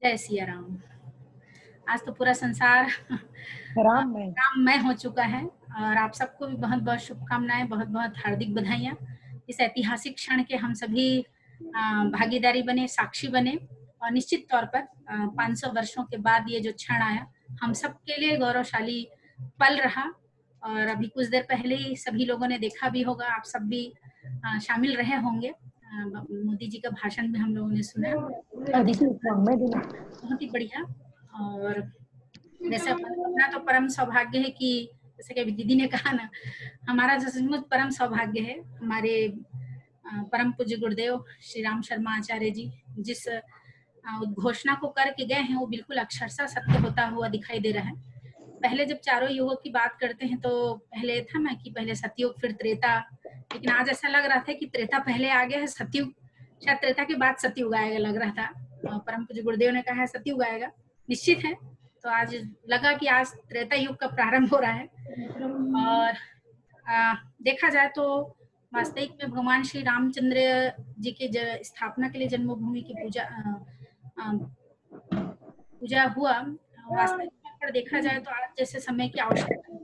जय सिया राम। आज तो पूरा संसार राममय हो चुका है और आप सबको भी बहुत बहुत शुभकामनाएं, बहुत बहुत हार्दिक बधाइयाँ। इस ऐतिहासिक क्षण के हम सभी भागीदारी बने, साक्षी बने और निश्चित तौर पर 500 वर्षों के बाद ये जो क्षण आया हम सबके लिए गौरवशाली पल रहा। और अभी कुछ देर पहले ही सभी लोगों ने देखा भी होगा, आप सब भी शामिल रहे होंगे। मोदी जी का भाषण भी हम लोगों ने सुना, बहुत ही बढ़िया। और जैसे अपना तो परम सौभाग्य है कि जैसे कि दीदी ने कहा ना, हमारा सचमुच परम सौभाग्य है। हमारे परम पूज्य गुरुदेव श्री राम शर्मा आचार्य जी जिस घोषणा को करके गए हैं वो बिल्कुल अक्षरशः सत्य होता हुआ दिखाई दे रहा है। पहले जब चारों युगों की बात करते हैं तो पहले था ना कि पहले सतयुग फिर त्रेता, लेकिन आज ऐसा लग रहा था कि त्रेता पहले आ गया है, सतयुग शायद त्रेता के बाद सतयुग आएगा लग रहा था। परम पूज्य गुरुदेव ने कहा है सतयुग आएगा, निश्चित है। तो आज लगा कि आज त्रेता युग का प्रारंभ हो रहा है। और देखा जाए तो वास्तविक में भगवान श्री रामचंद्र जी के स्थापना के लिए जन्मभूमि की पूजा हुआ। वास्तविक पर देखा जाए तो आज जैसे समय की आवश्यकता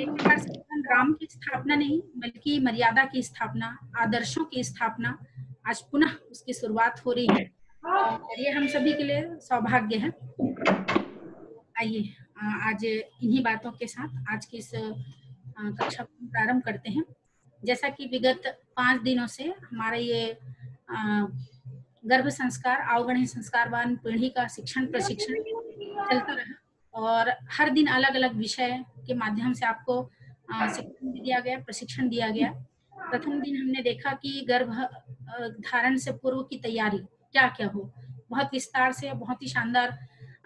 एक प्रकार से भगवान राम की स्थापना नहीं बल्कि मर्यादा की स्थापना, आदर्शों की स्थापना आज पुनः उसकी शुरुआत हो रही है और ये हम सभी के लिए सौभाग्य है। आइए आज इन्हीं बातों के साथ आज की इस कक्षा को प्रारंभ करते हैं। जैसा कि विगत 5 दिनों से हमारा ये गर्भ संस्कार अवगणन संस्कारवान पीढ़ी का शिक्षण प्रशिक्षण चलता रहा और हर दिन अलग अलग विषय के माध्यम से आपको शिक्षण भी दिया गया, प्रशिक्षण दिया गया। प्रथम दिन हमने देखा कि गर्भ धारण से पूर्व की तैयारी क्या क्या हो, बहुत विस्तार से बहुत ही शानदार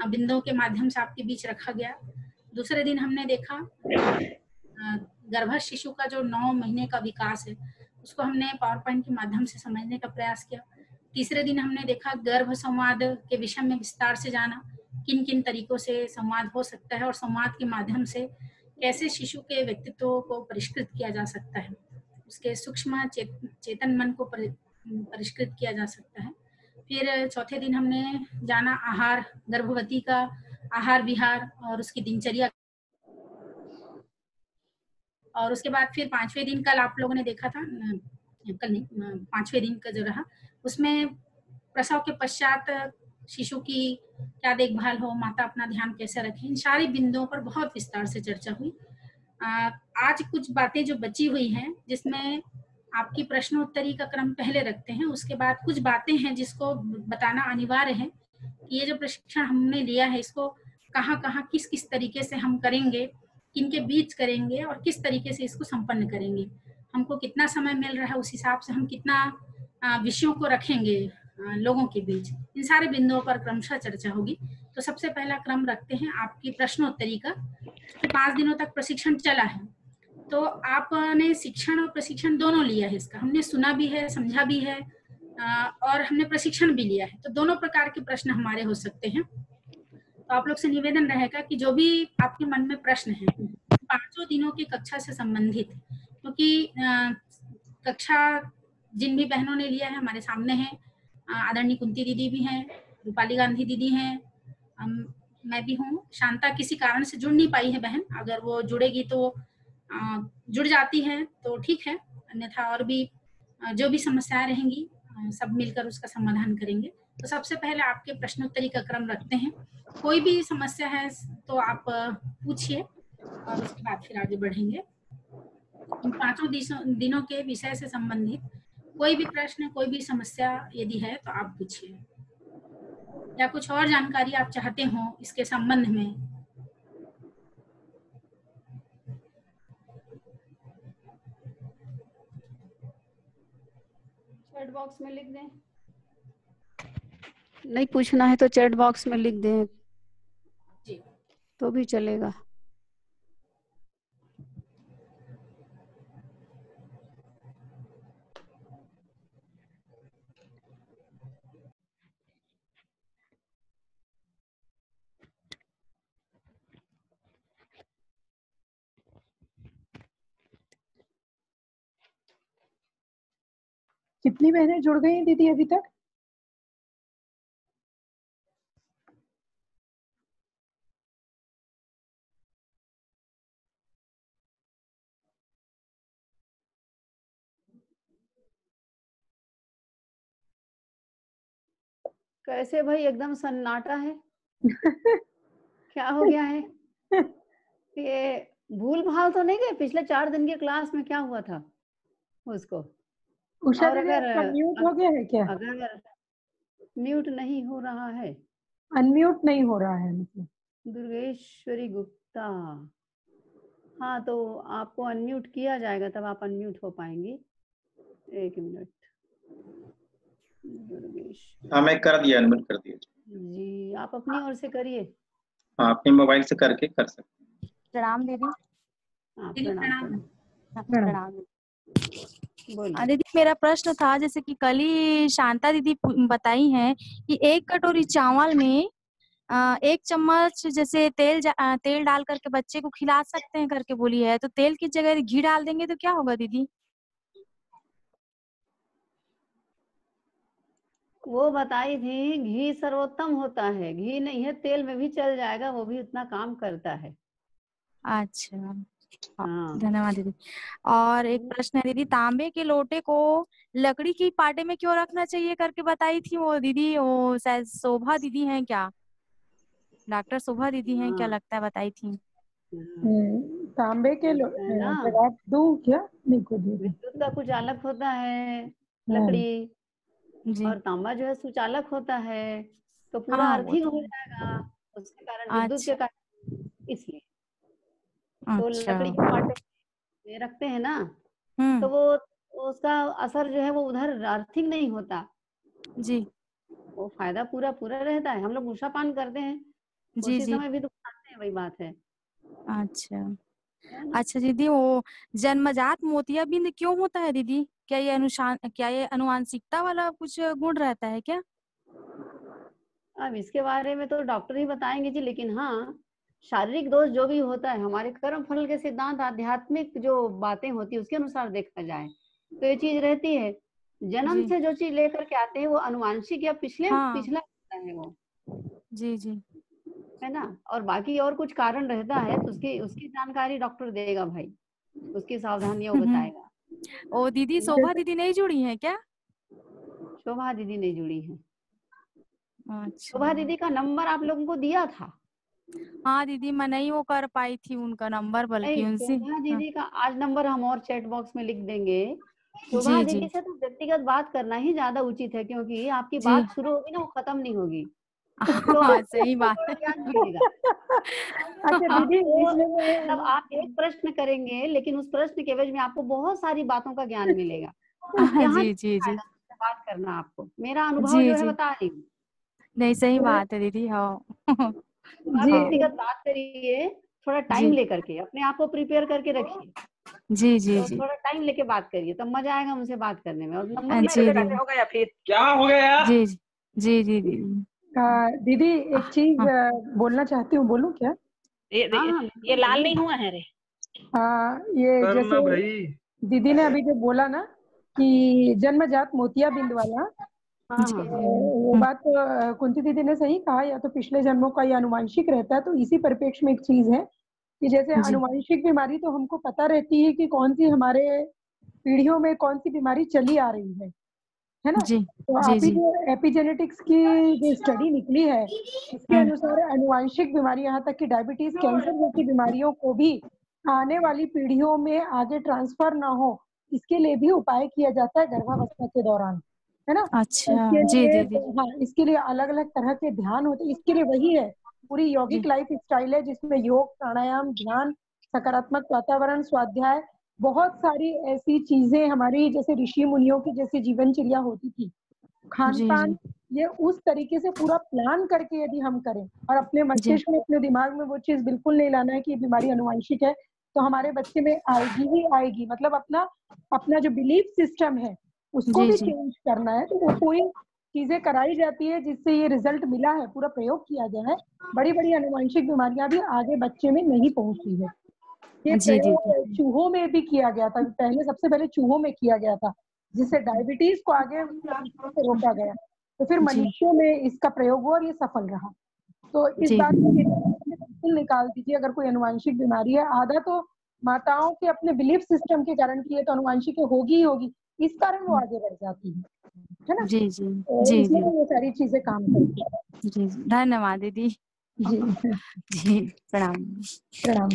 बिंदुओं के माध्यम से आपके बीच रखा गया। दूसरे दिन हमने देखा गर्भ शिशु का जो 9 महीने का विकास है उसको हमने पावर पॉइंट के माध्यम से समझने का प्रयास किया। तीसरे दिन हमने देखा गर्भ संवाद के विषय में विस्तार से जाना, किन किन तरीकों से संवाद हो सकता है और संवाद के माध्यम से कैसे शिशु के व्यक्तित्व को परिष्कृत किया जा सकता है, उसके सूक्ष्म चेतन मन को परिष्कृत किया जा सकता है। फिर चौथे दिन हमने जाना आहार, गर्भवती का आहार विहार और उसकी दिनचर्या। और उसके बाद फिर 5वें दिन कल आप लोगों ने देखा था, कल नहीं 5वें दिन का जो रहा उसमें प्रसव के पश्चात शिशु की क्या देखभाल हो, माता अपना ध्यान कैसे रखे, इन सारे बिंदुओं पर बहुत विस्तार से चर्चा हुई। आज कुछ बातें जो बची हुई हैं जिसमें आपकी प्रश्नोत्तरी का क्रम पहले रखते हैं, उसके बाद कुछ बातें हैं जिसको बताना अनिवार्य है कि ये जो प्रशिक्षण हमने लिया है इसको कहाँ कहाँ किस किस तरीके से हम करेंगे, किनके बीच करेंगे और किस तरीके से इसको संपन्न करेंगे, हमको कितना समय मिल रहा है उस हिसाब से हम कितना विषयों को रखेंगे लोगों के बीच, इन सारे बिंदुओं पर क्रमशः चर्चा होगी। तो सबसे पहला क्रम रखते हैं आपकी प्रश्नोत्तरी का, कि 5 दिनों तक प्रशिक्षण चला है तो आपने शिक्षण और प्रशिक्षण दोनों लिया है, इसका हमने सुना भी है, समझा भी है और हमने प्रशिक्षण भी लिया है, तो दोनों प्रकार के प्रश्न हमारे हो सकते हैं। तो आप लोग से निवेदन रहेगा कि जो भी आपके मन में प्रश्न है 5 दिनों की कक्षा से संबंधित, क्योंकि कक्षा जिन भी बहनों ने लिया है हमारे सामने है, आदरणीय कुंती दीदी भी हैं, रूपाली गांधी दीदी हैं, मैं भी हूँ, शांता किसी कारण से जुड़ नहीं पाई है बहन, अगर वो जुड़ेगी तो जुड़ जाती है तो ठीक है, अन्यथा और भी जो भी समस्याएं रहेंगी सब मिलकर उसका समाधान करेंगे। तो सबसे पहले आपके प्रश्नोत्तरी का क्रम रखते हैं, कोई भी समस्या है तो आप पूछिए और उसके बाद फिर आगे बढ़ेंगे। इन 5 दिनों के विषय से संबंधित कोई भी प्रश्न, कोई भी समस्या यदि है तो आप पूछिए, या कुछ और जानकारी आप चाहते हो इसके संबंध में। चैट बॉक्स में लिख दें, नहीं पूछना है तो चैट बॉक्स में लिख दें जी तो भी चलेगा। कितनी बहनें जुड़ गई दीदी अभी तक? कैसे भाई, एकदम सन्नाटा है। क्या हो गया है? ये भूल भाल तो नहीं गए? पिछले 4 दिन की क्लास में क्या हुआ था उसको? उषा और दीदी अगर आपका म्यूट हो गया है क्या? अगर म्यूट नहीं हो रहा है, अनम्यूट नहीं हो रहा है मतलब। दुर्गेश्वरी गुप्ता, हाँ तो आपको अनम्यूट किया जाएगा, तब आप अनम्यूट हो पाएंगी। 1 मिनट। दुर्गेश्वरी हाँ मैं कर दिया, अनम्यूट कर दिया। जी, आप अपनी ओर से करिए। हाँ अपने मोबाइल से करके कर सकते हैं। प्रणाम दीदी। हाँ दीदी प्रणाम प्रणाम। प्रणाम। प्रणाम। बोलिए। दीदी मेरा प्रश्न था, जैसे कि कल ही शांता दीदी बताई हैं कि 1 कटोरी चावल में 1 चम्मच जैसे तेल डाल करके बच्चे को खिला सकते हैं करके बोली है, तो तेल की जगह घी डाल देंगे तो क्या होगा दीदी? वो बताई थी घी सर्वोत्तम होता है, घी नहीं है तेल में भी चल जाएगा, वो भी उतना काम करता है। अच्छा, हाँ धन्यवाद दीदी। और एक प्रश्न है दीदी, तांबे के लोटे को लकड़ी की पाटे में क्यों रखना चाहिए करके बताई थी वो दीदी, वो शायद शोभा दीदी हैं क्या, डॉक्टर शोभा दीदी हैं क्या, हाँ लगता है बताई थी। तांबे के है ना, जवाब दूं क्या? नहीं को दे दूं। विद्युत का कुचालक होता है हाँ लकड़ी, जी। और तांबा जो है सुचालक होता है, तो पूरा हाँ वो अर्थिंग तो हो है। जाएगा उसके कारण, विद्युत के अच्छा कारण, इसलिए। तो अच्छा। लकड़ी के पाटे में रखते हैं ना, तो वो उसका असर जो है वो उधर अर्थिंग नहीं होता, जी वो फायदा पूरा पूरा रहता है। हम लोग उषा पान करते हैं, जी उसी जी। समय भी तो खाते हैं, वही बात है अच्छा है ना। अच्छा दीदी, वो जन्मजात मोतियाबिंद क्यों होता है दीदी? क्या ये अनुवांशिकता वाला कुछ गुण रहता है क्या? अब इसके बारे में तो डॉक्टर ही बताएंगे जी, लेकिन हाँ, शारीरिक दोष जो भी होता है, हमारे कर्म फल के सिद्धांत, आध्यात्मिक जो बातें होती है उसके अनुसार देखा जाए तो ये चीज रहती है। जन्म जी से जो चीज लेकर के आते हैं वो अनुवांशिक या हाँ पिछला होता है वो, जी जी। है ना। और बाकी और कुछ कारण रहता है तो उसकी उसकी जानकारी डॉक्टर देगा भाई, उसकी सावधानियां वो बताएगा। ओ दीदी, शोभा दीदी नहीं जुड़ी है क्या? शोभा दीदी नहीं जुड़ी है। अच्छा शोभा दीदी का नंबर आप लोगों को दिया था। हाँ दीदी, मैं नहीं वो कर पाई थी उनका नंबर, बल्कि नहीं, उनसे। शोभा हाँ दीदी का आज नंबर हम और चैट बॉक्स में लिख देंगे। शोभा जी जी दीदी से तो व्यक्तिगत बात करना ही ज्यादा उचित है, क्योंकि आपकी जी। बात शुरू होगी ना, वो खत्म नहीं होगी, तो हाँ सही आपको बात बड़ा है। ज्ञान मिलेगा। अच्छा दीदी, आपको इसमें मतलब आप एक प्रश्न करेंगे, लेकिन उस प्रश्न के एवज में आपको बहुत सारी बातों का ज्ञान मिलेगा। यहाँ जी जी नहीं जी आएगा मुझसे बात करना, आपको मेरा अनुभव जी जो है जी। बता रही हूँ। नहीं सही बात है दीदी। हाँ तो आप जी हाँ व्यक्तिगत बात करिए, थोड़ा टाइम जी लेकर के अपने आप को प्रिपेयर करके रखिए, जी जी तो जी। थोड़ा टाइम लेके बात करिए, तब मजा आएगा मुझसे बात करने में। और नंबर मैं जी दीदी। हो गया फिर क्या हो गया? जी जी जी जी दीदी। दीदी एक चीज हाँ बोलना चाहती हूँ, बोलूं क्या? हाँ हाँ ये बिल्कुल लाल बोलिए। नहीं हुआ है रे। ये करना जैसे भाई। दीदी ने अभी जो बोला ना कि जन्मजात मोतियाबिंद वाला, हाँ जी हाँ हाँ वो बात कुंती दीदी ने सही कहा, या तो पिछले जन्मों का या अनुवांशिक रहता है। तो इसी परिप्रेक्ष्य में एक चीज है कि जैसे जी अनुवांशिक बीमारी तो हमको पता रहती है कि कौन सी हमारे पीढ़ियों में कौन सी बीमारी चली आ रही है ना। जी तो जी आप ही जी जो एपिजेनेटिक्स की जो स्टडी निकली है, इसके अनुसार अनुवांशिक बीमारी, यहाँ तक कि डायबिटीज, कैंसर जैसी बीमारियों को भी आने वाली पीढ़ियों में आगे ट्रांसफर ना हो, इसके लिए भी उपाय किया जाता है गर्भावस्था के दौरान, है ना। अच्छा इसके जी लिए दीदी हाँ, इसके लिए अलग अलग तरह के ध्यान होते हैं। इसके लिए वही है, पूरी यौगिक जी लाइफ स्टाइल है, जिसमें योग, प्राणायाम, ध्यान, सकारात्मक वातावरण, स्वाध्याय, बहुत सारी ऐसी चीजें हमारी जैसे ऋषि मुनियों की जैसे जीवनचर्या होती थी, खान जी पान, जी ये उस तरीके से पूरा प्लान करके यदि हम करें और अपने जी मस्तिष्क में, अपने दिमाग में वो चीज बिल्कुल नहीं लाना है कि ये बीमारी अनुवांशिक है, तो हमारे बच्चे में आएगी ही आएगी। मतलब अपना अपना जो बिलीफ सिस्टम है उसको जी भी जी चेंज करना है। तो वो पूरी चीजें कराई जाती है, जिससे ये रिजल्ट मिला है, पूरा प्रयोग किया गया है। बड़ी बड़ी अनुवांशिक बीमारियां भी आगे बच्चे में नहीं पहुंची है। ये जी दीदी प्रयोग चूहों में भी किया गया था, पहले सबसे पहले चूहों में किया गया था, जिससे डायबिटीज को आगे तरीके से रोका गया। तो फिर जी मनुष्यों में इसका प्रयोग हुआ और ये सफल रहा। तो इस जी बात को बिल्कुल निकाल दीजिए, अगर कोई अनुवांशिक बीमारी है। आधा तो माताओं के अपने बिलीफ सिस्टम के कारण की है, तो अनुवांशिक होगी ही होगी। इस कारण वो आगे बढ़ जाती है ना। जी जी तो जी इसमें जी ये सारी चीजें काम करती है। जी धन्यवाद दीदी। जी जी प्रणाम। प्रणाम।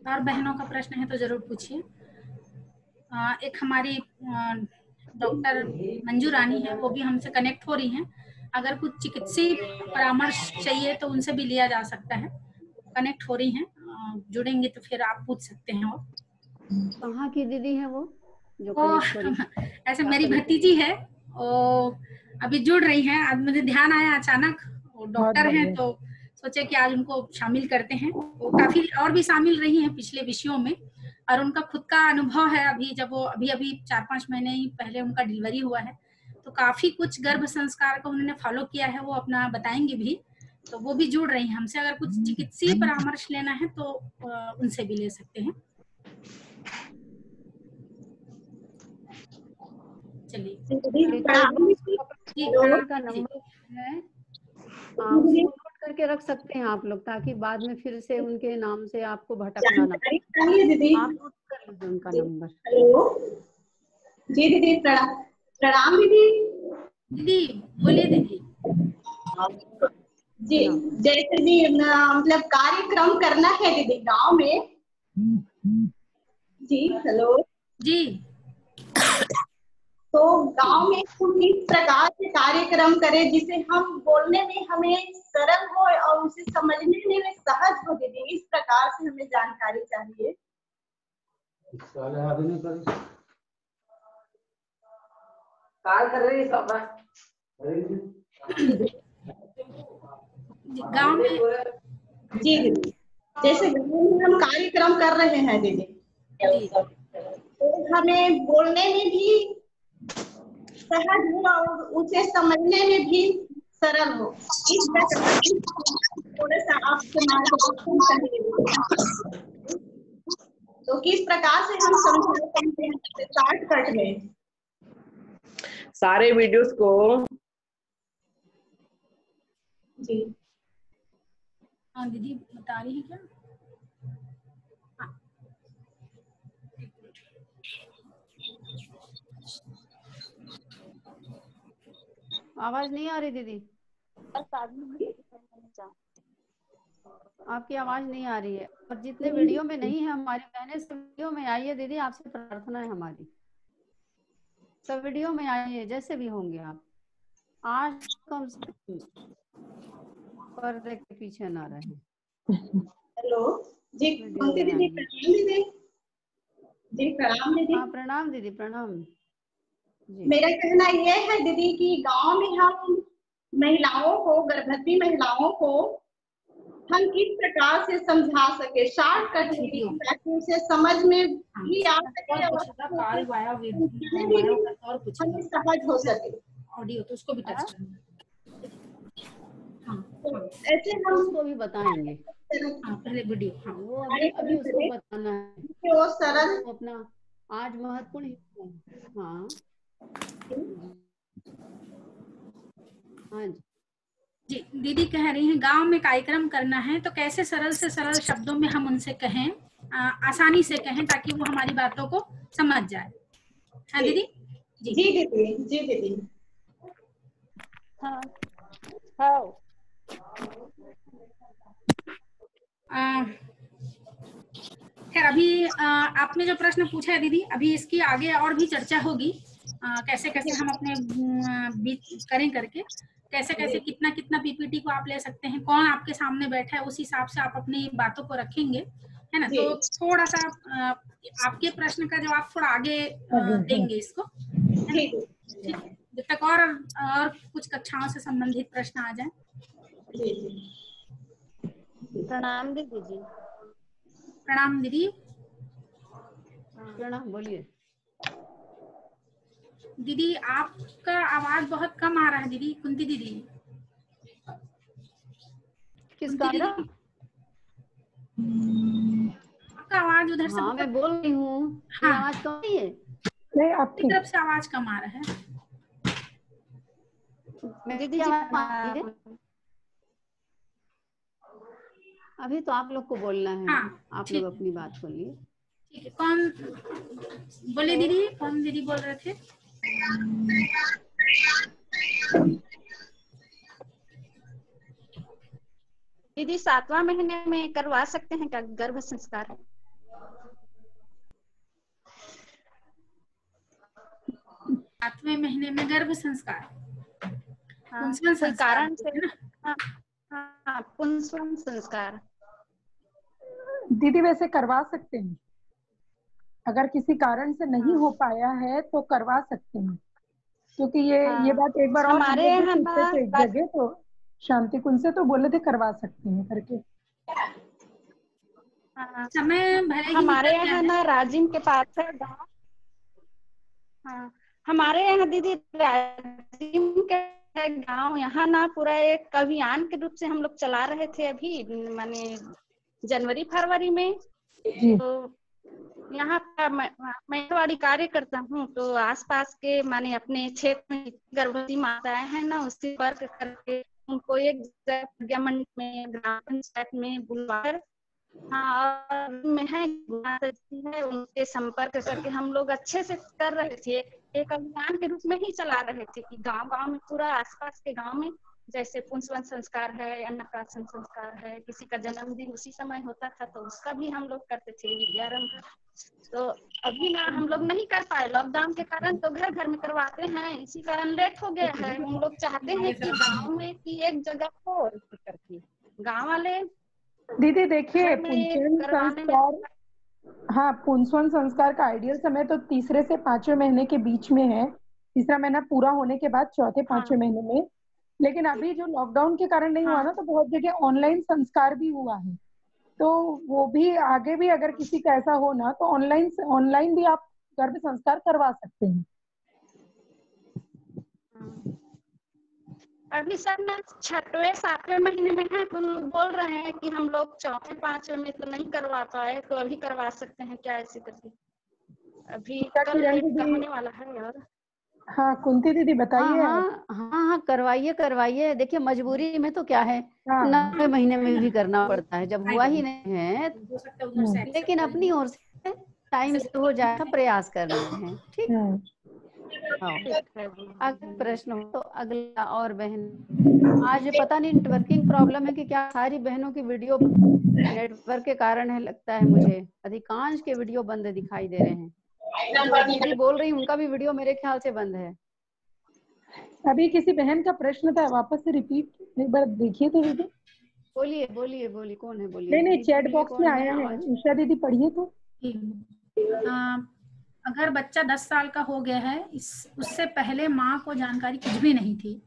और बहनों का प्रश्न है तो जरूर पूछिए। एक हमारी डॉक्टर मंजू रानी है, वो भी हमसे कनेक्ट हो रही हैं। अगर कुछ चिकित्सीय परामर्श चाहिए तो उनसे भी लिया जा सकता है। कनेक्ट हो रही हैं, जुड़ेंगे तो फिर आप पूछ सकते हैं। वो कहाँ की दीदी है वो जो वो कनेक्ट हो रही? ऐसे मेरी भतीजी है, वो अभी जुड़ रही हैं। आज मुझे ध्यान आया अचानक, वो डॉक्टर हैं तो सोचे कि आज उनको शामिल करते हैं। वो काफी और भी शामिल रही हैं पिछले विषयों में, और उनका खुद का अनुभव है। अभी जब वो अभी 4-5 महीने ही पहले उनका डिलीवरी हुआ है, तो काफी कुछ गर्भ संस्कार को उन्होंने फॉलो किया है, वो अपना बताएंगे भी। तो वो भी जुड़ रही हैं हमसे। अगर कुछ चिकित्सीय परामर्श लेना है तो उनसे भी ले सकते हैं। चलिए का नंबर है, उसको नोट करके रख सकते हैं आप लोग, ताकि बाद में फिर से उनके नाम से आपको भटकना ना पड़े। दीदी आप नोट कर लीजिए उनका नंबर। हेलो जी दीदी, प्रणाम दीदी। दीदी बोलिए दीदी। जी जैसे जी मतलब कार्यक्रम करना है दीदी गांव में। जी हेलो जी। तो गांव में हम किस प्रकार से कार्यक्रम करें जिसे हम बोलने में हमें सरल हो और उसे समझने में सहज हो दीदी, इस प्रकार से हमें जानकारी चाहिए। गांव में जी दीदी, जैसे गांव में हम कार्यक्रम कर रहे हैं दीदी, तो हमें बोलने में भी सहज हो और उसे समझने में भी सरल हो, इस प्रकार थोड़ा सा आपसे मार्गदर्शन चाहिए। तो किस प्रकार से हम समझा सकते हैं शॉर्टकट में सारे वीडियोस को? जी हाँ दीदी बता रही है क्या? आवाज नहीं आ रही दीदी, आपकी आवाज नहीं आ रही है। और जितने वीडियो में नहीं है हमारी बहनें, सब वीडियो में आइए दीदी, आपसे प्रार्थना है हमारी, सब वीडियो में आइए जैसे भी होंगे आप। आज कम से कम पर्दे के पीछे ना रहे। हेलो जी कुंती दीदी, प्रणाम दीदी। जी प्रणाम दीदी। हाँ प्रणाम दीदी, प्रणाम जी। मेरा कहना यह है दीदी कि गांव में हम महिलाओं को, गर्भवती महिलाओं को हम किस प्रकार से समझा सके शॉर्टकट वीडियो, ताकि उसे समझ में भी आ सके और हमें सहज हो सके। ऑडियो तो उसको भी टच करना। ऐसे हम उसको भी बताएंगे। पहले वीडियो। हाँ वो अभी उसको बताना है कि वो सरल वो अपना आज महत्वपूर्ण है। हाँ हाँ जी। दीदी कह रही हैं गांव में कार्यक्रम करना है तो कैसे सरल से सरल शब्दों में हम उनसे कहें, आसानी से कहें, ताकि वो हमारी बातों को समझ जाए। हाँ दीदी। जी दीदी, जी दीदी। हाँ हाँ। खैर अभी आपने जो प्रश्न पूछा है दीदी, अभी इसकी आगे और भी चर्चा होगी। कैसे कैसे हम अपने बीच करें करके, कैसे कैसे कितना कितना पीपीटी को आप ले सकते हैं, कौन आपके सामने बैठा है उस हिसाब से आप अपनी बातों को रखेंगे, है ना। तो थोड़ा सा आपके प्रश्न का जवाब थोड़ा आगे देंगे इसको, ठीक है, जब तक और कुछ कक्षाओं से संबंधित प्रश्न आ जाए। प्रणाम दीदी जी। प्रणाम दीदी। प्रणाम, बोलिए दीदी। आपका आवाज बहुत कम आ रहा है दीदी, कुंती दीदी। किसका? आपका आवाज उधर से। हाँ मैं बोल रही हूँ। हाँ आवाज कम नहीं है? नहीं, आपकी तरफ से आवाज कम आ रहा है। मेरी दीदी आवाज आ रही है? अभी तो आप लोग को बोलना है। हाँ, आप ठीक लोग अपनी बात बोलिए। ठीक है। कौन बोले दीदी? कौन दीदी बोल रहे थे? दीदी 7वां महीने में करवा सकते हैं क्या गर्भ संस्कार? 7वें महीने में गर्भ संस्कार? हाँ, पुंसवन कोई संस्कार कारण से। है ना? हाँ, पुंसवन संस्कार। दीदी वैसे करवा सकते हैं, अगर किसी कारण से नहीं हो पाया है तो करवा सकते हैं, क्योंकि ये बात एक बार और हमारे हम लोग भी यहाँ पूछते थे एक जगह, तो शांति कुंज से तो बोले थे करवा सकते हैं करके। समय भरेगी हमारे दिक्कत क्या यहाँ है? ना राजिम के पास है गाँव। हाँ, हमारे यहाँ दीदी राजिम के गाँव, यहाँ ना पूरा एक अभियान के रूप से हम लोग चला रहे थे अभी, माने जनवरी फरवरी में। तो यहाँ का मैं वाली कार्य करता हूँ, तो आसपास के माने अपने क्षेत्र में गर्भवती माताएं हैं ना, उससे संपर्क करके उनको एक जगह मंडल में, ग्राम पंचायत में बुलवाकर, हाँ, और में है उनके संपर्क करके हम लोग अच्छे से कर रहे थे। एक अभियान के रूप में ही चला रहे थे कि गांव-गांव में, पूरा आसपास के गांव में, जैसे पुंसवन संस्कार है, अन्नप्राशन संस्कार है, किसी का जन्मदिन उसी समय होता था तो उसका भी हम लोग करते थे विद्यारंभ। तो अभी ना हम लोग नहीं कर पाए लॉकडाउन के कारण, तो घर घर में करवाते हैं, इसी कारण लेट हो गया है। हम लोग चाहते हैं कि गाँव में की एक जगह हो करके गाँव वाले। दीदी देखिए, पुंसवन संस्कार, हाँ, पुंसवन संस्कार का आइडियल समय तो 3 से 5वें महीने के बीच में है, 3रा महीना पूरा होने के बाद 4-5वें महीने में। लेकिन अभी जो लॉकडाउन के कारण नहीं हुआ ना, तो बहुत जगह ऑनलाइन संस्कार भी हुआ है, तो वो भी आगे भी अगर किसी का ऐसा हो ना, तो ऑनलाइन भी आप गर्भ संस्कार करवा सकते हैं। अभी सर ना 6वें-7वें महीने में है, बोल रहे हैं कि हम लोग 4वें-5वें में तो नहीं करवा पाए, तो अभी करवा सकते हैं क्या ऐसे करके? अभी कल होने वाला है। और हाँ, कुंती दीदी बताइए। हाँ, करवाइए। देखिए मजबूरी में तो क्या है, 9वें महीने में भी करना पड़ता है, जब हुआ ही नहीं है। लेकिन अपनी ओर से टाइम से हो जाए प्रयास कर रहे हैं। ठीक। अगर प्रश्न हो तो अगला। और बहन, आज पता नहीं नेटवर्किंग प्रॉब्लम है कि क्या, सारी बहनों की वीडियो नेटवर्क के कारण है लगता है मुझे, अधिकांश के वीडियो बंद दिखाई दे रहे हैं। दीदी बोल रही उनका भी वीडियो मेरे ख्याल से बंद है। अभी किसी बहन का प्रश्न था, वापस से रिपीट एक बार देखिए तो दीदी। बोलिए, कौन है? बोलिए। नहीं, चैट बॉक्स में आया है, उषा दीदी पढ़िए तो। अगर बच्चा 10 साल का हो गया है, उससे पहले माँ को जानकारी कुछ भी नहीं थी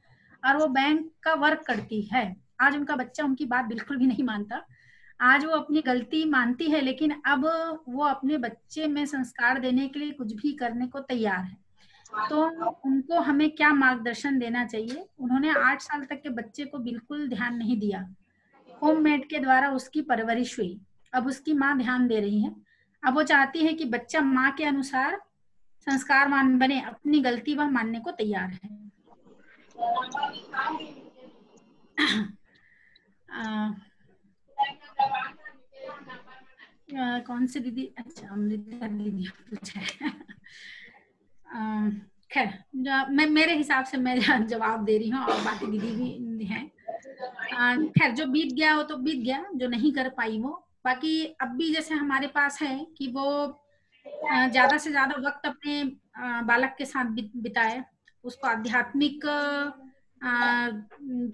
और वो बैंक का वर्क करती है, आज उनका बच्चा उनकी बात बिल्कुल भी नहीं मानता, आज वो अपनी गलती मानती है, लेकिन अब वो अपने बच्चे में संस्कार देने के लिए कुछ भी करने को तैयार है, तो उनको हमें क्या मार्गदर्शन देना चाहिए? उन्होंने 8 साल तक के बच्चे को बिल्कुल ध्यान नहीं दिया, होममेड के द्वारा उसकी परवरिश हुई, अब उसकी माँ ध्यान दे रही है, अब वो चाहती है कि बच्चा माँ के अनुसार संस्कारवान बने, अपनी गलती वह मानने को तैयार है। कौन सी दीदी? अच्छा, अमृता दीदी पूछा है। खैर, मैं मेरे हिसाब से मैं जवाब दे रही हूँ और बाकी दीदी भी हैं। खैर, जो बीत गया वो तो बीत गया, जो नहीं कर पाई वो। बाकी अब भी जैसे हमारे पास है कि वो ज्यादा से ज्यादा वक्त अपने बालक के साथ बिताए, उसको आध्यात्मिक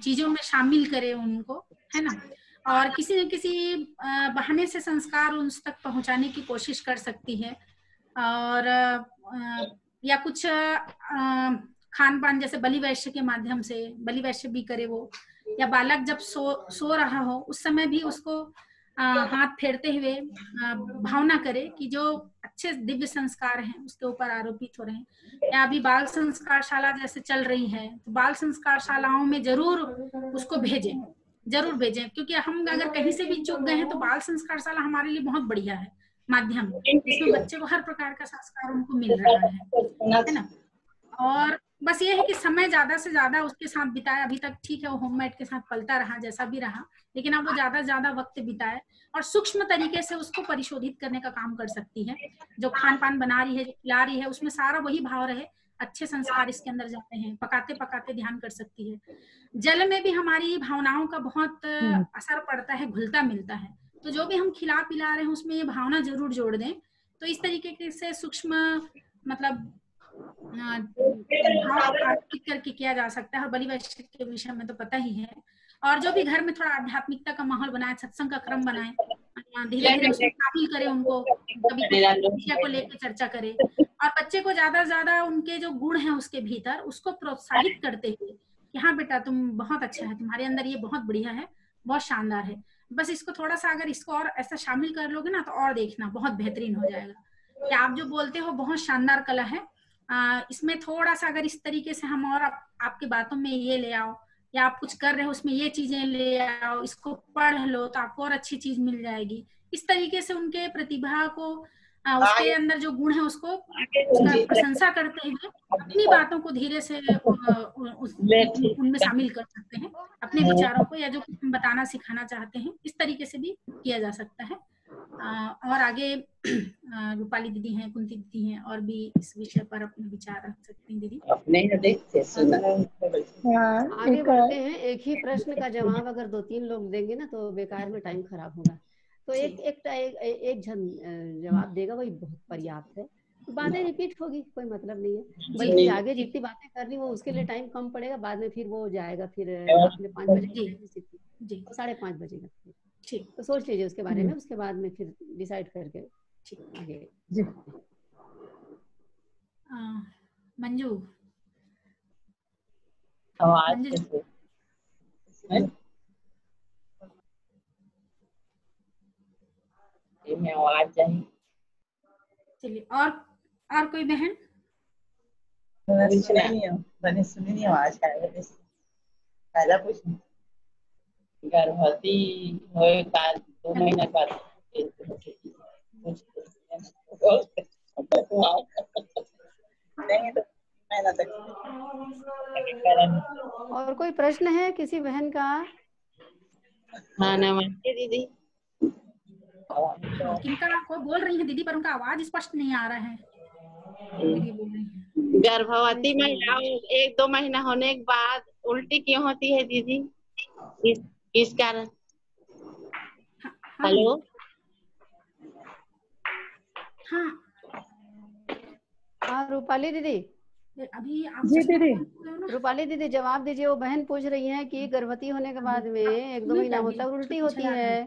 चीजों में शामिल करे उनको, है ना, और किसी न किसी बहाने से संस्कार उन तक पहुंचाने की कोशिश कर सकती है, और या कुछ खान पान जैसे बलि वैश्य के माध्यम से बलि वैश्य भी करे वो, या बालक जब सो रहा हो उस समय भी उसको हाथ फेरते हुए भावना करे कि जो अच्छे दिव्य संस्कार हैं उसके ऊपर आरोपित हो रहे हैं, या अभी बाल संस्कार शाला जैसे चल रही है, तो बाल संस्कार शालाओं में जरूर उसको जरूर भेजें, क्योंकि हम अगर कहीं से भी चूक गए हैं तो बाल संस्कार शाला हमारे लिए बहुत बढ़िया है माध्यम, इसमें बच्चे को हर प्रकार का संस्कार उनको मिल रहा है ना। और बस ये है कि समय ज्यादा से ज्यादा उसके साथ बिताए। अभी तक ठीक है वो होममेड के साथ पलता रहा जैसा भी रहा, लेकिन अब वो ज्यादा से ज्यादा वक्त बिताए और सूक्ष्म तरीके से उसको परिशोधित करने का काम कर सकती है। जो खान पान बना रही है, जो खिला रही है, उसमें सारा वही भाव रहे, अच्छे संस्कार इसके अंदर जाते हैं। पकाते पकाते ध्यान कर सकती है। जल में भी हमारी भावनाओं का बहुत असर पड़ता है, घुलता मिलता है। तो जो भी हम खिला पिला रहे हैं उसमें ये भावना जरूर जोड़ दें। तो इस तरीके से सूक्ष्म मतलब भाव आर्थिक करके किया जा सकता है। और बलि वैश्विक के विषय में तो पता ही है। और जो भी घर में थोड़ा आध्यात्मिकता का माहौल बनाए, सत्संग का क्रम बनाए, धीरे धीरे उसमें शामिल करें उनको, कभी विषय को लेकर चर्चा करें और बच्चे को ज्यादा से ज्यादा उनके जो गुण हैं उसके भीतर उसको प्रोत्साहित करते हुए कि हाँ बेटा तुम बहुत अच्छा है, तुम्हारे अंदर ये बहुत बढ़िया है, बहुत शानदार है। बस इसको थोड़ा सा अगर इसको और ऐसा शामिल कर लोगे ना तो और देखना बहुत बेहतरीन हो जाएगा। कि आप जो बोलते हो बहुत शानदार कला है, इसमें थोड़ा सा अगर इस तरीके से हम और आपकी बातों में ये ले आओ, या आप कुछ कर रहे हो उसमें ये चीजें ले आओ, इसको पढ़ लो तो आपको और अच्छी चीज मिल जाएगी। इस तरीके से उनके प्रतिभा को, उसके अंदर जो गुण है उसको उसका प्रशंसा करते हुए अपनी बातों को धीरे से उनमें शामिल कर सकते हैं, अपने विचारों को या जो हम बताना सिखाना चाहते हैं। इस तरीके से भी किया जा सकता है। और आगे रूपाली दीदी हैं, कुंती दीदी हैं, और भी इस विषय पर अपने विचार रख सकती हैं दीदी। आगे बढ़ते हैं। एक ही प्रश्न का जवाब अगर 2-3 लोग देंगे ना तो बेकार में टाइम खराब होगा। तो एक जन जवाब देगा वही बहुत पर्याप्त है। बातें रिपीट होगी, कोई मतलब नहीं है। बल्कि आगे जितनी बातें करनी वो उसके लिए टाइम कम पड़ेगा, बाद में फिर वो जाएगा। फिर आपने 5 बजे 5:30 बजेगा। ठीक, तो सोच लीजिए उसके बारे में, उसके बाद में फिर डिसाइड करके आगे। मंजू आवाज चाहिए। चलिए, और कोई बहन? सुनी नहीं आवाज पहला कुछ गर्भवती हो 2 महीना बाद और कोई प्रश्न है किसी बहन का? हाँ नमस्ते दीदी। किनका को बोल रही है दीदी, पर उनका आवाज स्पष्ट नहीं आ रहा है। गर्भवती महिलाओं 1-2 महीना होने के बाद उल्टी क्यों होती है दीदी? किस कारण? हेलो। हाँ रूपाली दीदी, अभी आप जी दीदी। रूपाली दीदी जवाब दीजिए। वो बहन पूछ रही है कि गर्भवती होने के बाद में 1-2 महीना होता है उल्टी होती है,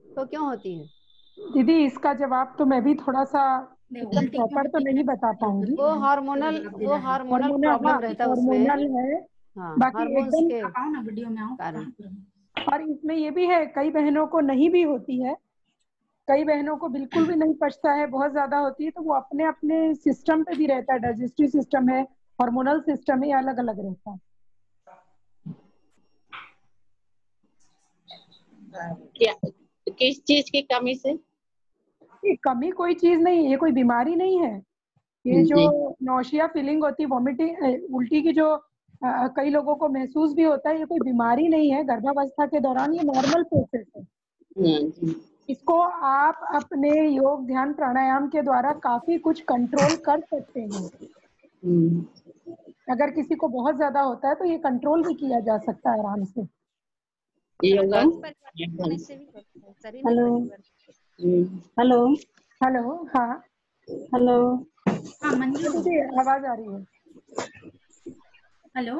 तो क्यों होती है? दीदी इसका जवाब तो मैं भी थोड़ा सा एकदम प्रॉपर तो नहीं बता पाऊंगी। वो हार्मोनल प्रॉब्लम रहता है उसमें। हार्मोनल है। बाकी एकदम वीडियो में और इसमें ये भी है, कई बहनों को नहीं भी होती है, कई बहनों को बिल्कुल भी नहीं पचता है, बहुत ज्यादा होती है। तो वो अपने अपने सिस्टम पे भी रहता है, डाइजेस्टिव सिस्टम है, हार्मोनल सिस्टम है, अलग अलग रहता है। क्या किस चीज की कमी से? कमी कोई चीज नहीं, ये कोई बीमारी नहीं है। ये जो नौशिया फीलिंग होती है, वॉमिटिंग, उल्टी की जो कई लोगों को महसूस भी होता है, ये कोई बीमारी नहीं है। गर्भावस्था के दौरान ये नॉर्मल प्रोसेस है। इसको आप अपने योग ध्यान प्राणायाम के द्वारा काफी कुछ कंट्रोल कर सकते हैं। अगर किसी को बहुत ज्यादा होता है तो ये कंट्रोल भी किया जा सकता है आराम से। Hello hello hello. हाँ हेलो। हाँ मंजू दीदी आवाज आ रही है? हेलो।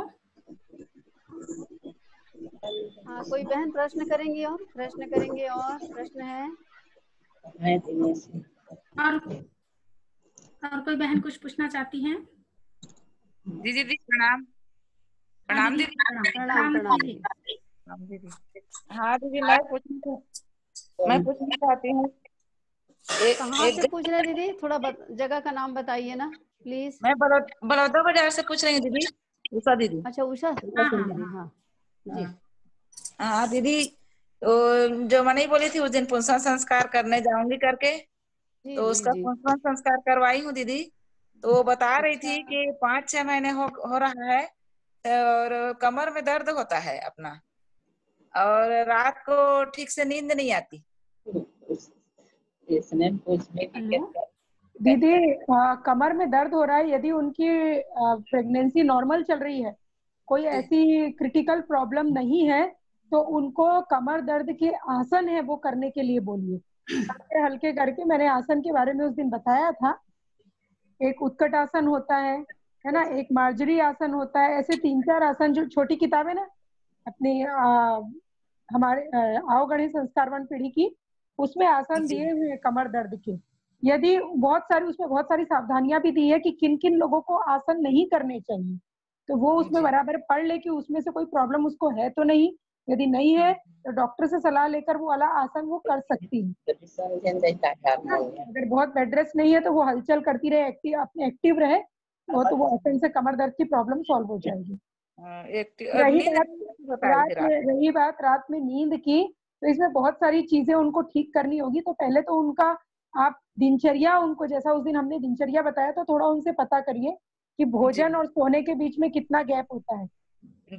हाँ कोई बहन प्रश्न करेंगी? और प्रश्न है? और कोई बहन कुछ पूछना चाहती हैं? दीदी प्रणाम। प्रणाम दीदी। प्रणाम दीदी। हाँ दीदी मैं पूछना चाहती हूँ। कहाँ से पूछ रहे दीदी? थोड़ा जगह का नाम बताइए ना प्लीज। मैं बड़ौदा बाजार से पूछ रही हूँ दीदी। उषा दीदी। अच्छा उषा दीदी। हाँ जी। हाँ दीदी, तो जो मैंने बोली थी उस दिन पुंसवन संस्कार करने जाऊंगी करके, तो उसका पुंसवन संस्कार करवाई हूँ दीदी। तो वो बता रही थी कि 5-6 महीने हो रहा है और कमर में दर्द होता है अपना, और रात को ठीक से नींद नहीं आती। दीदी कमर में दर्द हो रहा है, यदि उनकी प्रेगनेंसी नॉर्मल चल रही है, कोई ऐसी क्रिटिकल प्रॉब्लम नहीं है, तो उनको कमर दर्द के आसन है वो करने के लिए बोलिए, हल्के हल्के करके। मैंने आसन के बारे में उस दिन बताया था, एक उत्कट आसन होता है ना, एक मार्जरी आसन होता है, ऐसे 3-4 आसन जो छोटी किताब है ना अपनी हमारे आओ गणेश संस्कारवान पीढ़ी की, उसमें आसन दिए हुए कमर दर्द के। यदि उसमें बहुत सारी सावधानियां भी दी है कि किन किन लोगों को आसन नहीं करने चाहिए, तो वो उसमें बराबर पढ़ ले कि उसमें से कोई प्रॉब्लम उसको है तो नहीं। यदि नहीं है तो डॉक्टर से सलाह लेकर वो वाला आसन वो कर सकती है। अगर बहुत बेड रेस्ट नहीं है तो वो हलचल करती रहे, एक्टिव रहे, तो वो आसन से कमर दर्द की प्रॉब्लम सॉल्व हो जाएगी। रही बात रात में नींद की, तो इसमें बहुत सारी चीजें उनको ठीक करनी होगी। तो पहले तो उनका आप दिनचर्या, उनको जैसा उस दिन हमने दिनचर्या बताया, तो थोड़ा उनसे पता करिए कि भोजन और सोने के बीच में कितना गैप होता है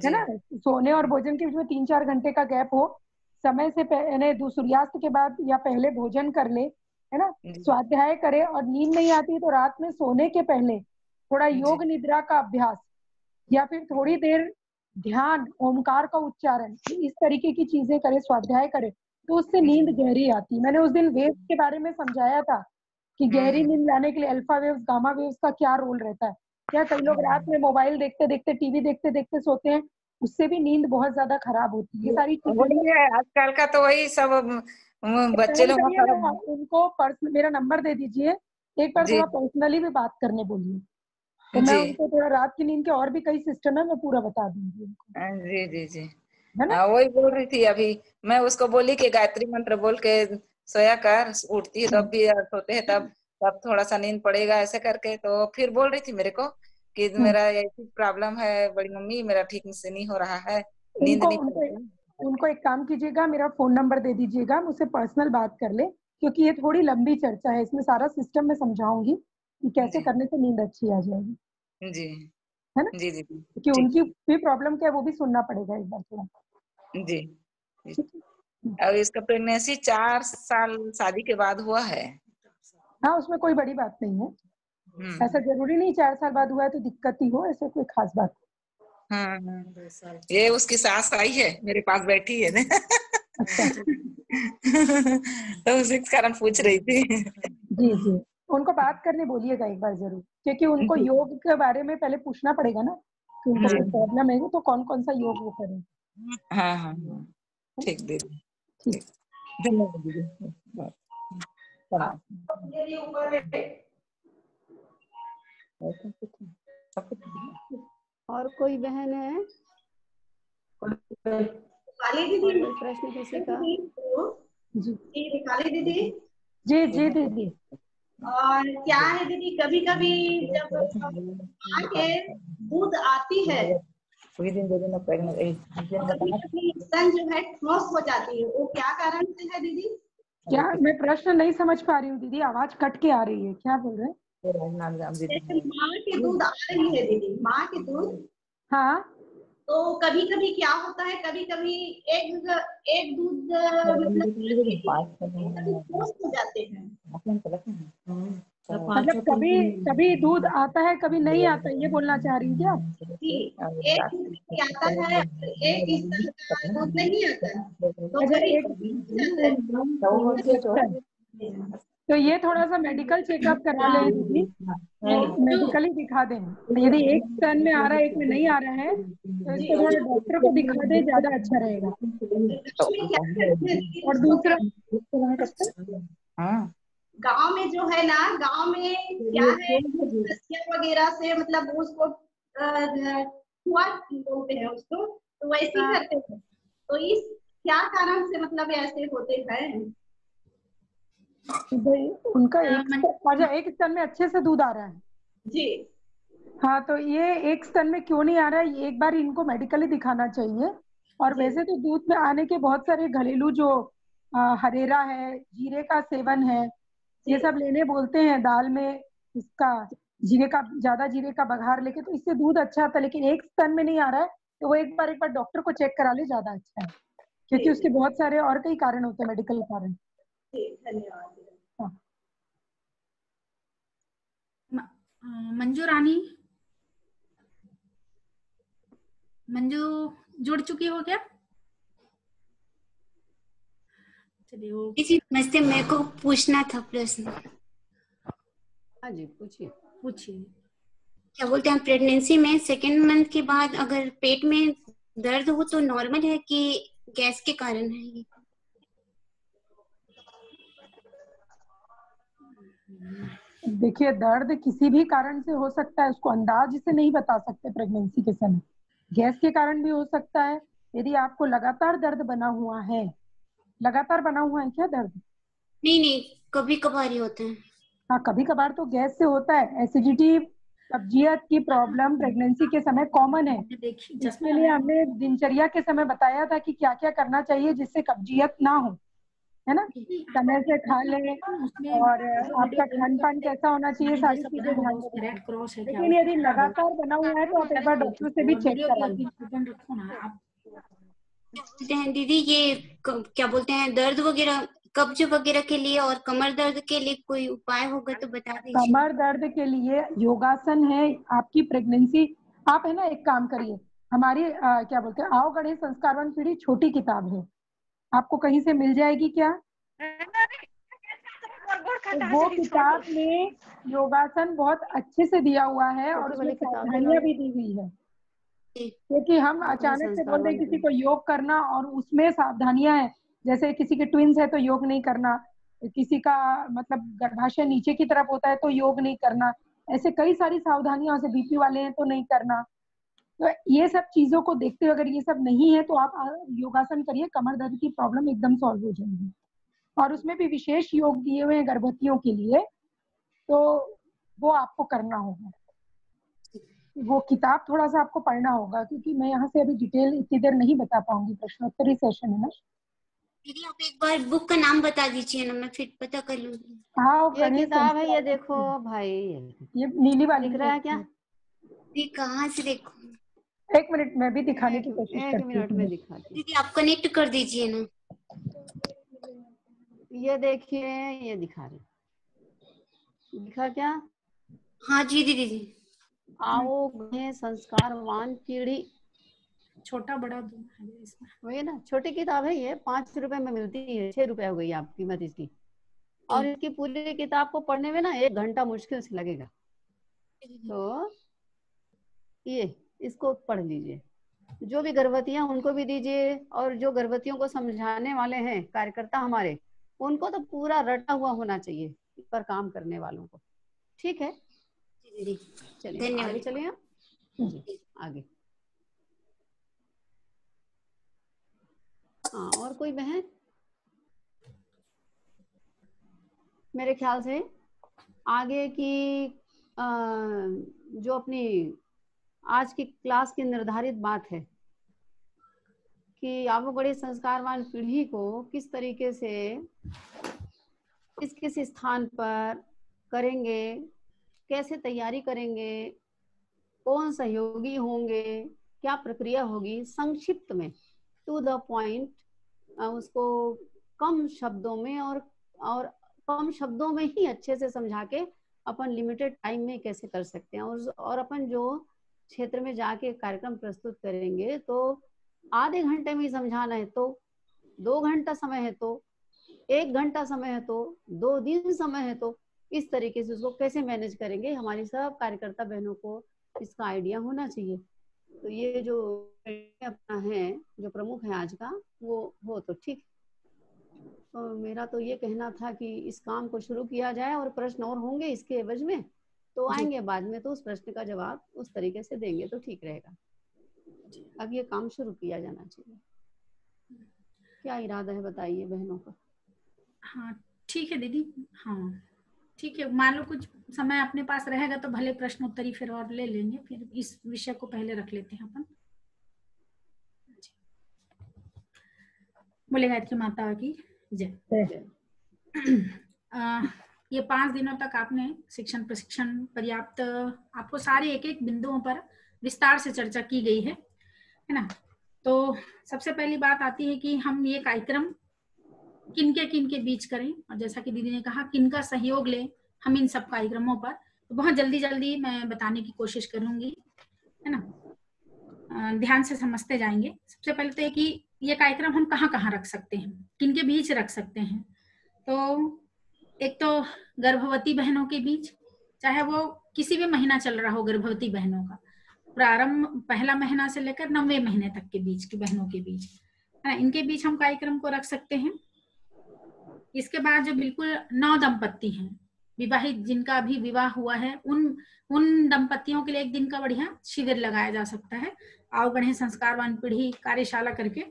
ना। सोने और भोजन के बीच में 3-4 घंटे का गैप हो, समय से पहले सूर्यास्त के बाद या पहले भोजन कर ले, है ना, स्वाध्याय करे, और नींद नहीं आती तो रात में सोने के पहले थोड़ा योग निद्रा का अभ्यास, या फिर थोड़ी देर ध्यान, ओमकार का उच्चारण, इस तरीके की चीजें करे, स्वाध्याय करे, तो उससे नींद गहरी आती। मैंने उस दिन वेव्स के बारे में समझाया था कि गहरी नींद लाने के लिए अल्फा वेव्स, गामा वेव्स का क्या रोल रहता है। क्या कई लोग रात में मोबाइल देखते देखते, टीवी देखते देखते सोते हैं, उससे भी नींद बहुत ज्यादा खराब होती है। ये सारी चीजें आजकल का तो वही सब बच्चे लोग उनको मेरा नंबर दे दीजिए, एक बार थोड़ा पर्सनली भी बात करने बोलिए, तो मैं उनको थोड़ा रात की नींद के और भी कई सिस्टम है, मैं पूरा बता दूंगी उनको। जी जी जी, वही बोल रही थी अभी। मैं उसको बोली कि गायत्री मंत्र बोल के सोया कर, उठती है तब भी, सोते हैं तब थोड़ा सा नींद पड़ेगा, ऐसे करके। तो फिर बोल रही थी मेरे को कि मेरा ऐसी प्रॉब्लम है बड़ी मम्मी, मेरा ठीक से नहीं हो रहा है, नींद नहीं। उनको एक काम कीजिएगा, मेरा फोन नंबर दे दीजिएगा, मुझसे पर्सनल बात कर ले, क्योंकि ये थोड़ी लंबी चर्चा है, इसमें सारा सिस्टम में समझाऊंगी कि कैसे करने से नींद अच्छी आ जाएगी। जी, है ना? जी जी, कि उनकी भी प्रॉब्लम क्या है वो भी सुनना पड़ेगा एक बार थोड़ा। जी, और इसका प्रेगनेंसी 4 साल शादी के बाद हुआ है। हाँ, उसमें कोई बड़ी बात नहीं है, ऐसा जरूरी नहीं 4 साल बाद हुआ है तो दिक्कत ही हो, ऐसे कोई खास बात। ये उसकी सास आई है मेरे पास बैठी है ना। तो उसी के कारण पूछ रही थी। जी जी, उनको बात करने बोलिएगा एक बार जरूर, क्योंकि उनको योग के बारे में पहले पूछना पड़ेगा ना कि उनको कोई प्रॉब्लम है तो कौन कौन सा योग वो करें। हाँ हाँ, ठीक दीदी, ठीक, धन्यवाद दीदी। और कोई बहन है? प्रश्न किसी का? जी दीदी। जी जी दीदी। और क्या है दीदी, कभी कभी जब माँ के दूध आती है स्तन जो है ठोस हो जाती है, वो क्या कारण से है दीदी? क्या, मैं प्रश्न नहीं समझ पा रही हूँ दीदी, आवाज कट के आ रही है, क्या बोल रहे हैं? माँ के दूध आ रही है दीदी, माँ के दूध, हाँ, तो कभी कभी क्या होता है, कभी कभी एक दूध ठोस हो जाते हैं। मतलब कभी दूध आता है कभी नहीं आता, ये बोलना चाह रही क्या? एक दूध आता है, एक दूध नहीं आता, तो ये थोड़ा सा मेडिकल चेकअप करा ले दीदी, मेडिकली दिखा दें। यदि एक स्तन में आ रहा है एक में नहीं आ रहा है तो इसको थोड़ा डॉक्टर को दिखा दे, ज्यादा अच्छा रहेगा। और दूसरा गांव में जो है ना, गांव में क्या है वगैरह से, मतलब उसको हुआ बोलते हैं उसको, तो वैसे ही करते हैं। तो इस क्या कारण से मतलब ऐसे होते हैं? उनका एक स्तन में अच्छे से दूध आ रहा है जी। हाँ, तो ये एक स्तन में क्यों नहीं आ रहा है, एक बार इनको मेडिकली दिखाना चाहिए। और वैसे तो दूध में आने के बहुत सारे घरेलू जो हरेरा है, जीरे का सेवन है, ये सब लेने बोलते हैं, दाल में इसका जीरे का, ज्यादा जीरे का बघार लेके, तो इससे दूध अच्छा आता है। लेकिन एक स्तन में नहीं आ रहा है तो वो एक बार डॉक्टर को चेक करा ले, ज्यादा अच्छा है, क्योंकि उसके बहुत सारे और कई कारण होते हैं, मेडिकल कारण। धन्यवाद। हाँ। मंजू रानी, मंजू जुड़ चुकी हो क्या? जी नमस्ते, मेरे को पूछना था प्रश्न। हाँ जी पूछिए। पूछिए। क्या बोलते हैं, प्रेगनेंसी में सेकेंड मंथ के बाद अगर पेट में दर्द हो तो नॉर्मल है कि गैस के कारण है ये? देखिए, दर्द किसी भी कारण से हो सकता है, उसको अंदाज से नहीं बता सकते प्रेगनेंसी के समय। गैस के कारण भी हो सकता है। यदि आपको लगातार दर्द बना हुआ है, लगातार बना हुआ है क्या दर्द? नहीं, कभी कभार ही होते हैं। हाँ, कभी कभार तो गैस से होता है। एसिडिटी, कब्जियत की प्रॉब्लम प्रेगनेंसी के समय कॉमन है। इसके लिए हमने दिनचर्या के समय बताया था कि क्या क्या करना चाहिए जिससे कब्जियत ना हो, है ना। समय से खा लें, और आपका खान पान कैसा होना चाहिए, सारी चीजें ध्यान रखें। लेकिन यदि लगातार बना हुआ है तो आप एक बार डॉक्टर से भी चेक करा लें। बोलते हैं दीदी, ये क्या बोलते हैं, दर्द वगैरह, कब्ज वगैरह के लिए और कमर दर्द के लिए कोई उपाय होगा तो बता दीजिए। कमर दर्द के लिए योगासन है। आपकी प्रेगनेंसी, आप है ना एक काम करिए, हमारी क्या बोलते हैं, आओ गणेश संस्कारवान पीढ़ी छोटी किताब है, आपको कहीं से मिल जाएगी क्या? तो वो किताब में योगासन बहुत अच्छे से दिया हुआ है और उसमें सावधानियां भी दी हुई है। क्योंकि हम अचानक से बोल रहे किसी को योग करना, और उसमें सावधानियां हैं, जैसे किसी के ट्विंस है तो योग नहीं करना, किसी का मतलब गर्भाशय नीचे की तरफ होता है तो योग नहीं करना, ऐसे कई सारी सावधानियां, से बीपी वाले हैं तो नहीं करना। तो ये सब चीजों को देखते हुए अगर ये सब नहीं है तो आप योगासन करिए, कमर दर्द की प्रॉब्लम एकदम सॉल्व हो जाएगी। और उसमें भी विशेष योग दिए हुए हैं गर्भवतियों के लिए, तो वो आपको करना होगा। वो किताब थोड़ा सा आपको पढ़ना होगा, क्योंकि मैं यहाँ से अभी डिटेल इतनी देर नहीं बता पाऊंगी, प्रश्नोत्तरी सेशन है ना। दीदी आप एक बार बुक का नाम बता दीजिए ना, मैं फिर पता कर लूंगी। हाँ, ये किताब है, ये देखो भाई, ये नीली वाली दिख रहा है क्या? ये कहाँ से देखो? एक मिनट, मैं भी दिखाने की कोशिश करती हूँ। 1 मिनट में दिखाती। दीदी आप कनेक्ट कर दीजिए ना। ये देखिए, ये दिखा रहे, दिखा क्या? हाँ जी दीदी। आओ गणेश संस्कारवान पीढ़ी, छोटा बड़ा दोनों है इसमें। वही ना, छोटी किताब है ये, 5 रुपए में मिलती है, 6 रुपए हो गई आप कीमत इसकी। और इसकी पूरी किताब को पढ़ने में ना 1 घंटा मुश्किल से लगेगा। तो ये इसको पढ़ लीजिए, जो भी गर्भवतियां उनको भी दीजिए, और जो गर्भवतियों को समझाने वाले हैं कार्यकर्ता हमारे, उनको तो पूरा रटा हुआ होना चाहिए इस पर काम करने वालों को। ठीक है, चलिए आगे चलिए आप जी, आगे। हाँ, और कोई बहन? मेरे ख्याल से आगे की जो अपनी आज की क्लास की निर्धारित बात है कि आप बड़े संस्कारवान पीढ़ी को किस तरीके से किस किस स्थान पर करेंगे, कैसे तैयारी करेंगे, कौन सहयोगी होंगे, क्या प्रक्रिया होगी, संक्षिप्त में टू द पॉइंट, उसको कम शब्दों में और कम शब्दों में ही अच्छे से समझा के अपन लिमिटेड टाइम में कैसे कर सकते हैं। और अपन जो क्षेत्र में जाके कार्यक्रम प्रस्तुत करेंगे तो आधे घंटे में ही समझाना है तो 2 घंटा समय है तो 1 घंटा समय है तो 2 दिन समय है तो इस तरीके से उसको कैसे मैनेज करेंगे, हमारी सब कार्यकर्ता बहनों को इसका आइडिया होना चाहिए। तो ये जो अपना है, जो प्रमुख है आज का, वो हो तो ठीक। तो मेरा तो ये कहना था कि इस काम को शुरू किया जाए, और प्रश्न और होंगे इसके एवज में तो आएंगे बाद में, तो उस प्रश्न का जवाब उस तरीके से देंगे तो ठीक रहेगा। अब ये काम शुरू किया जाना चाहिए। क्या इरादा है बताइए बहनों का? हाँ ठीक है दीदी। हाँ ठीक है, मान लो कुछ समय अपने पास रहेगा तो भले प्रश्नोत्तरी फिर और ले लेंगे, फिर इस विषय को पहले रख लेते हैं अपन। बोले गायत्री माता की जय। ये 5 दिनों तक आपने शिक्षण प्रशिक्षण पर्याप्त, आपको सारे एक एक बिंदुओं पर विस्तार से चर्चा की गई है ना। तो सबसे पहली बात आती है कि हम ये कार्यक्रम किन के बीच करें, और जैसा कि दीदी ने कहा किन का सहयोग लें हम इन सब कार्यक्रमों पर, तो बहुत जल्दी मैं बताने की कोशिश करूंगी, है ना। ध्यान से समझते जाएंगे। सबसे पहले तो ये कि ये कार्यक्रम हम कहाँ रख सकते हैं, किन के बीच रख सकते हैं। तो एक तो गर्भवती बहनों के बीच, चाहे वो किसी भी महीना चल रहा हो, गर्भवती बहनों का प्रारंभ पहला महीना से लेकर 9वें महीने तक के बीच की बहनों के बीच, है ना, इनके बीच हम कार्यक्रम को रख सकते हैं। इसके बाद जो बिल्कुल नव दंपत्ति हैं, विवाहित जिनका अभी विवाह हुआ है, उन दंपत्तियों के लिए एक दिन का बढ़िया शिविर लगाया जा सकता है, आओ गणेश संस्कारवान पीढ़ी कार्यशाला करके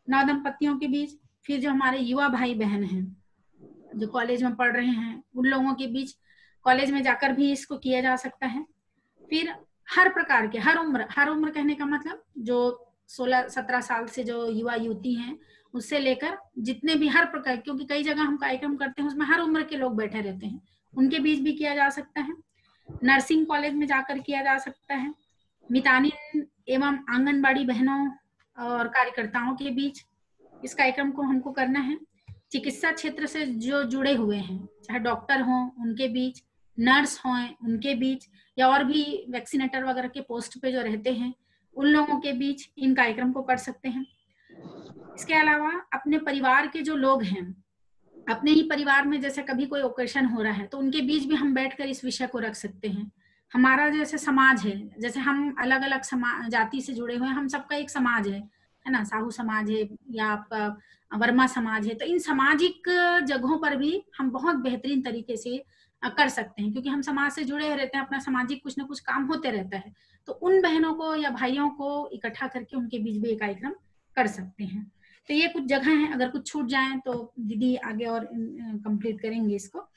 नव दंपत्तियों के बीच। फिर जो हमारे युवा भाई बहन हैं जो कॉलेज में पढ़ रहे हैं, उन लोगों के बीच कॉलेज में जाकर भी इसको किया जा सकता है। फिर हर प्रकार के, हर उम्र कहने का मतलब जो 16-17 साल से जो युवा युवती हैं उससे लेकर जितने भी हर प्रकार, क्योंकि कई जगह हम कार्यक्रम करते हैं उसमें हर उम्र के लोग बैठे रहते हैं, उनके बीच भी किया जा सकता है। नर्सिंग कॉलेज में जाकर किया जा सकता है। मितानिन एवं आंगनबाड़ी बहनों और कार्यकर्ताओं के बीच इस कार्यक्रम को हमको करना है। चिकित्सा क्षेत्र से जो जुड़े हुए हैं, चाहे डॉक्टर हों उनके बीच, नर्स हों उनके बीच, या और भी वैक्सीनेटर वगैरह के पोस्ट पे जो रहते हैं उन लोगों के बीच इन कार्यक्रम को कर सकते हैं। इसके अलावा अपने परिवार के जो लोग हैं, अपने ही परिवार में जैसे कभी कोई ओकेशन हो रहा है तो उनके बीच भी हम बैठकर इस विषय को रख सकते हैं। हमारा जैसे समाज है, जैसे हम अलग अलग जाति से जुड़े हुए हैं, हम सबका एक समाज है ना, साहू समाज है या आपका वर्मा समाज है, तो इन सामाजिक जगहों पर भी हम बहुत बेहतरीन तरीके से कर सकते हैं, क्योंकि हम समाज से जुड़े रहते हैं, अपना सामाजिक कुछ ना कुछ काम होते रहता है। तो उन बहनों को या भाइयों को इकट्ठा करके उनके बीच भी ये कार्यक्रम कर सकते हैं। तो ये कुछ जगह हैं, अगर कुछ छूट जाए तो दीदी आगे और कंप्लीट करेंगे इसको।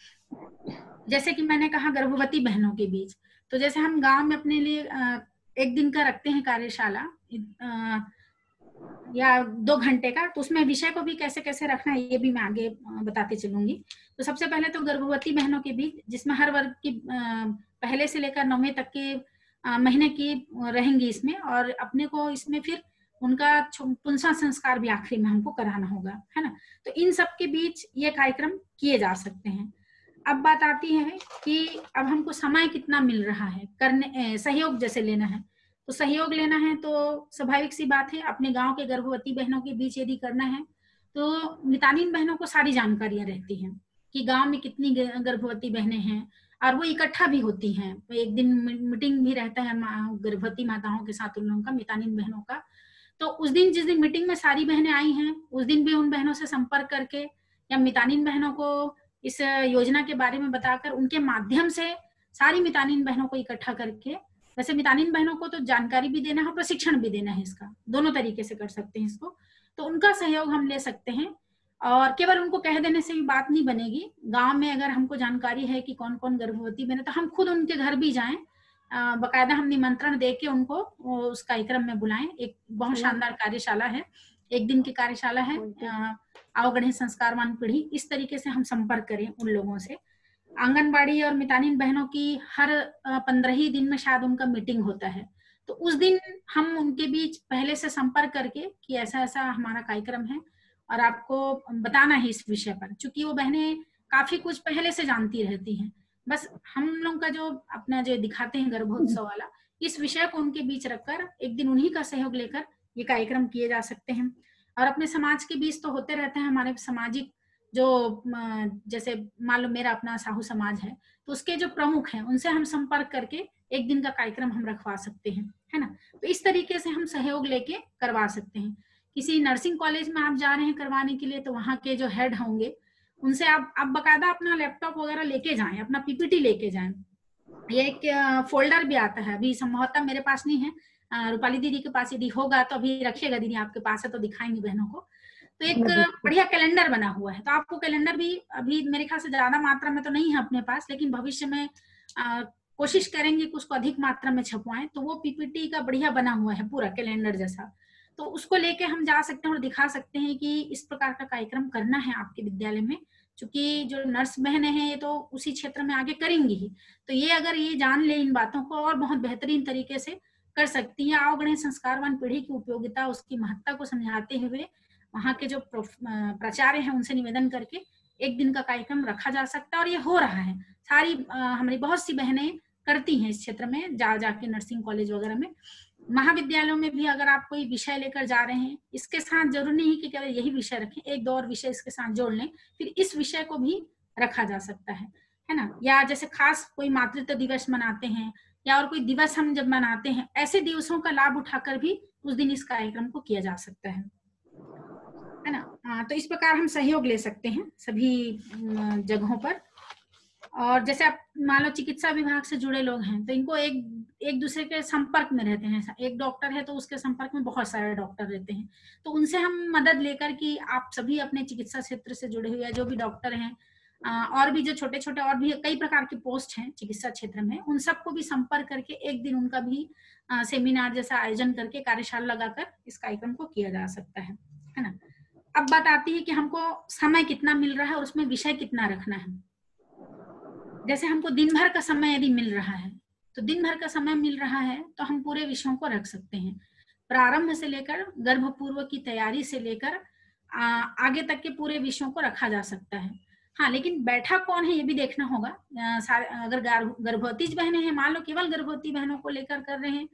जैसे कि मैंने कहा गर्भवती बहनों के बीच, तो जैसे हम गांव में अपने लिए एक दिन का रखते हैं कार्यशाला या 2 घंटे का, तो उसमें विषय को भी कैसे कैसे रखना है ये भी मैं आगे बताते चलूंगी। तो सबसे पहले तो गर्भवती बहनों के बीच, जिसमें हर वर्ग की पहले से लेकर 9वें तक के महीने की रहेंगी इसमें, और अपने को इसमें फिर उनका पुंसा संस्कार भी आखिरी में हमको कराना होगा, है ना। तो इन सब के बीच ये कार्यक्रम किए जा सकते हैं। अब बात आती है कि अब हमको समय कितना मिल रहा है करने, सहयोग जैसे लेना है, तो सहयोग लेना है तो स्वाभाविक सी बात है, अपने गांव के गर्भवती बहनों के बीच यदि करना है तो मितानिन बहनों को सारी जानकारियां रहती हैं कि गांव में कितनी गर्भवती बहनें हैं, और वो इकट्ठा भी होती हैं। एक दिन मीटिंग भी रहता है गर्भवती माताओं के साथ उन लोगों का, मितानिन बहनों का। तो उस दिन जिस दिन मीटिंग में सारी बहनें आई हैं उस दिन भी उन बहनों से संपर्क करके या मितानिन बहनों को इस योजना के बारे में बताकर उनके माध्यम से सारी मितानिन बहनों को इकट्ठा करके, वैसे मितानिन बहनों को तो जानकारी भी देना है, प्रशिक्षण भी देना है, इसका दोनों तरीके से कर सकते हैं इसको। तो उनका सहयोग हम ले सकते हैं, और केवल उनको कह देने से भी बात नहीं बनेगी। गांव में अगर हमको जानकारी है कि कौन कौन गर्भवती बहनें, तो हम खुद उनके घर भी जाएं, बकायदा हम निमंत्रण दे के उनको उस कार्यक्रम में बुलाएं। एक बहुत शानदार कार्यशाला है, 1 दिन की कार्यशाला है, आओ गणेश संस्कारवान पीढ़ी, इस तरीके से हम संपर्क करें उन लोगों से। आंगनबाड़ी और मितानिन बहनों की हर 15 ही दिन में शायद उनका मीटिंग होता है, तो उस दिन हम उनके बीच पहले से संपर्क करके कि ऐसा ऐसा हमारा कार्यक्रम है और आपको बताना है इस विषय पर, क्योंकि वो बहनें काफी कुछ पहले से जानती रहती हैं। बस हम लोग का जो अपना जो दिखाते हैं गर्भोत्सव वाला, इस विषय को उनके बीच रखकर एक दिन उन्हीं का सहयोग लेकर ये कार्यक्रम किए जा सकते हैं। और अपने समाज के बीच तो होते रहते हैं हमारे सामाजिक जो, जैसे मान लो मेरा अपना साहू समाज है, तो उसके जो प्रमुख हैं उनसे हम संपर्क करके 1 दिन का कार्यक्रम हम रखवा सकते हैं, है ना। तो इस तरीके से हम सहयोग लेके करवा सकते हैं। किसी नर्सिंग कॉलेज में आप जा रहे हैं करवाने के लिए, तो वहाँ के जो हेड होंगे उनसे आप बकायदा अपना लैपटॉप वगैरह लेके जाएं, अपना पीपीटी लेके जाएं। ये एक फोल्डर भी आता है, अभी संभवतः मेरे पास नहीं है, रूपाली दीदी के पास यदि होगा तो अभी रखिएगा, दीदी आपके पास है तो दिखाएंगे बहनों को। तो एक बढ़िया कैलेंडर बना हुआ है, तो आपको कैलेंडर भी अभी मेरे ख्याल से ज्यादा मात्रा में तो नहीं है अपने पास, लेकिन भविष्य में कोशिश करेंगे कि उसको अधिक मात्रा में छपवाएं। तो वो पीपीटी का बढ़िया बना हुआ है पूरा कैलेंडर जैसा, तो उसको लेके हम जा सकते हैं और दिखा सकते हैं कि इस प्रकार का कार्यक्रम करना है आपके विद्यालय में, चूंकि जो नर्स बहनें हैं ये तो उसी क्षेत्र में आगे करेंगी ही, तो ये अगर ये जान ले इन बातों को और बहुत बेहतरीन तरीके से कर सकती है। अवगणित संस्कारवान पीढ़ी की उपयोगिता, उसकी महत्ता को समझाते हुए वहाँ के जो प्राचार्य हैं उनसे निवेदन करके एक दिन का कार्यक्रम रखा जा सकता है, और ये हो रहा है। सारी हमारी बहुत सी बहनें करती हैं इस क्षेत्र में जाके नर्सिंग कॉलेज वगैरह में। महाविद्यालयों में भी अगर आप कोई विषय लेकर जा रहे हैं, इसके साथ जरूरी नहीं कि केवल यही विषय रखें, एक दो और विषय इसके साथ जोड़ लें, फिर इस विषय को भी रखा जा सकता है ना। या जैसे खास कोई मातृत्व दिवस मनाते हैं या और कोई दिवस हम जब मनाते हैं, ऐसे दिवसों का लाभ उठाकर भी उस दिन इस कार्यक्रम को किया जा सकता है ना। तो इस प्रकार हम सहयोग ले सकते हैं सभी जगहों पर। और जैसे आप मान लो चिकित्सा विभाग से जुड़े लोग हैं तो इनको एक दूसरे के संपर्क में रहते हैं। एक डॉक्टर है तो उसके संपर्क में बहुत सारे डॉक्टर रहते हैं, तो उनसे हम मदद लेकर कि आप सभी अपने चिकित्सा क्षेत्र से जुड़े हुए जो भी डॉक्टर हैं, और भी जो छोटे छोटे और भी कई प्रकार के पोस्ट हैं चिकित्सा क्षेत्र में, उन सबको भी संपर्क करके एक दिन उनका भी सेमिनार जैसा आयोजन करके कार्यशाला लगाकर इस कार्यक्रम को किया जा सकता है ना। अब बात आती है कि हमको समय कितना मिल रहा है और उसमें विषय कितना रखना है। जैसे हमको दिन भर का समय यदि मिल रहा है तो दिन भर का समय मिल रहा है तो हम पूरे विषयों को रख सकते हैं, प्रारंभ से लेकर गर्भपूर्व की तैयारी से लेकर आगे तक के पूरे विषयों को रखा जा सकता है। हाँ, लेकिन बैठा कौन है ये भी देखना होगा। अगर गर्भवती बहनें हैं, मान लो केवल गर्भवती बहनों को लेकर कर रहे हैं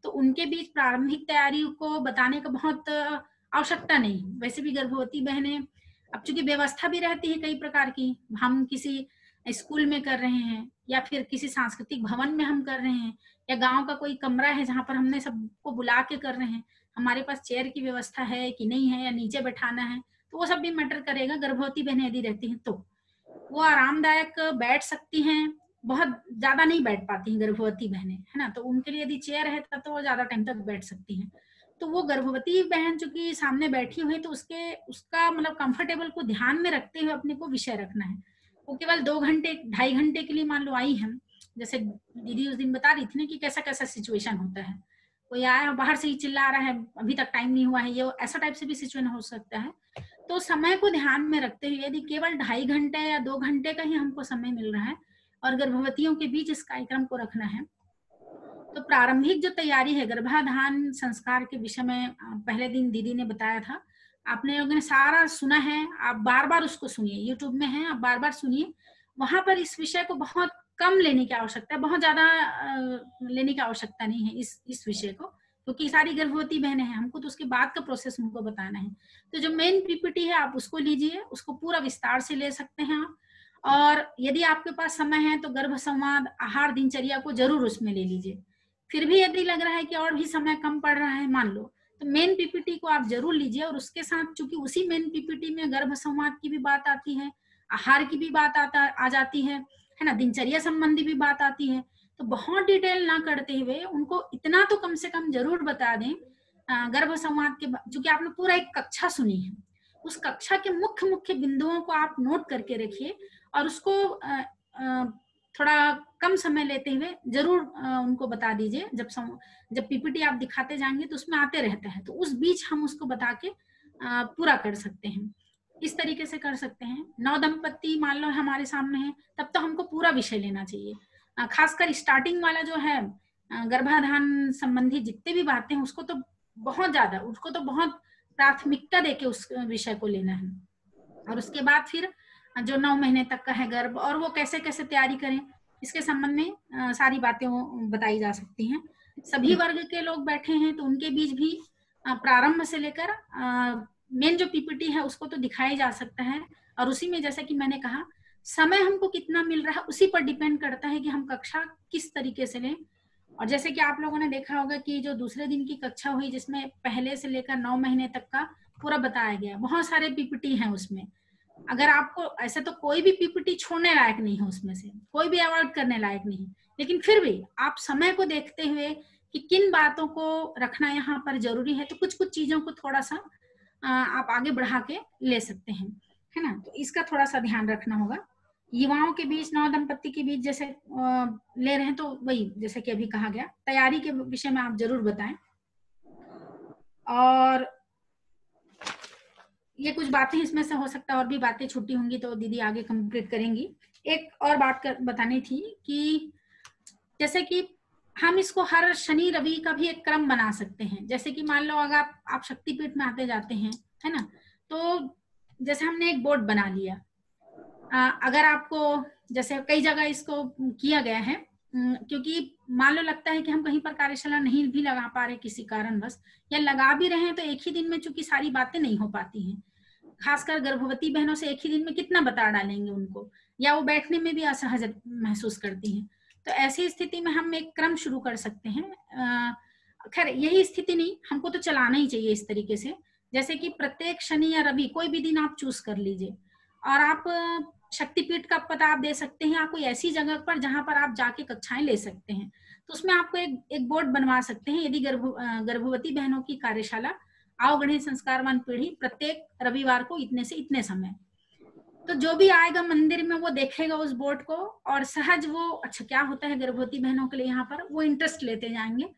तो उनके बीच प्रारंभिक तैयारी को बताने का बहुत आवश्यकता नहीं। वैसे भी गर्भवती बहनें, अब चूंकि व्यवस्था भी रहती है कई प्रकार की, हम किसी स्कूल में कर रहे हैं या फिर किसी सांस्कृतिक भवन में हम कर रहे हैं या गांव का कोई कमरा है जहां पर हमने सबको बुला के कर रहे हैं, हमारे पास चेयर की व्यवस्था है कि नहीं है या नीचे बैठाना है, तो वो सब भी मैटर करेगा। गर्भवती बहनें यदि रहती हैं तो वो आरामदायक बैठ सकती हैं, बहुत ज्यादा नहीं बैठ पाती हैं गर्भवती बहनें, है ना। तो उनके लिए यदि चेयर है तब तो वो ज्यादा टाइम तक बैठ सकती हैं। तो वो गर्भवती बहन चूंकि सामने बैठी हुई तो उसका मतलब कंफर्टेबल को ध्यान में रखते हुए अपने को विषय रखना है। वो केवल 2 घंटे 2.5 घंटे के लिए मान लो आई हम, जैसे दीदी उस दिन बता रही थी ना कि कैसा कैसा सिचुएशन होता है, कोई आया बाहर से ही चिल्ला रहा है अभी तक टाइम नहीं हुआ है, ये ऐसा टाइप से भी सिचुएशन हो सकता है। तो समय को ध्यान में रखते हुए यदि केवल 2.5 घंटे या 2 घंटे का ही हमको समय मिल रहा है और गर्भवतियों के बीच इस कार्यक्रम को रखना है, तो प्रारंभिक जो तैयारी है गर्भाधान संस्कार के विषय में पहले दिन दीदी ने बताया था, आपने लोगों ने सारा सुना है, आप बार बार उसको सुनिए, यूट्यूब में है, आप बार बार सुनिए। वहां पर इस विषय को बहुत कम लेने की आवश्यकता है, बहुत ज्यादा लेने की आवश्यकता नहीं है इस विषय को, क्योंकि सारी गर्भवती बहनें हैं, हमको तो उसके बाद का प्रोसेस उनको बताना है। तो जो मेन पीपीटी है आप उसको लीजिए, उसको पूरा विस्तार से ले सकते हैं आप। और यदि आपके पास समय है तो गर्भ संवाद, आहार, दिनचर्या को जरूर उसमें ले लीजिए। फिर भी यदि लग रहा है कि और भी समय कम पड़ रहा है मान लो, तो मेन पीपीटी को आप जरूर लीजिए। और उसके साथ चूंकि उसी मेन पीपीटी में गर्भ संवाद की भी बात आती है, आहार की भी बात आ जाती है ना, दिनचर्या संबंधी भी बात आती है, तो बहुत डिटेल ना करते हुए उनको इतना तो कम से कम जरूर बता दें गर्भ संवाद के, चूंकि आपने पूरा एक कक्षा सुनी है, उस कक्षा के मुख्य मुख्य बिंदुओं को आप नोट करके रखिए और उसको थोड़ा कम समय लेते हुए जरूर उनको बता दीजिए। जब पीपीटी आप दिखाते जाएंगे तो उसमें आते रहता है, तो उस बीच हम उसको बता के पूरा कर सकते हैं। इस तरीके से कर सकते हैं। नव दंपत्ति मान लो हमारे सामने है, तब तो हमको पूरा विषय लेना चाहिए। खासकर स्टार्टिंग वाला जो है गर्भाधान संबंधी जितने भी बातें हैं उसको तो बहुत प्राथमिकता देके उस विषय को लेना है। और उसके बाद फिर जो 9 महीने तक का है गर्भ और वो कैसे कैसे तैयारी करें, इसके संबंध में सारी बातें बताई जा सकती हैं। सभी वर्ग के लोग बैठे हैं तो उनके बीच भी प्रारंभ से लेकर मेन जो पीपीटी है उसको तो दिखाया जा सकता है। और उसी में जैसे कि मैंने कहा समय हमको कितना मिल रहा है उसी पर डिपेंड करता है कि हम कक्षा किस तरीके से लें। और जैसे कि आप लोगों ने देखा होगा कि जो दूसरे दिन की कक्षा हुई जिसमें पहले से लेकर 9 महीने तक का पूरा बताया गया, बहुत सारे पीपीटी हैं उसमें। अगर आपको ऐसे तो कोई भी पीपीटी छोड़ने लायक नहीं है, उसमें से कोई भी अवॉइड करने लायक नहीं, लेकिन फिर भी आप समय को देखते हुए कि किन बातों को रखना यहाँ पर जरूरी है, तो कुछ कुछ चीजों को थोड़ा सा आप आगे बढ़ा के ले सकते हैं, है ना। तो इसका थोड़ा सा ध्यान रखना होगा। युवाओं के बीच, नव दंपत्ति के बीच जैसे ले रहे हैं तो वही जैसे कि अभी कहा गया तैयारी के विषय में आप जरूर बताएं। और ये कुछ बातें इसमें से हो सकता है और भी बातें छुट्टी होंगी तो दीदी आगे कंप्लीट करेंगी। एक और बात बतानी थी कि जैसे कि हम इसको हर शनि रवि का भी एक क्रम बना सकते हैं। जैसे कि मान लो अगर आप शक्तिपीठ में आते जाते हैं, है ना, तो जैसे हमने एक बोर्ड बना लिया, अगर आपको जैसे कई जगह इसको किया गया है, क्योंकि मान लो लगता है कि हम कहीं पर कार्यशाला नहीं भी लगा पा रहे किसी कारणवश, या लगा भी रहे हैं तो एक ही दिन में चूंकि सारी बातें नहीं हो पाती हैं, खासकर गर्भवती बहनों से एक ही दिन में कितना बता डालेंगे उनको, या वो बैठने में भी असहज महसूस करती हैं। तो ऐसी स्थिति में हम एक क्रम शुरू कर सकते हैं। खैर यही स्थिति नहीं, हमको तो चलाना ही चाहिए इस तरीके से, जैसे कि प्रत्येक शनि या रवि कोई भी दिन आप चूज कर लीजिए और आप शक्तिपीठ का पता आप दे सकते हैं, आप कोई ऐसी जगह पर जहां पर आप जाके कक्षाएं ले सकते हैं। तो उसमें आपको एक बोर्ड बनवा सकते हैं, यदि गर्भवती बहनों की कार्यशाला आओ गणेश संस्कारवान पीढ़ी प्रत्येक रविवार को इतने से इतने समय, तो जो भी आएगा मंदिर में वो देखेगा उस बोर्ड को और सहज वो अच्छा क्या होता है गर्भवती बहनों के लिए यहाँ पर, वो इंटरेस्ट लेते जाएंगे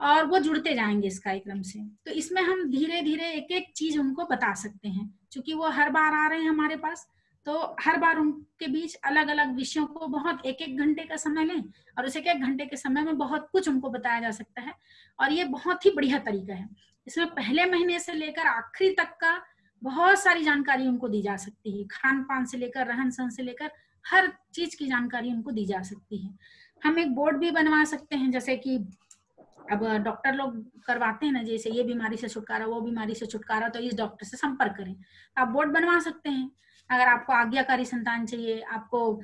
और वो जुड़ते जाएंगे इस कार्यक्रम से। तो इसमें हम धीरे धीरे एक एक चीज उनको बता सकते हैं, क्योंकि वो हर बार आ रहे हैं हमारे पास, तो हर बार उनके बीच अलग अलग विषयों को बहुत एक एक घंटे का समय लें और उस एक एक घंटे के समय में बहुत कुछ उनको बताया जा सकता है। और ये बहुत ही बढ़िया तरीका है, इसमें पहले महीने से लेकर आखिरी तक का बहुत सारी जानकारी उनको दी जा सकती है, खान पान से लेकर रहन सहन से लेकर हर चीज की जानकारी उनको दी जा सकती है। हम एक बोर्ड भी बनवा सकते हैं, जैसे कि अब डॉक्टर लोग करवाते हैं ना, जैसे ये बीमारी से छुटकारा, वो बीमारी से छुटकारा, तो इस डॉक्टर से संपर्क करें। आप बोर्ड बनवा सकते हैं। अगर आपको आज्ञाकारी संतान चाहिए, आपको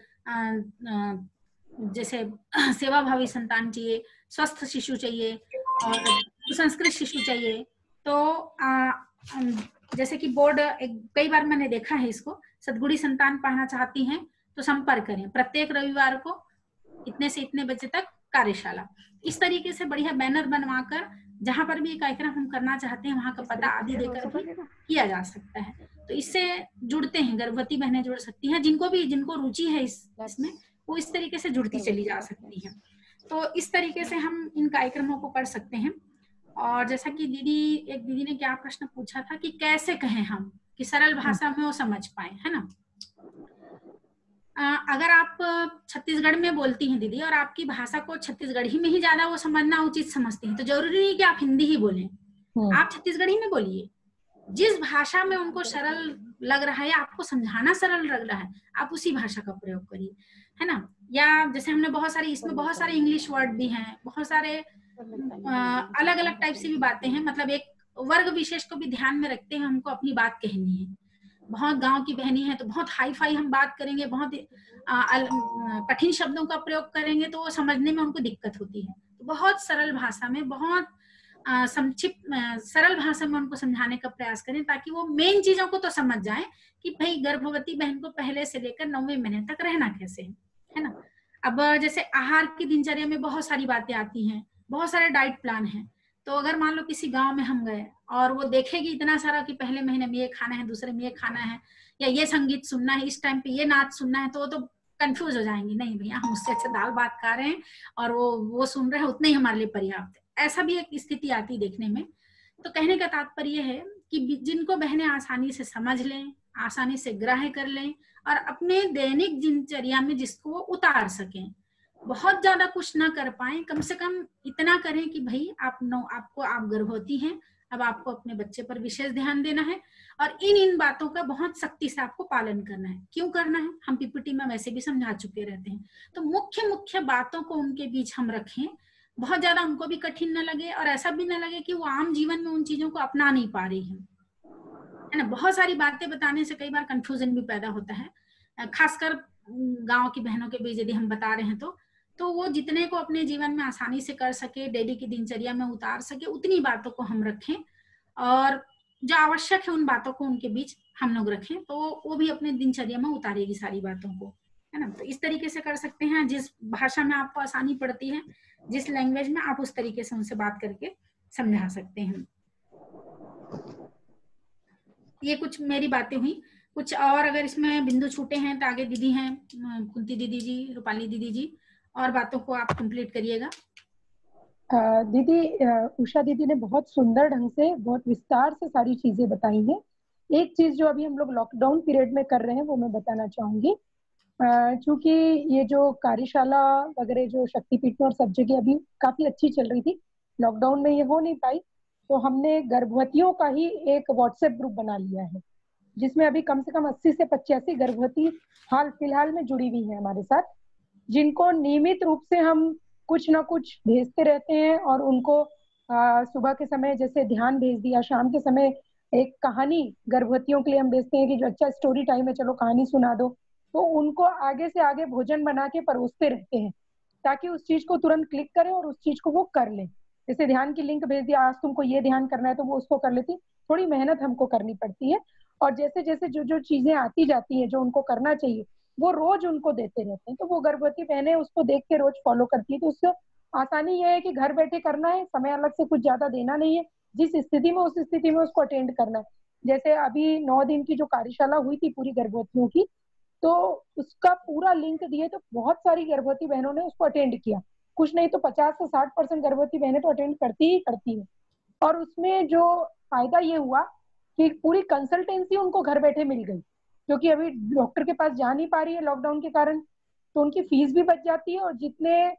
जैसे सेवा भावी संतान चाहिए, स्वस्थ शिशु चाहिए और संस्कृत शिशु चाहिए, तो जैसे कि बोर्ड कई बार मैंने देखा है इसको, सद्गुणी संतान पाना चाहती हैं तो संपर्क करें प्रत्येक रविवार को इतने से इतने बजे तक कार्यशाला। इस तरीके से बढ़िया बैनर बनवाकर जहां पर भी कार्यक्रम हम करना चाहते हैं वहां का पता आदि देकर भी किया जा सकता है। तो इससे जुड़ते हैं, गर्भवती बहनें जुड़ सकती हैं, जिनको रुचि है इसमें वो इस तरीके से जुड़ती चली जा सकती है। तो इस तरीके से हम इन कार्यक्रमों को कर सकते हैं। और जैसा कि एक दीदी ने क्या प्रश्न पूछा था कि कैसे कहें हम कि सरल भाषा में वो समझ पाए, है ना। अगर आप छत्तीसगढ़ में बोलती हैं दीदी और आपकी भाषा को छत्तीसगढ़ी में ही ज्यादा वो समझना उचित समझती हैं, तो जरूरी नहीं कि आप हिंदी ही बोलें, आप छत्तीसगढ़ी में बोलिए। जिस भाषा में उनको सरल लग रहा है, आपको समझाना सरल लग रहा है, आप उसी भाषा का प्रयोग करिए, है ना। या जैसे हमने इसमें बहुत सारे इंग्लिश वर्ड भी हैं, बहुत सारे अलग अलग टाइप से भी बातें हैं, मतलब एक वर्ग विशेष को भी ध्यान में रखते हैं हमको अपनी बात कहनी है। बहुत गांव की बहनी है तो बहुत हाई फाई हम बात करेंगे, बहुत कठिन शब्दों का प्रयोग करेंगे तो वो समझने में उनको दिक्कत होती है। तो बहुत सरल भाषा में, बहुत संक्षिप्त सरल भाषा में उनको समझाने का प्रयास करें, ताकि वो मेन चीजों को तो समझ जाए कि भाई गर्भवती बहन को पहले से लेकर 9वें महीने तक रहना कैसे है ना। अब जैसे आहार की दिनचर्या में बहुत सारी बातें आती हैं, बहुत सारे डाइट प्लान हैं, तो अगर मान लो किसी गांव में हम गए और वो देखेगी इतना सारा कि पहले महीने में ये खाना है, दूसरे में ये खाना है, या ये संगीत सुनना है, इस टाइम पे ये नाच सुनना है, तो वो तो कंफ्यूज हो जाएंगी, नहीं भैया हम उससे अच्छा दाल भात खा रहे हैं और वो सुन रहे हैं, उतना ही हमारे लिए पर्याप्त है। ऐसा भी एक स्थिति आती है देखने में। तो कहने का तात्पर्य है कि जिनको बहनें आसानी से समझ लें, आसानी से ग्रहण कर लें और अपने दैनिक दिनचर्या में जिसको वो उतार सकें, बहुत ज्यादा कुछ ना कर पाए, कम से कम इतना करें कि भाई आप गर्भवती हैं, अब आपको अपने बच्चे पर विशेष ध्यान देना है और इन बातों का बहुत सख्ती से आपको पालन करना है। क्यों करना है, हम पीपीटी में वैसे भी समझा चुके रहते हैं। तो मुख्य बातों को उनके बीच हम रखें, बहुत ज्यादा उनको भी कठिन न लगे और ऐसा भी न लगे कि वो आम जीवन में उन चीजों को अपना नहीं पा रही है ना। बहुत सारी बातें बताने से कई बार कंफ्यूजन भी पैदा होता है, खासकर गाँव की बहनों के बीच यदि हम बता रहे हैं तो वो जितने को अपने जीवन में आसानी से कर सके, डेली की दिनचर्या में उतार सके, उतनी बातों को हम रखें और जो आवश्यक है उन बातों को उनके बीच हम लोग रखें, तो वो भी अपने दिनचर्या में उतारेगी सारी बातों को, है ना। तो इस तरीके से कर सकते हैं। जिस भाषा में आपको आसानी पड़ती है, जिस लैंग्वेज में, आप उस तरीके से उनसे बात करके समझा सकते हैं। ये कुछ मेरी बातें हुई। कुछ और अगर इसमें बिंदु छूटे हैं तो आगे दीदी हैं, कुंती दीदी जी, रूपाली दीदी जी, और बातों को आप कंप्लीट करिएगा। दीदी उषा दीदी ने बहुत सुंदर ढंग से, बहुत विस्तार से सारी चीजें बताई हैं। एक चीज जो अभी हम लोग लॉकडाउन पीरियड में कर रहे हैं वो मैं बताना चाहूंगी। चूंकि ये जो कार्यशाला वगैरह जो शक्तिपीठ में और सब जगह अभी काफी अच्छी चल रही थी, लॉकडाउन में ये हो नहीं पाई, तो हमने गर्भवतियों का ही एक व्हाट्सएप ग्रुप बना लिया है, जिसमें अभी कम से कम 80 से 85 गर्भवती हाल फिलहाल में जुड़ी हुई है हमारे साथ, जिनको नियमित रूप से हम कुछ ना कुछ भेजते रहते हैं। और उनको सुबह के समय जैसे ध्यान भेज दिया, शाम के समय एक कहानी गर्भवतियों के लिए हम भेजते हैं कि जो अच्छा स्टोरी टाइम है, चलो कहानी सुना दो, तो उनको आगे से आगे भोजन बना के परोसते रहते हैं ताकि उस चीज को तुरंत क्लिक करें और उस चीज को वो कर लें। जैसे ध्यान की लिंक भेज दिया, आज तुमको ये ध्यान करना है, तो वो उसको कर लेती। थोड़ी मेहनत हमको करनी पड़ती है, और जैसे जैसे जो जो चीजें आती जाती हैं जो उनको करना चाहिए वो रोज उनको देते रहते हैं, तो वो गर्भवती बहनें उसको देख के रोज फॉलो करती है। तो उससे आसानी ये है कि घर बैठे करना है, समय अलग से कुछ ज्यादा देना नहीं है, जिस स्थिति में उस स्थिति में उसको अटेंड करना है। जैसे अभी 9 दिन की जो कार्यशाला हुई थी पूरी गर्भवतियों की, तो उसका पूरा लिंक दिए, तो बहुत सारी गर्भवती बहनों ने उसको अटेंड किया। कुछ नहीं तो 50 से 60% गर्भवती बहनें तो अटेंड करती ही करती है। और उसमें जो फायदा ये हुआ कि पूरी कंसल्टेंसी उनको घर बैठे मिल गई, क्योंकि अभी डॉक्टर के पास जा नहीं पा रही है लॉकडाउन के कारण, तो उनकी फीस भी बच जाती है। और जितने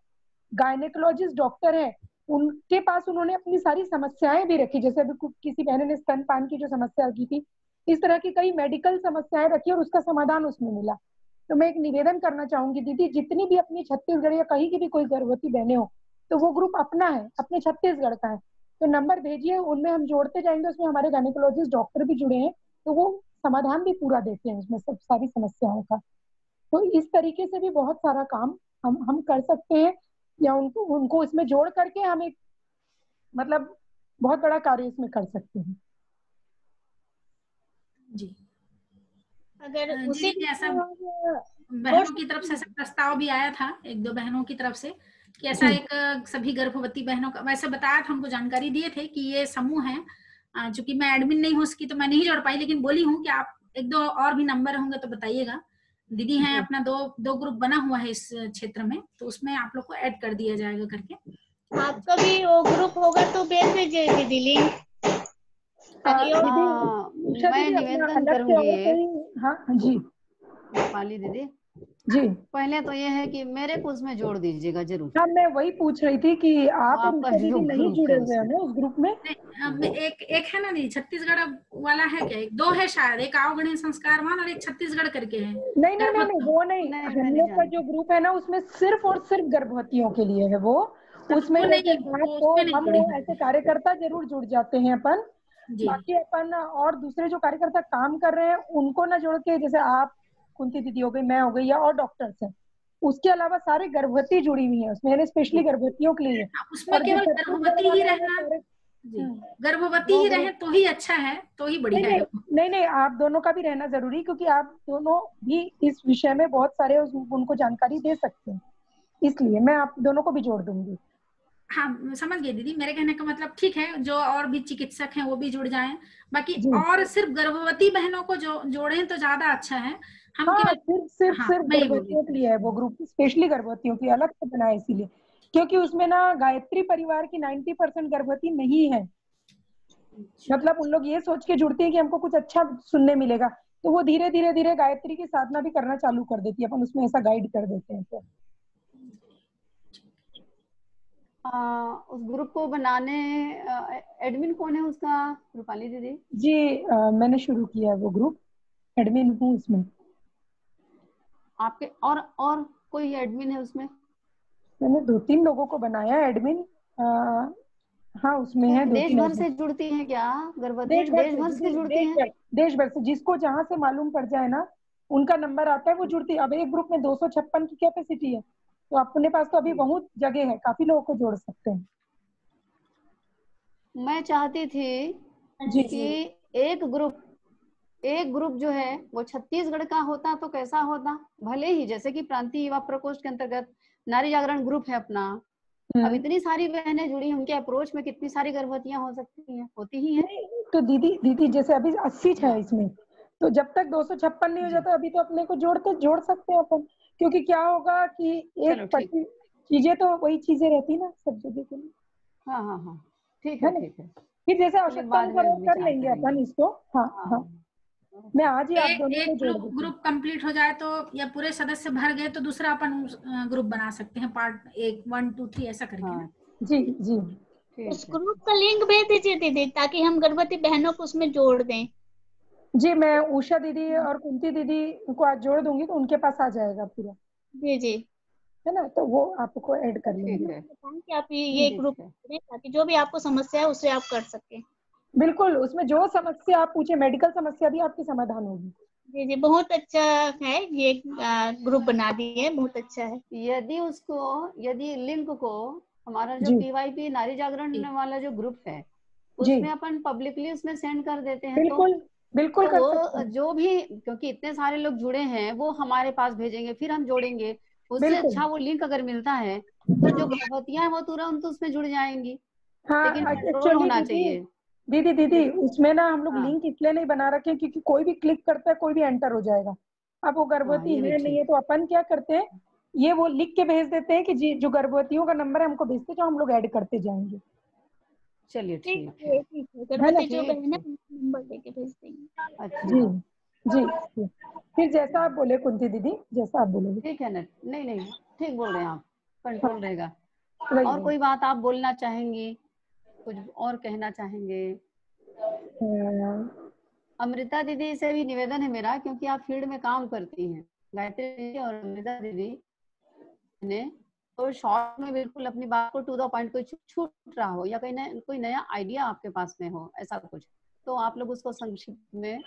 गायनेकोलॉजिस्ट डॉक्टर हैं उनके पास उन्होंने अपनी सारी समस्याएं भी रखी, जैसे अभी किसी बहन ने स्तनपान की जो समस्या की थी, इस तरह की कई मेडिकल समस्याएं रखी और उसका समाधान उसमें मिला। तो मैं एक निवेदन करना चाहूंगी दीदी, जितनी भी अपनी छत्तीसगढ़ या कहीं की भी कोई गर्भवती बहनें हो, तो वो ग्रुप अपना है, अपने छत्तीसगढ़ का है, तो नंबर भेजिए, उनमें हम जोड़ते जाएंगे। उसमें हमारे गायनेकोलॉजिस्ट डॉक्टर भी जुड़े हैं, तो वो समाधान भी पूरा देते हैं उसमें सब सारी समस्याओं का। तो इस तरीके से भी बहुत सारा काम हम कर सकते हैं, या उनको इसमें जोड़ करके हम एक मतलब बहुत बड़ा कार्य इसमें कर सकते हैं। जी, अगर उसी ऐसा बहनों की तरफ से ऐसा प्रस्ताव भी आया था, 1-2 बहनों की तरफ से, कि ऐसा एक सभी गर्भवती बहनों का वैसे बताया था, हमको जानकारी दिए थे कि ये समूह है। चूंकि मैं एडमिन नहीं हो सकी तो मैं नहीं जोड़ पाई, लेकिन बोली हूँ कि आप 1-2 और भी नंबर होंगे तो बताइएगा। दीदी हैं, अपना दो ग्रुप बना हुआ है इस क्षेत्र में, तो उसमें आप लोग को ऐड कर दिया जाएगा करके। आपका भी वो ग्रुप होगा तो भेज दीजिए दीदी लिंक। मैं निवेदन करूंगी। हाँ जी रूपाली दीदी जी, पहले तो ये है कि मेरे को उसमें जोड़ दीजिएगा जरूर। हाँ, मैं वही पूछ रही थी कि आप आपका दीदी नहीं जुड़े हुए हैं ना उस ग्रुप में? एक है ना दीदी छत्तीसगढ़ वाला है क्या? 2 है शायद, एक आवगणी संस्कारवान और एक छत्तीसगढ़ करके है। नहीं वो नहीं, हम लोग का जो ग्रुप है ना उसमें सिर्फ और सिर्फ गर्भवतियों के लिए है वो। उसमें जैसे हम ऐसे कार्यकर्ता जरूर जुड़ जाते हैं अपन, बाकी अपन और दूसरे जो कार्यकर्ता काम कर रहे हैं उनको ना जोड़ के, जैसे आप कुंती दीदी हो गई, मैं हो गई, या और डॉक्टर्स हैं, उसके अलावा सारे गर्भवती जुड़ी हुई हैं उसमें, स्पेशली गर्भवतियों के लिए। उसमें केवल गर्भवती ही रहना, गर्भवती ही रहे तो ही अच्छा है, तो ही बढ़िया है। नहीं, आप दोनों का भी रहना जरूरी, क्योंकि आप दोनों भी इस विषय में बहुत सारे उनको जानकारी दे सकते हैं, इसलिए मैं आप दोनों को भी जोड़ दूंगी। हाँ, समझ गई दीदी, मेरे कहने का मतलब ठीक है, जो और भी चिकित्सक हैं वो भी जुड़ जाएं, बाकी और सिर्फ गर्भवती बहनों को जो जोड़ें तो ज्यादा अच्छा है। हम सिर्फ गर्भवतियों के लिए है वो ग्रुप, स्पेशली गर्भवतियों की अलग से बनाया इसीलिए, क्योंकि उसमें ना गायत्री परिवार की 90% गर्भवती नहीं है। मतलब उन लोग ये सोच के जुड़ते हैं कि हमको कुछ अच्छा सुनने मिलेगा, तो वो धीरे धीरे गायत्री की साधना भी करना चालू कर देती है, अपन उसमें ऐसा गाइड कर देते हैं। तो उस ग्रुप को बनाने एडमिन कौन है उसका, रूपाली दीदी? जी, मैंने शुरू किया है वो ग्रुप, एडमिन हूँ उसमें। आपके और कोई एडमिन है उसमें? मैंने 2-3 लोगों को बनाया एडमिन। हाँ, उसमें है 2-3। देश भर से जुड़ती हैं क्या गर्भवती? देश भर से जुड़ती हैं? देश भर से, जिसको जहाँ से मालूम पड़ जाए ना, उनका नंबर आता है वो जुड़ती है। अब एक ग्रुप में 256 की कैपेसिटी है, तो अपने पास तो अभी बहुत जगह है, काफी लोगों को जोड़ सकते हैं। मैं चाहती थी कि एक ग्रुप जो है वो छत्तीसगढ़ का होता तो कैसा होता, भले ही जैसे कि प्रांतीय युवा प्रकोष्ठ के अंतर्गत नारी जागरण ग्रुप है अपना, अब इतनी सारी बहनें जुड़ी, उनके अप्रोच में कितनी सारी गर्भवतियां हो सकती हैं, होती ही हैं। तो दीदी जैसे अभी 80 है इसमें, तो जब तक 256 नहीं हो जाता अभी तो अपने को जोड़ सकते हैं अपन, क्योंकि क्या होगा कि एक चीजें तो वही चीजें रहती ना सब जगह के लिए। हाँ, ठीक है। फिर जैसे आवश्यकता कर लेंगे अपन इसको। हाँ, मैं आज ही आप दोनों को एक जोड़ देती हूँ। ग्रुप कंप्लीट हो जाए तो या पूरे सदस्य भर गए तो दूसरा अपन ग्रुप बना सकते हैं, पार्ट 1 1 2 3 ऐसा करके ना। जी जी उस ग्रुप का लिंक भेज दीजिए दीदी, ताकि हम गर्भवती बहनों को उसमें जोड़ दें। जी, मैं उषा दीदी और कुंती दीदी को आज जोड़ दूंगी तो उनके पास आ जाएगा पूरा। जी जी, है ना, तो वो आपको ऐड कर लेंगे। बताएं कि आप ये ग्रुप करें, ताकि जो भी आपको समस्या है उससे आप कर सकें। बिल्कुल, उसमें जो समस्या आप पूछे, मेडिकल समस्या भी आपकी समाधान होगी। जी जी, बहुत अच्छा है ये ग्रुप बना दिए, बहुत अच्छा है। यदि लिंक को हमारा जो PYP नारी जागरण वाला जो ग्रुप है उसमें अपन पब्लिकली उसमें सेंड कर देते हैं, बिल्कुल बिल्कुल तो कर वो सकते हैं। जो भी, क्योंकि इतने सारे लोग जुड़े हैं वो हमारे पास भेजेंगे, फिर हम जोड़ेंगे। उससे अच्छा वो लिंक अगर मिलता है तो जो गर्भवतियां हैं वो तुरंत उसमें जुड़ जाएंगी। हाँ, लेकिन कंट्रोल एक्चुअली होना चाहिए। दीदी उसमें ना हम लोग लिंक इसलिए नहीं बना रखे क्योंकि कोई भी क्लिक करता है कोई भी एंटर हो जाएगा। अब वो गर्भवती है नहीं है तो अपन क्या करते हैं, ये वो लिख के भेज देते हैं कि जी जो गर्भवतियों का नंबर है हमको भेजते जो हम लोग ऐड करते जाएंगे। चलिए ठीक है, गर्भवती जो बहन है नंबर लेके भेज देंगे। जी जी, फिर जैसा आप बोले कुंती दीदी, जैसा आप बोलोगे। ठीक है ना, नहीं ठीक बोल रहे हैं आप, कंट्रोल रहेगा। और कोई बात आप बोलना चाहेंगी, कुछ और कहना चाहेंगे? अमृता दीदी से भी निवेदन है मेरा, क्योंकि आप फील्ड में काम करती हैं, गायत्री और अमृता दीदी ने तो शॉर्ट में बिल्कुल अपनी बात को टू द पॉइंट, कोई छूट रहा हो या कोई नया आइडिया आपके पास में हो ऐसा कुछ, तो आप लोग उसको संक्षिप्त में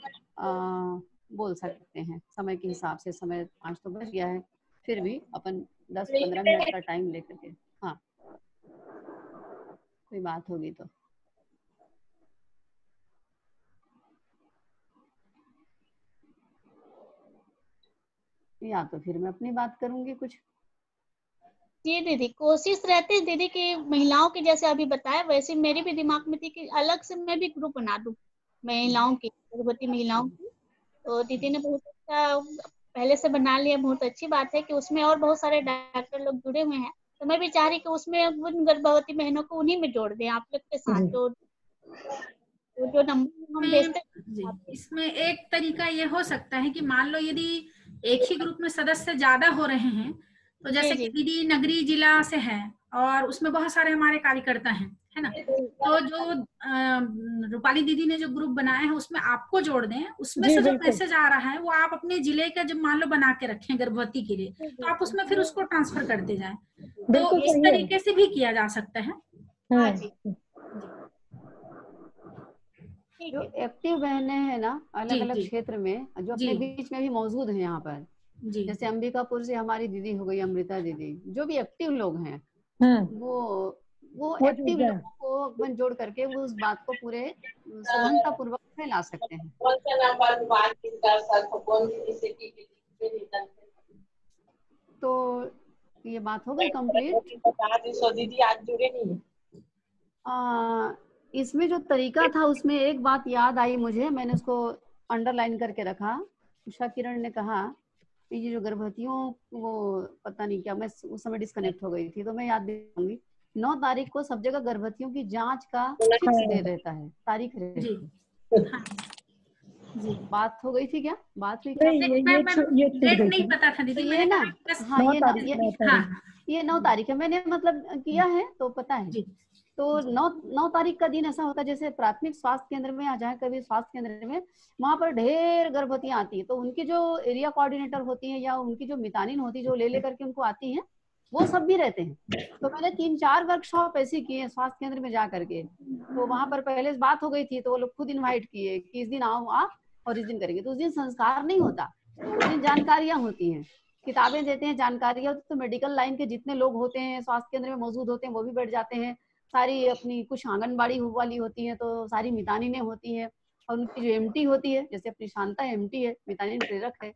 बोल सकते हैं। समय के हिसाब से, समय 5 तो बज गया है, फिर भी अपन 10-15 मिनट का टाइम लेकर के, हाँ कोई बात होगी तो। या तो फिर मैं अपनी बात करूंगी कुछ। जी दीदी, कोशिश रहती है दीदी कि महिलाओं के जैसे अभी बताया वैसे मेरे भी दिमाग में थी कि अलग से मैं भी ग्रुप बना दूं महिलाओं की, गर्भवती महिलाओं की। तो दीदी ने बहुत अच्छा पहले से बना लिया, बहुत अच्छी बात है कि उसमें और बहुत सारे डॉक्टर लोग जुड़े हुए हैं। तो मैं भी चाह रही कि उसमें उन गर्भवती बहनों को उन्हीं में जोड़ दें आप लोग के साथ। जो नंबर हम भेजते हैं, इसमें एक तरीका ये हो सकता है कि मान लो यदि एक ही ग्रुप में सदस्य ज्यादा हो रहे हैं, तो जैसे कि दीदी नगरी जिला से है और उसमें बहुत सारे हमारे कार्यकर्ता हैं, है ना, तो जो रूपाली दीदी ने जो ग्रुप बनाया है उसमें आपको जोड़ दें। उसमें से जो मैसेज आ रहा है वो आप अपने जिले का जब मान लो बना के रखें गर्भवती के लिए, तो आप उसमें फिर उसको ट्रांसफर करते जाएं। तो इस तरीके से भी किया जा सकता है। जो एक्टिव बहनें हैं ना अलग अलग क्षेत्र में, जो अपने बीच में भी मौजूद हैं यहाँ पर, जैसे अंबिकापुर से हमारी दीदी हो गई अमृता दीदी, जो भी एक्टिव लोग हैं वो एक्टिव लोगों को अपन जोड़ करके वो उस बात को पूरे सघनता पूर्वक फैला सकते हैं। तो ये बात हो गई कंप्लीट। दीदी आज जुड़े नहीं। इसमें जो तरीका था उसमें एक बात याद आई मुझे, मैंने उसको अंडरलाइन करके रखा। उषा किरण ने कहा कि ये जो गर्भवतियों, वो पता नहीं क्या, मैं उस समय डिस्कनेक्ट हो गई थी, तो मैं याद दिलाऊंगी 9 तारीख को सब जगह गर्भवतियों की जांच का फिक्स डे रहता है, तारीख रहती है। जी बात हो गई थी क्या? बात हुई क्या? डेट नहीं पता था दीदी, ये ना, हाँ ये 9 तारीख है, मैंने मतलब किया है तो पता है। तो 9 तारीख का दिन ऐसा होता है जैसे प्राथमिक स्वास्थ्य केंद्र में या जहाँ कभी स्वास्थ्य केंद्र में, वहां पर ढेर गर्भवतियां आती है, तो उनकी जो एरिया कोऑर्डिनेटर होती है या उनकी जो मितानिन होती है जो ले करके उनको आती है, वो सब भी रहते हैं। तो मैंने 3-4 वर्कशॉप ऐसी किए हैं स्वास्थ्य केंद्र में जा करके। तो वहां पर पहले बात हो गई थी तो वो लोग खुद इन्वाइट किए कि इस दिन आओ आप और इस दिन करेंगे। तो उस दिन संस्कार नहीं होता, उस दिन जानकारियां होती हैं, किताबें देते हैं, जानकारियां। तो मेडिकल लाइन के जितने लोग होते हैं स्वास्थ्य केंद्र में मौजूद होते हैं वो भी बैठ जाते हैं। सारी अपनी कुछ आंगनबाड़ी वाली होती है, तो सारी मितानिनें होती हैं, और उनकी जो एमटी होती है, जैसे अपनी शांता एमटी है, मितानिन प्रेरक है,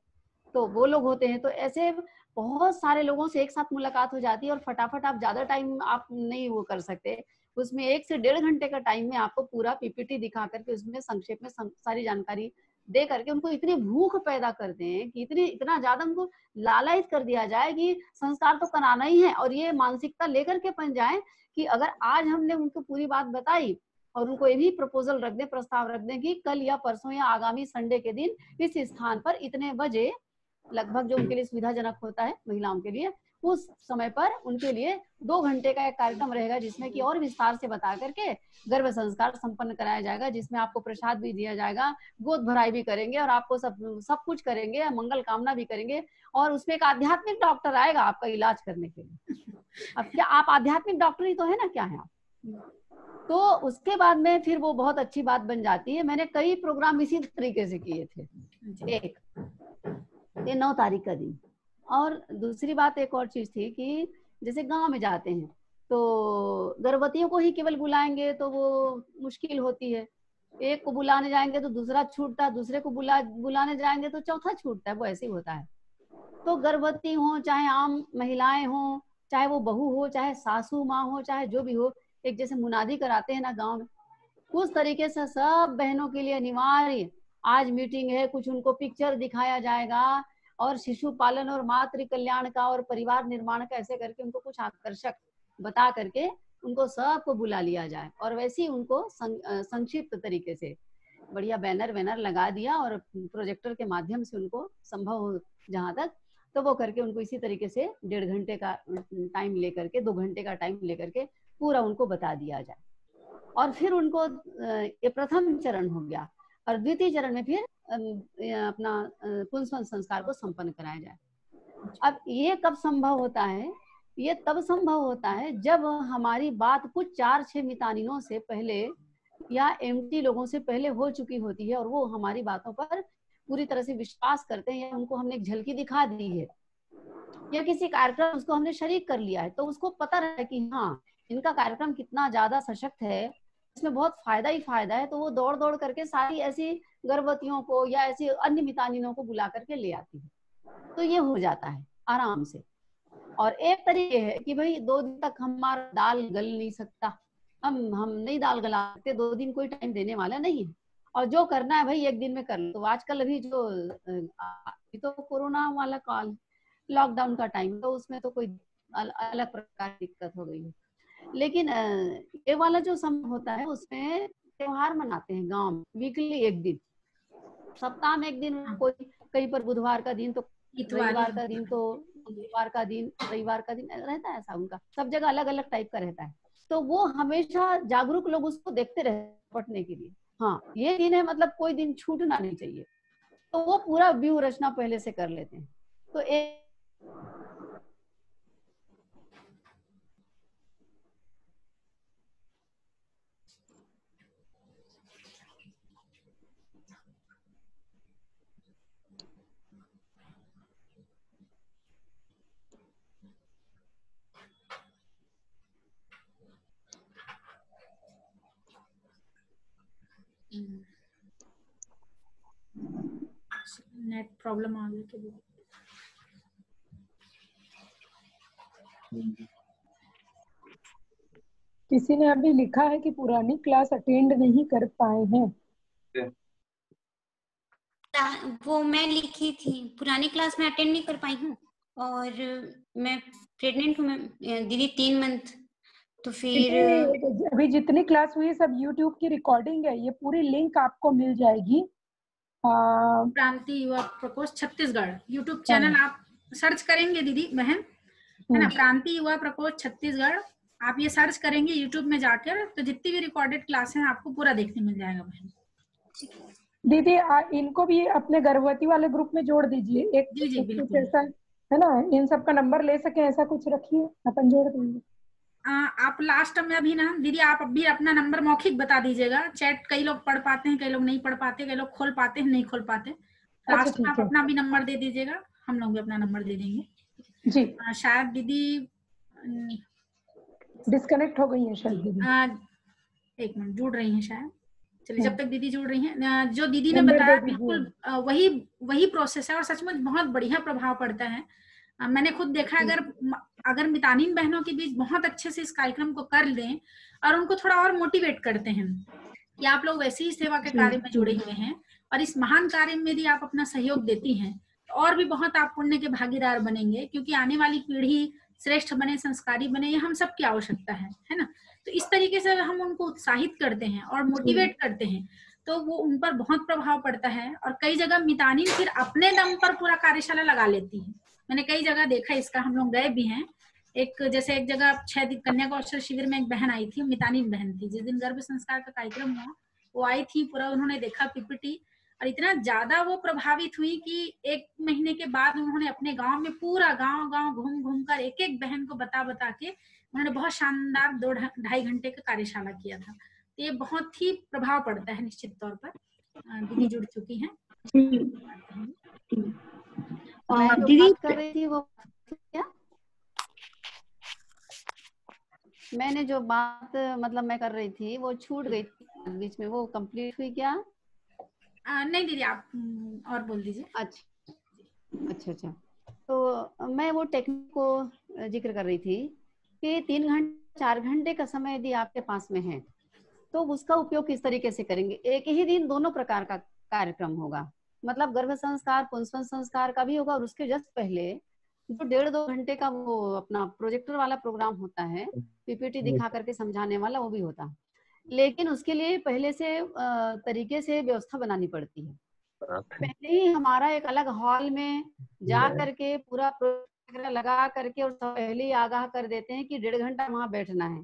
तो वो लोग होते हैं। तो ऐसे बहुत सारे लोगों से एक साथ मुलाकात हो जाती है और फटाफट आप ज्यादा टाइम आप नहीं वो कर सकते। उसमें 1 से 1.5 घंटे का टाइम में आपको पूरा पीपीटी दिखा करके उसमें संक्षेप में सारी जानकारी दे करके उनको इतनी भूख पैदा करते हैं कि इतना ज्यादा उनको लालयित कर दिया जाए कि संस्कार तो कराना ही है, और ये मानसिकता लेकर के बन जाए कि अगर आज हमने उनको पूरी बात बताई और उनको ये भी प्रपोजल रख दें, प्रस्ताव रख दें कि कल या परसों या आगामी संडे के दिन इस स्थान पर इतने बजे लगभग जो उनके लिए सुविधाजनक होता है महिलाओं के लिए, उस समय पर उनके लिए 2 घंटे का एक कार्यक्रम रहेगा जिसमें कि और विस्तार से बता करके गर्भ संस्कार संपन्न कराया जाएगा, जिसमें आपको प्रसाद भी दिया जाएगा, गोद भराई भी करेंगे और आपको सब कुछ करेंगे, मंगल कामना भी करेंगे, और उसमें एक आध्यात्मिक डॉक्टर आएगा आपका इलाज करने के लिए। अब क्या आप आध्यात्मिक डॉक्टर ही तो है ना, क्या है आप? तो उसके बाद में फिर वो बहुत अच्छी बात बन जाती है। मैंने कई प्रोग्राम इसी तरीके से किए थे। एक ये 9 तारीख का दिन, और दूसरी बात एक और चीज थी कि जैसे गांव में जाते हैं तो गर्भवतियों को ही केवल बुलाएंगे तो वो मुश्किल होती है, एक को बुलाने जाएंगे तो दूसरा छूटता है, दूसरे को बुलाने जाएंगे तो चौथा छूटता है, वो ऐसे ही होता है। तो गर्भवती हो चाहे आम महिलाएं हो, चाहे वो बहू हो, चाहे सासू माँ हो, चाहे जो भी हो, एक जैसे मुनादी कराते हैं ना गांव में, उस तरीके से सब बहनों के लिए अनिवार्य आज मीटिंग है, कुछ उनको पिक्चर दिखाया जाएगा और शिशु पालन और मातृ कल्याण का और परिवार निर्माण का ऐसे करके उनको कुछ आकर्षक बता करके उनको सबको बुला लिया जाए, और वैसे ही उनको संक्षिप्त तरीके से बढ़िया बैनर लगा दिया और प्रोजेक्टर के माध्यम से उनको संभव हो जहां तक तो वो करके उनको इसी तरीके से 1.5 घंटे का टाइम लेकर के 2 घंटे का टाइम लेकर के पूरा उनको बता दिया जाए। और फिर उनको ये प्रथम चरण हो गया, और द्वितीय चरण में फिर अपना पुंसवन संस्कार को संपन्न कराया जाए। अब ये कब संभव होता है? ये तब संभव होता है जब हमारी बात कुछ 4-6 मितानिनों से पहले या एमटी लोगों से पहले हो चुकी होती है और वो हमारी बातों पर पूरी तरह से विश्वास करते हैं, या उनको हमने एक झलकी दिखा दी है या किसी कार्यक्रम उसको हमने शरीक कर लिया है, तो उसको पता रहे कि हाँ इनका कार्यक्रम कितना ज्यादा सशक्त है, इसमें बहुत फायदा ही फायदा है, तो वो दौड़ दौड़ करके सारी ऐसी गर्भवतियों को या ऐसी अन्य मितानिनों को बुला करके ले आती है। तो ये हो जाता है आराम से। और एक तरीके है कि भाई 2 दिन तक हमारा दाल गल नहीं सकता, हम नहीं दाल गला सकते, 2 दिन कोई टाइम देने वाला नहीं है, और जो करना है भाई 1 दिन में कर लो। तो आजकल अभी जो अभी तो कोरोना वाला काल लॉकडाउन का टाइम, तो उसमें तो कोई अलग प्रकार की दिक्कत हो गई है। लेकिन ये वाला जो समय होता है उसमें त्योहार मनाते हैं गांव में, वीकली 1 दिन, सप्ताह में 1 दिन, कोई कहीं पर बुधवार का दिन, तो रविवार का दिन, तो बुधवार का दिन, रविवार का दिन रहता है, ऐसा उनका सब जगह अलग अलग टाइप का रहता है। तो वो हमेशा जागरूक लोग उसको देखते रहते पढ़ने के लिए, हाँ ये दिन है, मतलब कोई दिन छूटना नहीं चाहिए, तो वो पूरा व्यूह रचना पहले से कर लेते हैं। तो एक नेट प्रॉब्लम आ गई के लिए किसी ने अभी लिखा है कि पुरानी क्लास अटेंड नहीं कर पाए हैं। वो मैं लिखी थी, पुरानी क्लास में अटेंड नहीं कर पाई हूँ, और मैं प्रेग्नेंट हूँ दीदी 3 मंथ, तो फिर अभी जितनी क्लास हुई सब यूट्यूब की रिकॉर्डिंग है, ये पूरी लिंक आपको मिल जाएगी। प्रांतीय युवा प्रकोष्ठ छत्तीसगढ़ यूट्यूब चैनल आप सर्च करेंगे दीदी बहन, है ना, प्रांतीय युवा प्रकोष्ठ छत्तीसगढ़, आप ये सर्च करेंगे यूट्यूब में जाकर, तो जितनी भी रिकॉर्डेड क्लास है आपको पूरा देखने मिल जाएगा बहन। दीदी इनको भी अपने गर्भवती वाले ग्रुप में जोड़ दीजिए, एक जी बिल्कुल, ऐसा है ना, इन सब का नंबर ले सके ऐसा कुछ रखिए, अपन जोड़ देंगे। आप लास्ट में अभी ना दीदी आप अभी अपना नंबर मौखिक बता दीजिएगा, चैट कई लोग पढ़ पाते हैं, कई लोग नहीं पढ़ पाते, कई लोग खोल पाते हैं नहीं खोल पाते, लास्ट में आप अपना भी नंबर दे दीजिएगा, हम लोग भी अपना नंबर दे देंगे जी। शायद दीदी डिस्कनेक्ट हो गई है शायद दीदी, 1 मिनट जुड़ रही हैं शायद, चलिए जब तक दीदी जुड़ रही हैं, जो दीदी ने बताया बिल्कुल वही प्रोसेस है और सचमुच बहुत बढ़िया प्रभाव पड़ता है। मैंने खुद देखा, अगर मितानिन बहनों के बीच बहुत अच्छे से इस कार्यक्रम को कर दें और उनको थोड़ा और मोटिवेट करते हैं कि आप लोग वैसे ही सेवा के कार्य में जुड़े हुए हैं और इस महान कार्य में यदि आप अपना सहयोग देती हैं तो और भी बहुत आप पुण्य के भागीदार बनेंगे, क्योंकि आने वाली पीढ़ी श्रेष्ठ बने, संस्कारी बने, ये हम सब की आवश्यकता है ना। तो इस तरीके से हम उनको उत्साहित करते हैं और मोटिवेट करते हैं तो वो उन पर बहुत प्रभाव पड़ता है। और कई जगह मितानिन फिर अपने दम पर पूरा कार्यशाला लगा लेती है। मैंने कई जगह देखा इसका, हम लोग गए भी हैं। एक जगह 6 दिन कन्या कौशल शिविर में एक बहन आई थी, मितानिन बहन थी। जिस दिन गर्भ संस्कार का कार्यक्रम हुआ वो आई थी, पूरा उन्होंने देखा पीपीटी और इतना ज्यादा वो प्रभावित हुई कि 1 महीने के बाद उन्होंने अपने गांव में पूरा गांव घूम घूम कर एक एक बहन को बता के उन्होंने बहुत शानदार 2-2.5 घंटे का कार्यशाला किया था। तो ये बहुत ही प्रभाव पड़ता है निश्चित तौर पर। दीदी जुड़ चुकी हैं। दीदी कर रही थी वो क्या, मैंने जो बात मतलब मैं कर रही थी वो छूट गई थी बीच में, वो कंप्लीट हुई क्या? नहीं दीदी, आप और बोल दीजिए। अच्छा। तो मैं वो टेक्निक को जिक्र कर रही थी कि 3 घंटे 4 घंटे का समय यदि आपके पास में है तो उसका उपयोग किस तरीके से करेंगे। एक ही दिन दोनों प्रकार का कार्यक्रम होगा, मतलब गर्भ संस्कार, पुंसवन संस्कार का भी होगा और उसके जस्ट पहले जो 1.5-2 घंटे का वो अपना प्रोजेक्टर वाला प्रोग्राम होता है, पीपीटी दिखा करके समझाने वाला, वो भी होता। लेकिन उसके लिए पहले से तरीके से व्यवस्था बनानी पड़ती है। पहले ही हमारा एक अलग हॉल में जा करके पूरा प्रोजेक्टर लगा करके और पहले ही आगाह कर देते हैं कि 1.5 घंटा वहां बैठना है।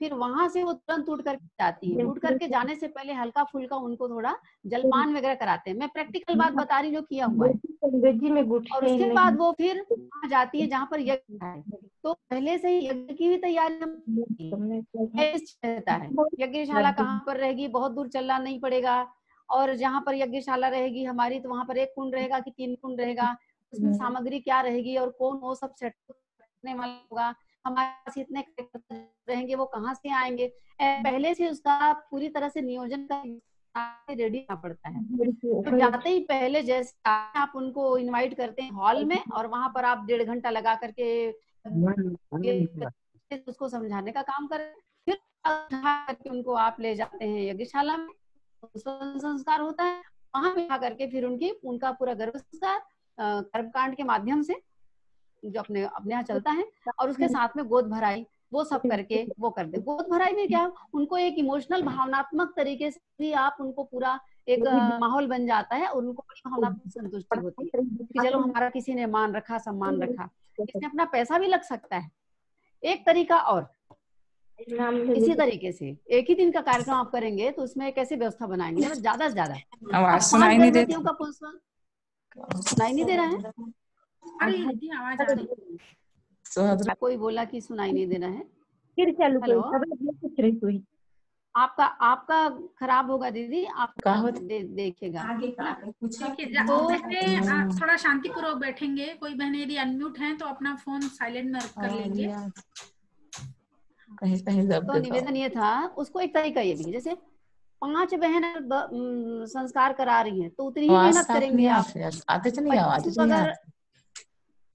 फिर वहां से वो तुरंत उठ करके जाती है। उठ करके जाने से पहले हल्का फुल्का उनको थोड़ा जलपान वगैरह कराते हैं। मैं प्रैक्टिकल बात बता रही जो किया हुआ है। और उसके बाद वो फिर वहां जाती है जहाँ पर यज्ञ है। तो पहले से ही यज्ञ की भी तैयारी रहता है। यज्ञशाला कहाँ पर रहेगी, बहुत दूर चलना नहीं पड़ेगा। और जहाँ पर यज्ञशाला रहेगी हमारी तो वहां पर 1 कुंड रहेगा कि 3 कुंड रहेगा, उसमें सामग्री क्या रहेगी और कौन वो सब सेट करने वाला होगा, हमारे पास इतने रहेंगे वो कहाँ से आएंगे, पहले से उसका पूरी तरह से नियोजन का रेडी करना पड़ता है। तो जाते ही पहले जैसे आप उनको इनवाइट करते हैं हॉल में और वहां पर आप 1.5 घंटा लगा करके उसको समझाने का काम करें, फिर करके उनको आप ले जाते हैं यज्ञशाला में, संस्कार होता है वहां पे करके फिर उनका पूरा गर्भ संस्कार कर्मकांड के माध्यम से जो अपने यहाँ चलता है और उसके साथ में गोद भराई वो सब करके वो कर दे। गोद भराई में क्या, उनको एक इमोशनल भावनात्मक तरीके से भी आप उनको पूरा एक माहौल बन जाता है और उनको बड़ी भावनात्मक संतुष्टि होती है कि चलो हमारा किसी ने मान रखा, सम्मान रखा। इसमें अपना पैसा भी लग सकता है एक तरीका। और इसी तरीके से एक ही दिन का कार्यक्रम आप करेंगे तो उसमें कैसे व्यवस्था बनाएंगे, मतलब ज्यादा से ज्यादा। आवाज सुनाई नहीं देती, सुनाई नहीं दे रहा है? आवाज आ रही है। कोई बोला कि सुनाई नहीं दे रहा है, फिर चालू हेलो आपका खराब होगा दीदी, आप देखिएगा। तो थोड़ा शांतिपूर्वक बैठेंगे। कोई बहने यदि अनम्यूट हैं तो अपना फोन साइलेंट में कर लेंगे। तो निवेदन ये था, उसको एक तरीका ये भी, जैसे 5 बहन संस्कार करा रही हैं तो उतनी ही मेहनत करेंगे आप। अगर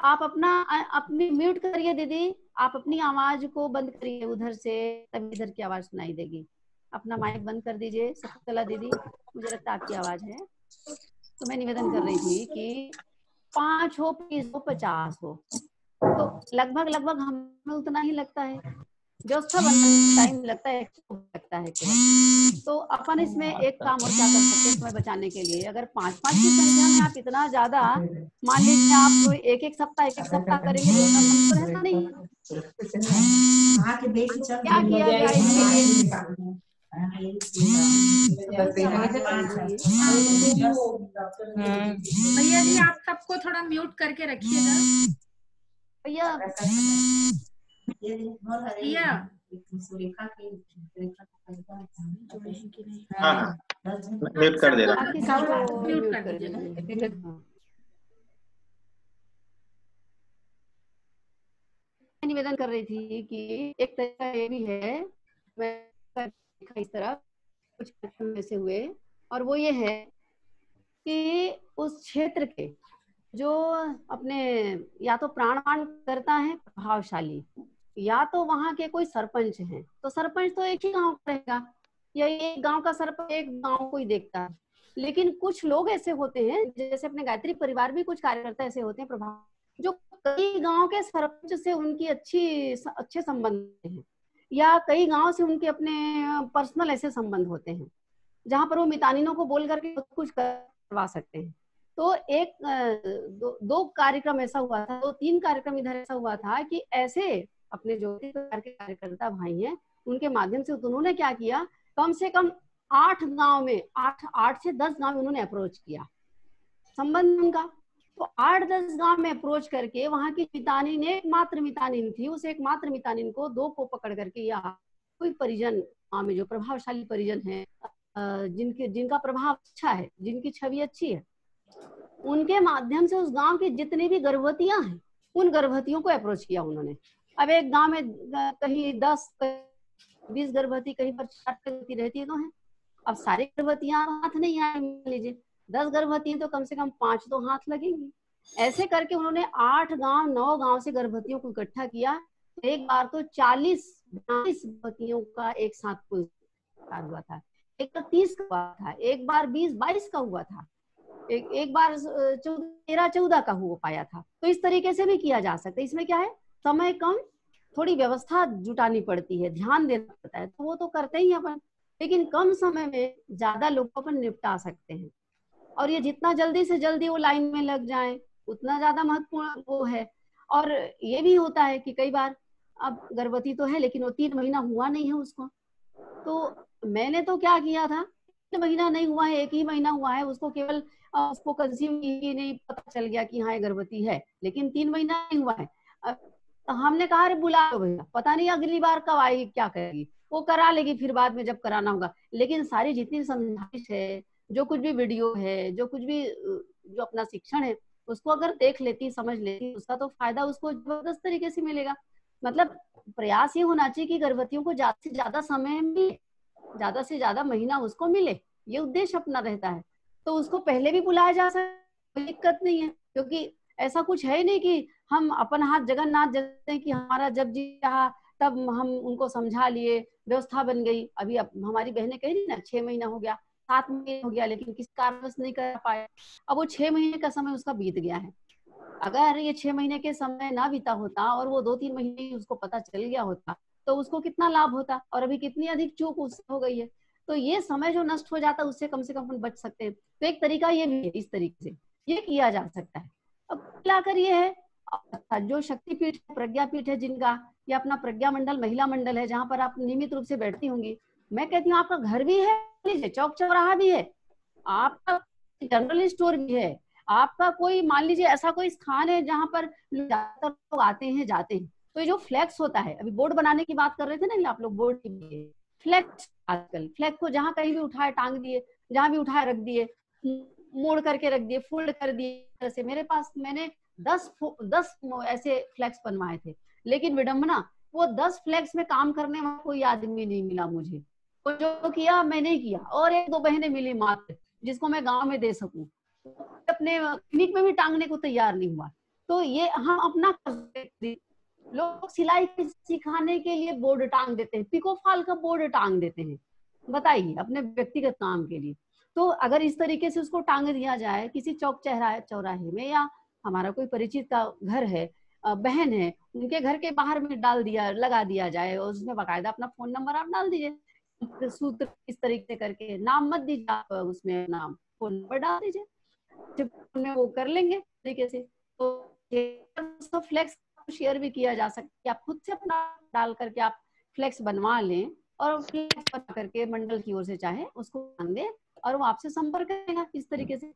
आप अपनी म्यूट करिए दीदी, आप अपनी आवाज को बंद करिए उधर से, तभी इधर की आवाज सुनाई देगी। अपना माइक बंद कर दीजिए शकुंतला दीदी, मुझे लगता है आपकी आवाज है। तो मैं निवेदन कर रही थी कि 5 हो 20 हो 50 हो तो लगभग हमें उतना ही लगता है, व्यवस्था बनने टाइम लगता है तो अपन इसमें एक काम और क्या कर सकते हैं समय बचाने के लिए। अगर 5-5 की संख्या में आप इतना ज्यादा, मान लीजिए आप एक सप्ताह करेंगे तो उतना रहता नहीं। क्या किया जाए भैया जी, आप सबको थोड़ा म्यूट करके रखिएगा भैया। म्यूट कर दे रहा निवेदन कर रही थी कि एक तरीका ये भी है, मैं इस तरह कुछ ऐसे हुए, और वो ये है कि उस क्षेत्र के जो अपने या तो प्राणवान करता है प्रभावशाली, या तो वहां के कोई सरपंच हैं, तो सरपंच तो एक ही गांव का रहेगा या एक गांव का सरपंच एक गांव को ही देखता है। लेकिन कुछ लोग ऐसे होते हैं, जैसे अपने गायत्री परिवार भी कुछ कार्यकर्ता ऐसे होते हैं प्रभाव, जो कई गांव के सरपंच से उनकी अच्छे संबंध हैं, या कई गांव से उनके अपने पर्सनल ऐसे संबंध होते हैं जहां पर वो मितानिनों को बोल करके कुछ करवा सकते हैं। तो दो कार्यक्रम ऐसा हुआ था, 2-3 कार्यक्रम इधर ऐसा हुआ था कि ऐसे अपने जो के कार्यकर्ता भाई हैं उनके माध्यम से उन्होंने क्या किया, कम से कम 8 गांव में 8 से 10 गांव में उन्होंने अप्रोच किया संबंध उनका। तो 8-10 गांव में अप्रोच करके वहां की मितानिन, एकमात्र मितानिन थी, उस एकमात्र मितानिन को 2 को पकड़ करके या कोई परिजन गांव में जो प्रभावशाली परिजन है, जिनका प्रभाव अच्छा है, जिनकी छवि अच्छी है, उनके माध्यम से उस गांव की जितनी भी गर्भवतियां हैं उन गर्भवतियों को अप्रोच किया उन्होंने। अब एक गांव में कहीं 10-20 गर्भवती, कहीं पर 60 गर्भवती रहती है तो है। अब सारी गर्भवतियां हाथ नहीं आए, मान लीजिए 10 गर्भवती हैं तो कम से कम 5 तो हाथ लगेंगी। ऐसे करके उन्होंने 8 गांव 9 गांव से गर्भवतियों को इकट्ठा किया। एक बार तो 40-42 गर्भवतियों का एक साथ कुल हुआ था, एक बार 30 का हुआ था, एक बार 20-22 का हुआ था, एक बार 13-14 का हो पाया था। तो इस तरीके से भी किया जा सकता है। इसमें क्या है, समय कम, थोड़ी व्यवस्था जुटानी पड़ती है, ध्यान देना पड़ता है, तो वो तो करते ही अपन, लेकिन कम समय में ज्यादा लोगों को निपटा सकते हैं। और ये जितना जल्दी से जल्दी वो लाइन में लग जाए उतना ज्यादा महत्वपूर्ण वो है। और ये भी होता है कि कई बार अब गर्भवती तो है लेकिन वो 3 महीना हुआ नहीं है उसको, तो मैंने तो क्या किया था, 3 महीना नहीं हुआ है, 1 ही महीना हुआ है, उसको केवल उसको कंसीव की नहीं पता चल गया कि हाँ ये गर्भवती है, लेकिन 3 महीना नहीं हुआ है। हमने कहा अरे बुला लो भैया, पता नहीं अगली बार कब आएगी, क्या करेगी, वो करा लेगी फिर बाद में जब कराना होगा। लेकिन सारी जितनी समझाइश है, जो कुछ भी वीडियो है, जो कुछ भी जो अपना शिक्षण है, उसको अगर देख लेती, समझ लेती, उसका तो फायदा उसको जबरदस्त तरीके से मिलेगा। मतलब प्रयास ये होना चाहिए कि गर्भवतियों को ज्यादा से ज्यादा समय मिले, ज्यादा से ज्यादा महीना उसको मिले, ये उद्देश्य अपना रहता है। तो उसको पहले भी बुलाया जा सकता है, कोई दिक्कत नहीं है, क्योंकि ऐसा कुछ है ही नहीं कि हम अपन हाथ जगन्नाथ जैसे हैं कि हमारा जब जी चाहा तब हम उनको समझा लिए, व्यवस्था बन गई। अभी अब हमारी बहनें कही नहीं ना, 6 महीना हो गया, 7 महीने हो गया, लेकिन किस कारणवश नहीं कर पाया। अब वो 6 महीने का समय उसका बीत गया है। अगर ये 6 महीने के समय ना बीता होता और वो 2-3 महीने उसको पता चल गया होता तो उसको कितना लाभ होता, और अभी कितनी अधिक चूक उससे हो गई है। तो ये समय जो नष्ट हो जाता है उससे कम से कम अपन बच सकते हैं। तो एक तरीका ये भी है, इस तरीके से ये किया जा सकता है। अब मिलाकर ये है जो शक्तिपीठ, प्रज्ञापीठ है जिनका, या अपना प्रज्ञा मंडल, महिला मंडल है जहाँ पर आप नियमित रूप से बैठती होंगी। मैं कहती हूँ आपका घर भी है, चौक चौराहा भी है, आपका जनरल स्टोर भी है, आपका कोई मान लीजिए ऐसा कोई स्थान है जहाँ पर ज्यादातर लोग आते हैं जाते हैं। तो ये जो फ्लैक्स होता है, अभी बोर्ड बनाने की बात कर रहे थे ना आप लोग, बोर्ड की फ्लैक्स, आजकल फ्लैक्स को जहाँ कहीं भी उठाए टांग दिए, जहाँ भी उठाए रख दिए, मोड़ करके रख दिए, फोल्ड कर दिए। ऐसे मेरे पास मैंने 10 ऐसे फ्लैक्स बनवाए थे, लेकिन विडंबना वो 10 फ्लैक्स में काम करने वाला कोई आदमी नहीं मिला मुझे। तो जो किया मैंने किया, और 1-2 बहनें मिली मात्र जिसको मैं गांव में दे सकूं, अपने क्लिनिक में भी टांगने को तैयार नहीं हुआ। तो ये हम अपना लोग सिलाई सिखाने के लिए बोर्ड टांग देते हैं, पिको फॉल का बोर्ड टांग देते हैं, बताइए अपने व्यक्तिगत काम के लिए। तो अगर इस तरीके से उसको टांग दिया जाए किसी चौक चौराहे में, या हमारा कोई परिचित का घर है, बहन है, उनके घर के बाहर में लगा दिया जाए, और उसमें बाकायदा अपना फोन नंबर आप डाल दीजिए, सूत्र इस तरीके से करके, नाम मत दीजिए आप, उसमें नाम फोन नंबर डाल दीजिए, वो कर लेंगे तरीके से। तो फ्लेक्स शेयर भी किया जा सकता है, आप खुद से अपना डाल करके आप फ्लेक्स बनवा लें, और फ्लेक्स बना करके मंडल की ओर से चाहे उसको मांग दे और वो आपसे संपर्क करेगा। इस तरीके से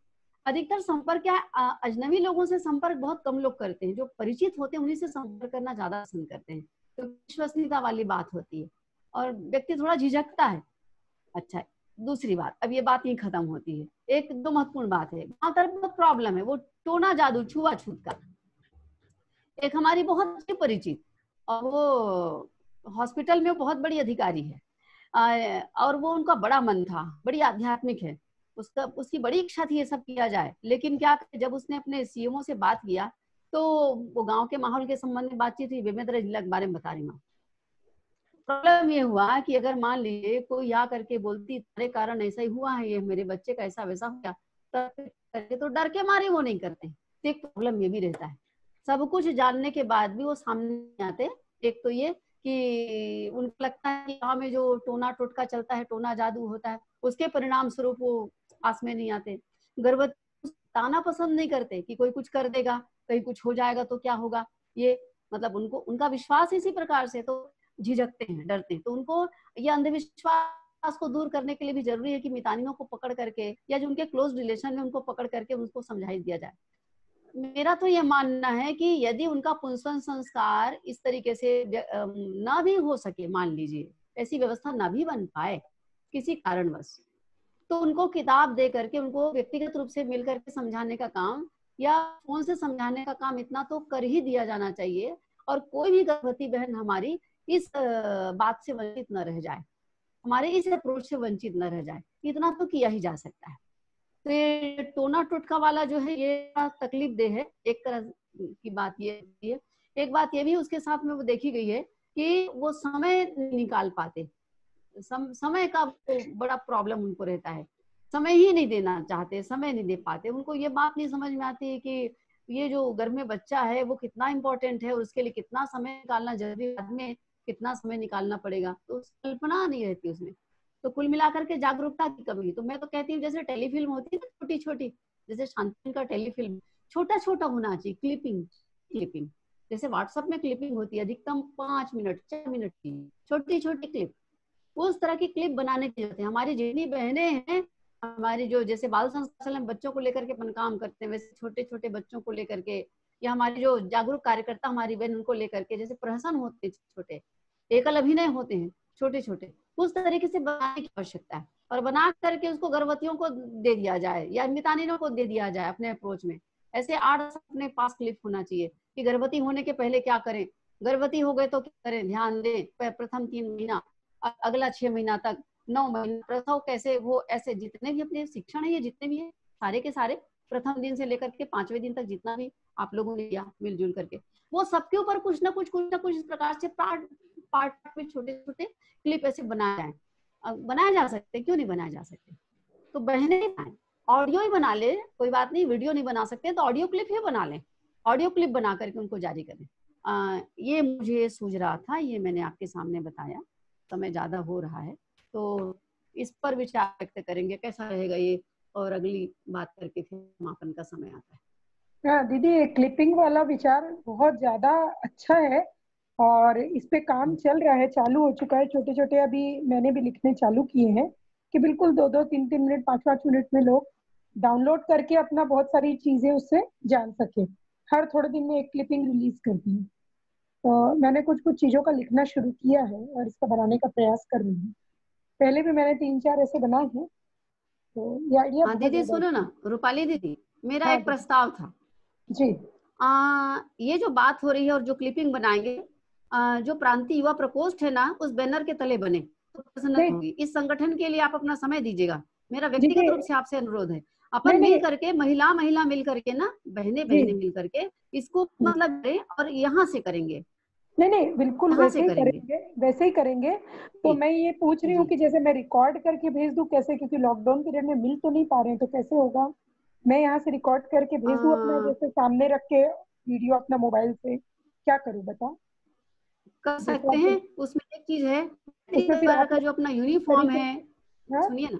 अधिकतर संपर्क क्या है, अजनबी लोगों से संपर्क बहुत कम लोग करते हैं, जो परिचित होते हैं उन्हीं से संपर्क करना ज्यादा पसंद करते हैं, तो विश्वसनीयता वाली बात होती है और व्यक्ति थोड़ा झिझकता है। अच्छा, दूसरी बात, अब ये बात नहीं खत्म होती है, 1-2 महत्वपूर्ण बात है। वहां तरफ बहुत प्रॉब्लम है, वो टोना जादू, छुआछूत का। एक हमारी बहुत अच्छी परिचित, और वो हॉस्पिटल में बहुत बड़ी अधिकारी है, और वो उनका बड़ा मन था, बड़ी आध्यात्मिक है, उसकी बड़ी इच्छा थी ये सब किया जाए। लेकिन क्या, जब उसने अपने सीएमओ से बात किया तो वो गांव के माहौल के संबंध में बातचीत हुई, बेमेतरा जिला के बारे में बता रही हूँ। प्रॉब्लम ये हुआ कि अगर मान लीजिए कोई आ करके बोलती तुम्हारे कारण ऐसा ही हुआ है, ये मेरे बच्चे का ऐसा वैसा हो गया, तो डर के मारे वो नहीं करते। तो एक प्रॉब्लम ये भी रहता है। सब कुछ जानने के बाद भी वो सामने नहीं आते। एक तो ये कि उनको लगता है कि गाँव में जो टोना टोटका चलता है, टोना जादू होता है, उसके परिणाम स्वरूप वो पास में नहीं आते। गर्भवती ताना पसंद नहीं करते कि कोई कुछ कर देगा, कहीं कुछ हो जाएगा तो क्या होगा, ये मतलब उनको उनका विश्वास इसी प्रकार से, तो झिझकते हैं, डरते हैं। तो उनको ये अंधविश्वास को दूर करने के लिए भी जरूरी है कि मितानिनों को पकड़ करके या जो उनके क्लोज रिलेशन है उनको पकड़ करके उनको समझाई दिया जाए। मेरा तो ये मानना है कि यदि उनका पुंसवन संस्कार इस तरीके से ना भी हो सके, मान लीजिए ऐसी व्यवस्था ना भी बन पाए किसी कारणवश, तो उनको किताब दे करके उनको व्यक्तिगत रूप से मिल करके समझाने का काम या फोन से समझाने का काम इतना तो कर ही दिया जाना चाहिए। और कोई भी गर्भवती बहन हमारी इस बात से वंचित न रह जाए, हमारे इस अप्रोच से वंचित न रह जाए, इतना तो किया ही जा सकता है। तो ये टोना टोटका वाला जो है ये तकलीफ दे है एक तरह की बात ये है। एक बात ये भी उसके साथ में वो देखी गई है कि वो समय नहीं निकाल पाते, समय का बड़ा प्रॉब्लम उनको रहता है, समय ही नहीं देना चाहते, समय नहीं दे पाते। उनको ये बात नहीं समझ में आती है कि ये जो घर में बच्चा है वो कितना इम्पोर्टेंट है, उसके लिए कितना समय निकालना जरूरी है, बाद में कितना समय निकालना पड़ेगा, तो कल्पना नहीं रहती उसमें। तो कुल मिलाकर के जागरूकता की कमी। तो मैं तो कहती हूँ जैसे टेलीफिल्म होती है ना छोटी छोटी, जैसे शांति का टेलीफिल्म छोटा छोटा होना चाहिए, क्लिपिंग जैसे व्हाट्सएप में क्लिपिंग होती है अधिकतम 5 मिनट 4 मिनट की छोटी छोटी क्लिप, उस तरह की क्लिप बनाने की जरूरत है। हमारी जितनी बहनें हैं, हमारी जो जैसे बाल संस्कार में बच्चों को लेकर के अपन काम करते हैं, वैसे छोटे छोटे बच्चों को लेकर के, या हमारी जो जागरूक कार्यकर्ता हमारी बहन उनको लेकर के, जैसे प्रहसन होते हैं छोटे, एकल अभिनय होते हैं छोटे छोटे, उस तरीके से बनाने की आवश्यकता है। और बना करके उसको गर्भवतियों को दे दिया जाए या मितानिनों को दे दिया जाए अपने अप्रोच में। ऐसे 8 अपने पास क्लिप होना चाहिए कि गर्भवती होने के पहले क्या करें, गर्भवती हो गए तो क्या करें, ध्यान दें प्रथम 3 महीना, अगला 6 महीना तक, 9 महीना प्रसव कैसे, वो ऐसे जितने भी अपने शिक्षण है, ये जितने भी है सारे के सारे प्रथम दिन से लेकर के 5वें दिन तक जितना भी आप लोगों ने किया मिलजुल करके, वो सबके ऊपर कुछ ना कुछ इस प्रकार से पार्ट में छोटे छोटे क्लिप ऐसे बनाए जा सकते, क्यों नहीं बनाए जा सकते। तो बहने बनाए, ऑडियो ही बना ले, कोई बात नहीं, वीडियो नहीं बना सकते तो ऑडियो क्लिप ही बना लें, ऑडियो क्लिप बना करके उनको जारी करें। ये मुझे सूझ रहा था, ये मैंने आपके सामने बताया। समय ज्यादा हो रहा है तो इस पर विचार व्यक्त करेंगे कैसा रहेगा ये, और अगली बात करके फिर समापन का समय आता है। हाँ दीदी, क्लिपिंग वाला विचार बहुत ज्यादा अच्छा है और इस पे काम चल रहा है, चालू हो चुका है। छोटे छोटे अभी मैंने भी लिखने चालू किए हैं कि बिल्कुल 2-2, 3-3 मिनट, 5-5 मिनट में लोग डाउनलोड करके अपना बहुत सारी चीजें उससे जान सके। हर थोड़े दिन में एक क्लिपिंग रिलीज करती हूँ। तो मैंने कुछ चीजों का लिखना शुरू किया है और इसका बनाने का प्रयास कर रही हूँ। पहले भी मैंने 3-4 ऐसे बनाए हैं। तो ये आइडिया बहुत दीदी ज्यादा सुनो ना, रूपाली दीदी, मेरा हाँ एक प्रस्ताव था जी। ये जो बात हो रही है और जो क्लिपिंग बनाएंगे, जो प्रांतीय युवा प्रकोष्ठ है ना, उस बैनर के तले बने तो प्रसन्नता होगी। इस संगठन के लिए आप अपना समय दीजिएगा, मेरा व्यक्तिगत रूप से आपसे अनुरोध है। अपन मिल करके, महिला मिल करके ना, बहने मिल करके इसको मतलब करें और यहाँ से करेंगे। नहीं बिल्कुल वैसे ही करेंगे। तो मैं ये पूछ रही हूँ कि जैसे मैं रिकॉर्ड करके भेज दूं कैसे, क्योंकि लॉकडाउन पीरियड में मिल तो नहीं पा रहे हैं, तो कैसे होगा? मैं यहाँ से रिकॉर्ड करके भेज दूं अपना, जैसे सामने रख के वीडियो अपना मोबाइल से, क्या करूँ बताओ? कर सकते हैं। उसमें एक चीज है, परिवार का जो अपना यूनिफॉर्म है, सुनिए ना,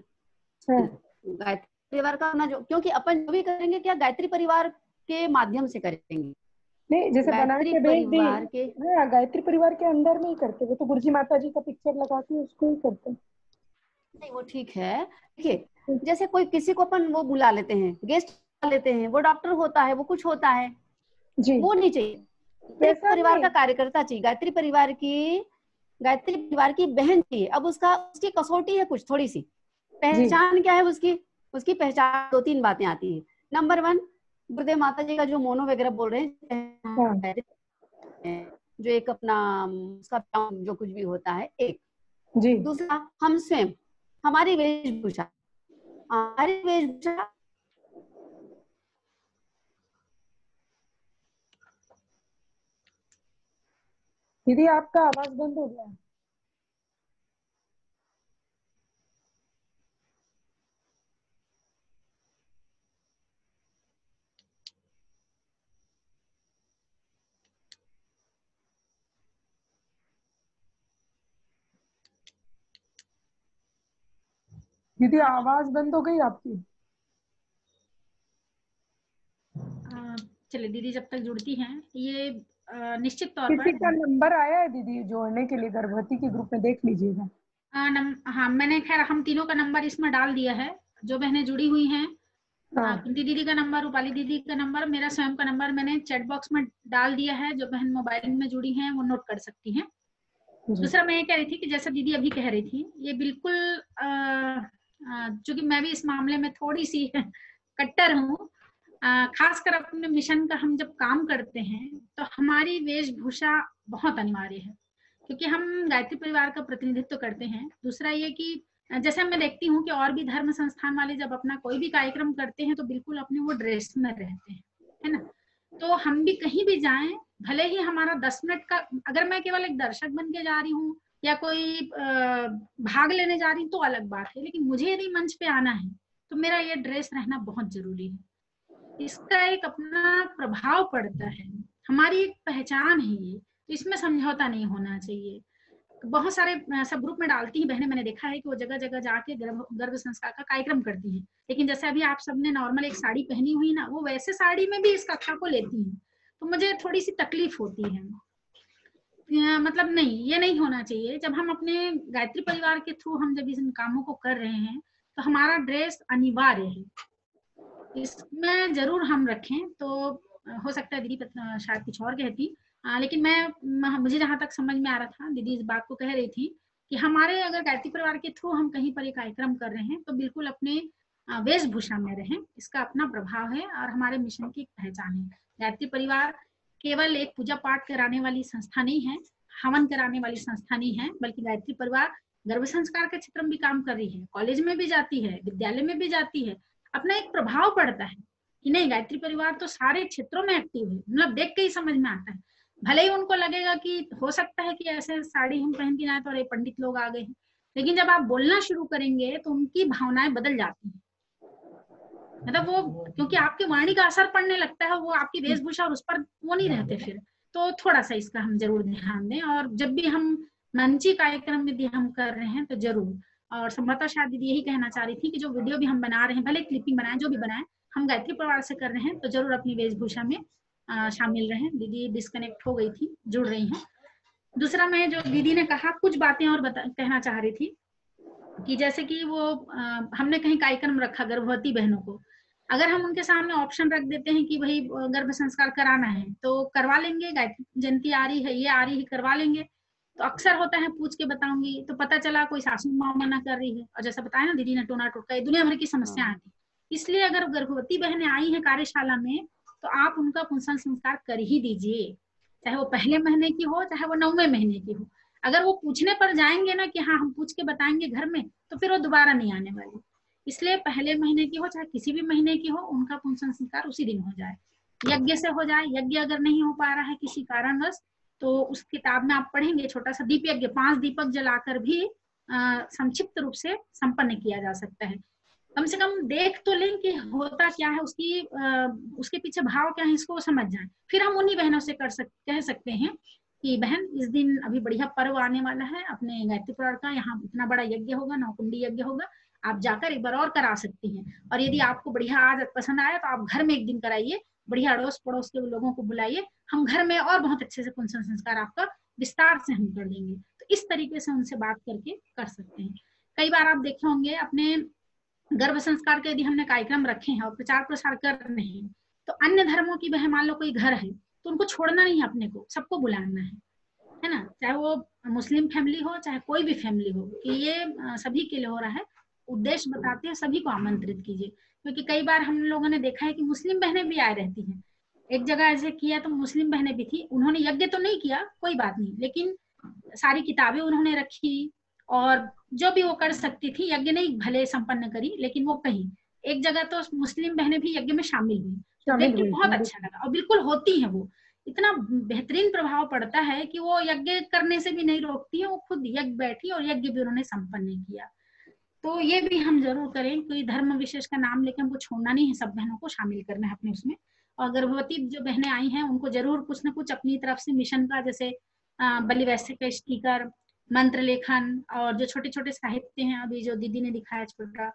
गायत्री परिवार का अपना जो, क्योंकि अपन जो भी करेंगे क्या गायत्री परिवार के माध्यम से करेंगे, नहीं जैसे बना के भेज दी, हाँ गायत्री परिवार के अंदर में ही करते, वो तो गुरुजी माता जी का पिक्चर लगा के उसको ही करते। नहीं वो ठीक है, देखिए जैसे कोई किसी को अपन वो बुला लेते हैं, गेस्ट लेते हैं, वो डॉक्टर होता है, वो कुछ होता है जी, वो नहीं चाहिए। परिवार का कार्यकर्ता चाहिए, गायत्री परिवार की बहन चाहिए। अब उसकी कसौटी है कुछ थोड़ी सी, पहचान क्या है उसकी पहचान 2-3 बातें आती है। नंबर 1, गुरुदेव माता जी का जो मोनो वगैरह बोल रहे हैं, जो एक अपना उसका जो कुछ भी होता है एक जी। दूसरा, हम स्वयं, हमारी वेशभूषा दीदी आपका आवाज बंद हो गया। दीदी आवाज बंद हो गई आपकी। चलिए दीदी जब तक जुड़ती हैं, ये निश्चित तौर किसी पर का नंबर आया है दीदी जोड़ने के लिए गर्भवती के ग्रुप में, देख लीजिएगा। हाँ मैंने खैर हम तीनों का नंबर इसमें डाल दिया है, जो बहनें जुड़ी हुई हैं। कुंती दीदी का नंबर, रूपाली दीदी का नंबर, मेरा स्वयं का नंबर मैंने चैट बॉक्स में डाल दिया है। जो बहन मोबाइल में जुड़ी हैं वो नोट कर सकती हैं। दूसरा मैं ये कह रही थी कि जैसा दीदी अभी कह रही थी, ये बिल्कुल चूंकि मैं भी इस मामले में थोड़ी सी कट्टर हूँ, खासकर अपने मिशन का हम जब काम करते हैं तो हमारी वेशभूषा बहुत अनिवार्य है, क्योंकि हम गायत्री परिवार का प्रतिनिधित्व करते हैं। दूसरा ये कि जैसे मैं देखती हूँ कि और भी धर्म संस्थान वाले जब अपना कोई भी कार्यक्रम करते हैं तो बिल्कुल अपने वो ड्रेस में रहते हैं, है ना। तो हम भी कहीं भी जाएं, भले ही हमारा 10 मिनट का, अगर मैं केवल एक दर्शक बन के जा रही हूँ या कोई भाग लेने जा रही हूँ तो अलग बात है, लेकिन मुझे यदि मंच पे आना है तो मेरा ये ड्रेस रहना बहुत जरूरी है। इसका एक अपना प्रभाव पड़ता है, हमारी एक पहचान है ये, तो इसमें समझौता नहीं होना चाहिए। बहुत सारे सब ग्रुप में डालती हैं बहनें, मैंने देखा है कि वो जगह जगह जाके गर्भ संस्कार का कार्यक्रम करती हैं, लेकिन जैसे अभी आप सबने नॉर्मल एक साड़ी पहनी हुई ना, वो वैसे साड़ी में भी इस कक्षा को लेती हैं, तो मुझे थोड़ी सी तकलीफ होती है। मतलब नहीं, ये नहीं होना चाहिए। जब हम अपने गायत्री परिवार के थ्रू हम जब इन कामों को कर रहे हैं तो हमारा ड्रेस अनिवार्य है, इसमें जरूर हम रखें। तो हो सकता है दीदी शायद कुछ और कहती, लेकिन मुझे जहां तक समझ में आ रहा था, दीदी इस बात को कह रही थी कि हमारे अगर गायत्री परिवार के थ्रू हम कहीं पर एक कार्यक्रम कर रहे हैं तो बिल्कुल अपने वेशभूषा में रहें, इसका अपना प्रभाव है और हमारे मिशन की एक पहचान है। गायत्री परिवार केवल एक पूजा पाठ कराने वाली संस्था नहीं है, हवन कराने वाली संस्था नहीं है, बल्कि गायत्री परिवार गर्भ संस्कार के क्षेत्र में भी काम कर रही है, कॉलेज में भी जाती है, विद्यालय में भी जाती है। अपना एक प्रभाव पड़ता है कि नहीं, गायत्री परिवार तो सारे क्षेत्रों में एक्टिव है, मतलब देख के ही समझ में आता है। भले ही उनको लगेगा कि हो सकता है कि ऐसे साड़ी हम पहन के जाए तो अरे पंडित लोग आ गए हैं, लेकिन जब आप बोलना शुरू करेंगे तो उनकी भावनाएं बदल जाती हैं। मतलब वो, क्योंकि आपके वाणी का असर पड़ने लगता है, वो आपकी वेशभूषा और उस पर वो नहीं रहते फिर। तो थोड़ा सा इसका हम जरूर ध्यान दें, और जब भी हम मंची कार्यक्रम यदि हम कर रहे हैं तो जरूर, और संभवतः शायद दीदी यही कहना चाह रही थी कि जो वीडियो भी हम बना रहे हैं, भले क्लिपिंग बनाए, जो भी बनाए, हम गायत्री परिवार से कर रहे हैं तो जरूर अपनी वेशभूषा में शामिल रहें। दीदी डिस्कनेक्ट हो गई थी, जुड़ रही हैं। दूसरा मैं जो दीदी ने कहा, कुछ बातें और कहना चाह रही थी कि जैसे कि वो हमने कहीं कार्यक्रम रखा गर्भवती बहनों को, अगर हम उनके सामने ऑप्शन रख देते हैं कि भाई गर्भ संस्कार कराना है तो करवा लेंगे, गायत्री जयंती आ रही है, ये आ रही है, करवा लेंगे। तो अक्सर होता है पूछ के बताऊंगी तो पता चला कोई सासू माँ मना कर रही है, और जैसा बताया ना दीदी ने, टोना टोटका, ये दुनिया भर की समस्या आती। इसलिए अगर गर्भवती बहनें आई हैं कार्यशाला में तो आप उनका पुंसन संस्कार कर ही दीजिए, चाहे वो पहले महीने की हो चाहे वो 9वें महीने की हो। अगर वो पूछने पर जाएंगे ना कि हाँ हम पूछ के बताएंगे घर में, तो फिर वो दोबारा नहीं आने वाली। इसलिए पहले महीने की हो चाहे किसी भी महीने की हो, उनका पुंसन संस्कार उसी दिन हो जाए, यज्ञ से हो जाए। यज्ञ अगर नहीं हो पा रहा है किसी कारणवश तो उस किताब में आप पढ़ेंगे, छोटा सा दीप यज्ञ 5 दीपक जलाकर भी संक्षिप्त रूप से संपन्न किया जा सकता है। कम से कम देख तो लें कि होता क्या है, उसके पीछे भाव क्या है, इसको समझ जाएं। फिर हम उन्हीं बहनों से कह सकते हैं कि बहन इस दिन अभी बढ़िया पर्व आने वाला है अपने गायत्री परिवार का, यहाँ इतना बड़ा यज्ञ होगा, 9 कुंडी यज्ञ होगा, आप जाकर एक बार और करा सकती हैं। और यदि आपको बढ़िया आज पसंद आया तो आप घर में एक दिन कराइए, बढ़िया अड़ोस पड़ोस के लोगों को बुलाइए, हम घर में और बहुत अच्छे से पुंसन संस्कार आपका विस्तार से हम कर देंगे। तो इस तरीके से उनसे बात करके कर सकते हैं। कई बार आप देखे होंगे अपने गर्भ संस्कार के यदि हमने कार्यक्रम रखे हैं और प्रचार प्रसार कर रहे हैं तो अन्य धर्मों की बहन, मान लो कोई घर है तो उनको छोड़ना नहीं है, अपने को सबको बुलाना है ना, चाहे वो मुस्लिम फैमिली हो चाहे कोई भी फैमिली हो, कि ये सभी के लिए हो रहा है। उद्देश्य बताते हैं, सभी को आमंत्रित कीजिए, क्योंकि कई बार हम लोगों ने देखा है कि मुस्लिम बहनें भी आए रहती हैं। एक जगह ऐसे किया तो मुस्लिम बहनें भी थी, उन्होंने यज्ञ तो नहीं किया, कोई बात नहीं, लेकिन सारी किताबें उन्होंने रखी और जो भी वो कर सकती थी, यज्ञ नहीं भले संपन्न करी, लेकिन वो कहीं एक जगह तो मुस्लिम बहनें भी यज्ञ में शामिल हुई, देख के बहुत अच्छा लगा। और बिल्कुल होती है, वो इतना बेहतरीन प्रभाव पड़ता है कि वो यज्ञ करने से भी नहीं रोकती है, वो खुद यज्ञ बैठी और यज्ञ भी उन्होंने संपन्न किया। तो ये भी हम जरूर करें, कोई धर्म विशेष का नाम लेकर हमको छोड़ना नहीं है, सब बहनों को शामिल करना है अपने उसमें। और गर्भवती जो बहनें आई हैं उनको जरूर कुछ न कुछ अपनी तरफ से मिशन का, जैसे बलि वैसे का स्टिकर, मंत्र लेखन और जो छोटे छोटे साहित्य हैं, अभी जो दीदी ने दिखाया छोटा,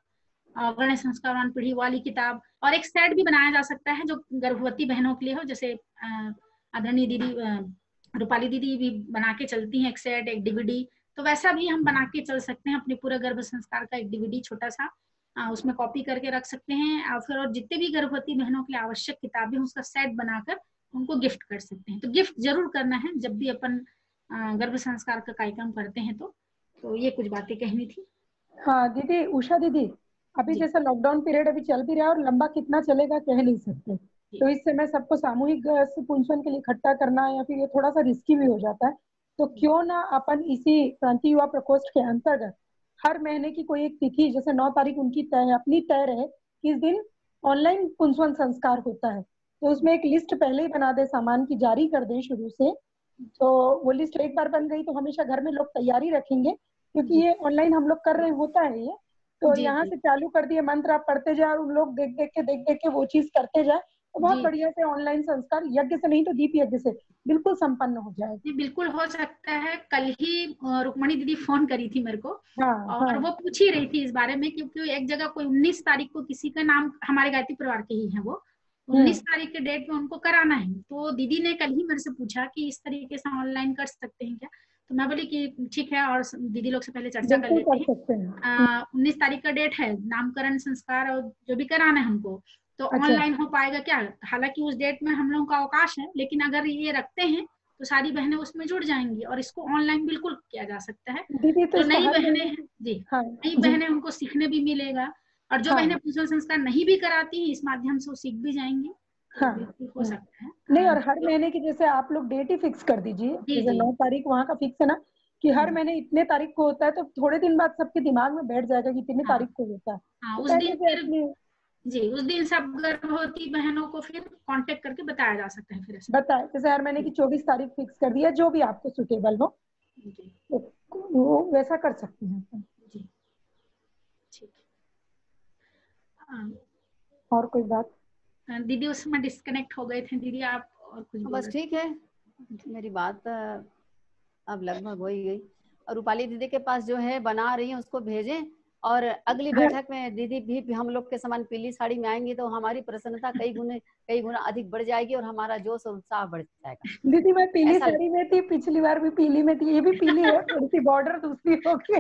गणेश संस्कारवान पीढ़ी वाली किताब, और एक सेट भी बनाया जा सकता है जो गर्भवती बहनों के लिए हो, जैसे आदरणीय दीदी रूपाली दीदी भी बना के चलती हैं एक सेट, एक डीवीडी, तो वैसा भी हम बना के चल सकते हैं। अपने पूरे गर्भ संस्कार का एक डीवीडी छोटा सा उसमें कॉपी करके रख सकते हैं, और फिर और जितने भी गर्भवती बहनों के लिए आवश्यक किताबें उसका सेट बनाकर उनको गिफ्ट कर सकते हैं। तो गिफ्ट जरूर करना है जब भी अपन गर्भ संस्कार का कार्यक्रम करते हैं। तो ये कुछ बातें कहनी थी। हाँ दीदी, उषा दीदी, अभी जैसा लॉकडाउन पीरियड अभी चल भी रहा है और लंबा कितना चलेगा कह नहीं सकते, तो इस समय सबको सामूहिक पुंजवन के लिए इकट्ठा करना या फिर ये थोड़ा सा रिस्की भी हो जाता है। तो क्यों ना अपन इसी क्रांति युवा प्रकोष्ठ के अंतर्गत हर महीने की कोई एक तिथि, जैसे 9 तारीख उनकी तय अपनी तय रहे किस दिन ऑनलाइन पुंजवन संस्कार होता है, तो उसमें एक लिस्ट पहले ही बना दे, सामान की जारी कर दें शुरू से। तो वो लिस्ट एक बार बन गई तो हमेशा घर में लोग तैयारी रखेंगे, क्योंकि ये ऑनलाइन हम लोग कर रहे होता है ये, तो यहाँ से चालू कर दिए, मंत्र आप पढ़ते जाए और उन लोग देख देख के वो चीज करते जाए, तो बहुत बढ़िया से ऑनलाइन संस्कार यज्ञ से नहीं तो दीप यज्ञ से बिल्कुल संपन्न हो जाए। जी बिल्कुल हो सकता है। कल ही रुक्मणी दीदी फोन करी थी मेरे को, और वो पूछ ही रही थी इस बारे में, क्योंकि एक जगह कोई 19 तारीख को किसी का नाम, हमारे गायत्री परिवार के ही है वो, 19 तारीख के डेट में उनको कराना है। तो दीदी ने कल ही मेरे से पूछा कि इस तरीके से ऑनलाइन कर सकते हैं क्या, तो मैं बोली कि ठीक है, और दीदी लोग से पहले चर्चा कर लेते हैं। 19 तारीख का डेट है, नामकरण संस्कार और जो भी कराना है हमको, तो ऑनलाइन हो पाएगा क्या? हालांकि उस डेट में हम लोगों का अवकाश है, लेकिन अगर ये रखते हैं तो सारी बहनें उसमें जुड़ जाएंगी और इसको ऑनलाइन बिल्कुल किया जा सकता है। तो नई बहनें हैं जी, नई बहनें उनको सीखने भी मिलेगा, और जो बहनें पुंजवन संस्कार नहीं भी कराती हैं इस माध्यम से वो सीख भी जाएंगी। हो सकता है। नहीं, और हर महीने की जैसे आप लोग डेट ही फिक्स कर दीजिए, जैसे 9 तारीख वहाँ का फिक्स है ना, कि हर महीने इतने तारीख को होता है, तो थोड़े दिन बाद सबके दिमाग में बैठ जाएगा कि इतने तारीख को होता है। उस दिन फिर जी, उस दिन सब गर्भवती बहनों को फिर कांटेक्ट करके बताया जा सकता है। फिर बताए, जैसे हर महीने की 24 तारीख फिक्स कर दिया, जो भी आपको सुटेबल हो तो वो वैसा कर सकते हैं। जी ठीक। और कोई बात? दीदी उस समय डिस्कनेक्ट हो गए थे दीदी, आप और कुछ? बस ठीक है, मेरी बात अब लगभग हो ही गई। और रूपाली दीदी के पास जो है बना रही है उसको भेजें, और अगली बैठक में दीदी भी हम लोग के समान पीली साड़ी में आएंगी तो हमारी प्रसन्नता कई गुना अधिक बढ़ जाएगी और हमारा जोश और उत्साह बढ़ जाएगा। दीदी मैं पीली साड़ी में थी, पिछली बार भी पीली में थी, ये भी पीली है, थोड़ी सी बॉर्डर दूसरी हो गई।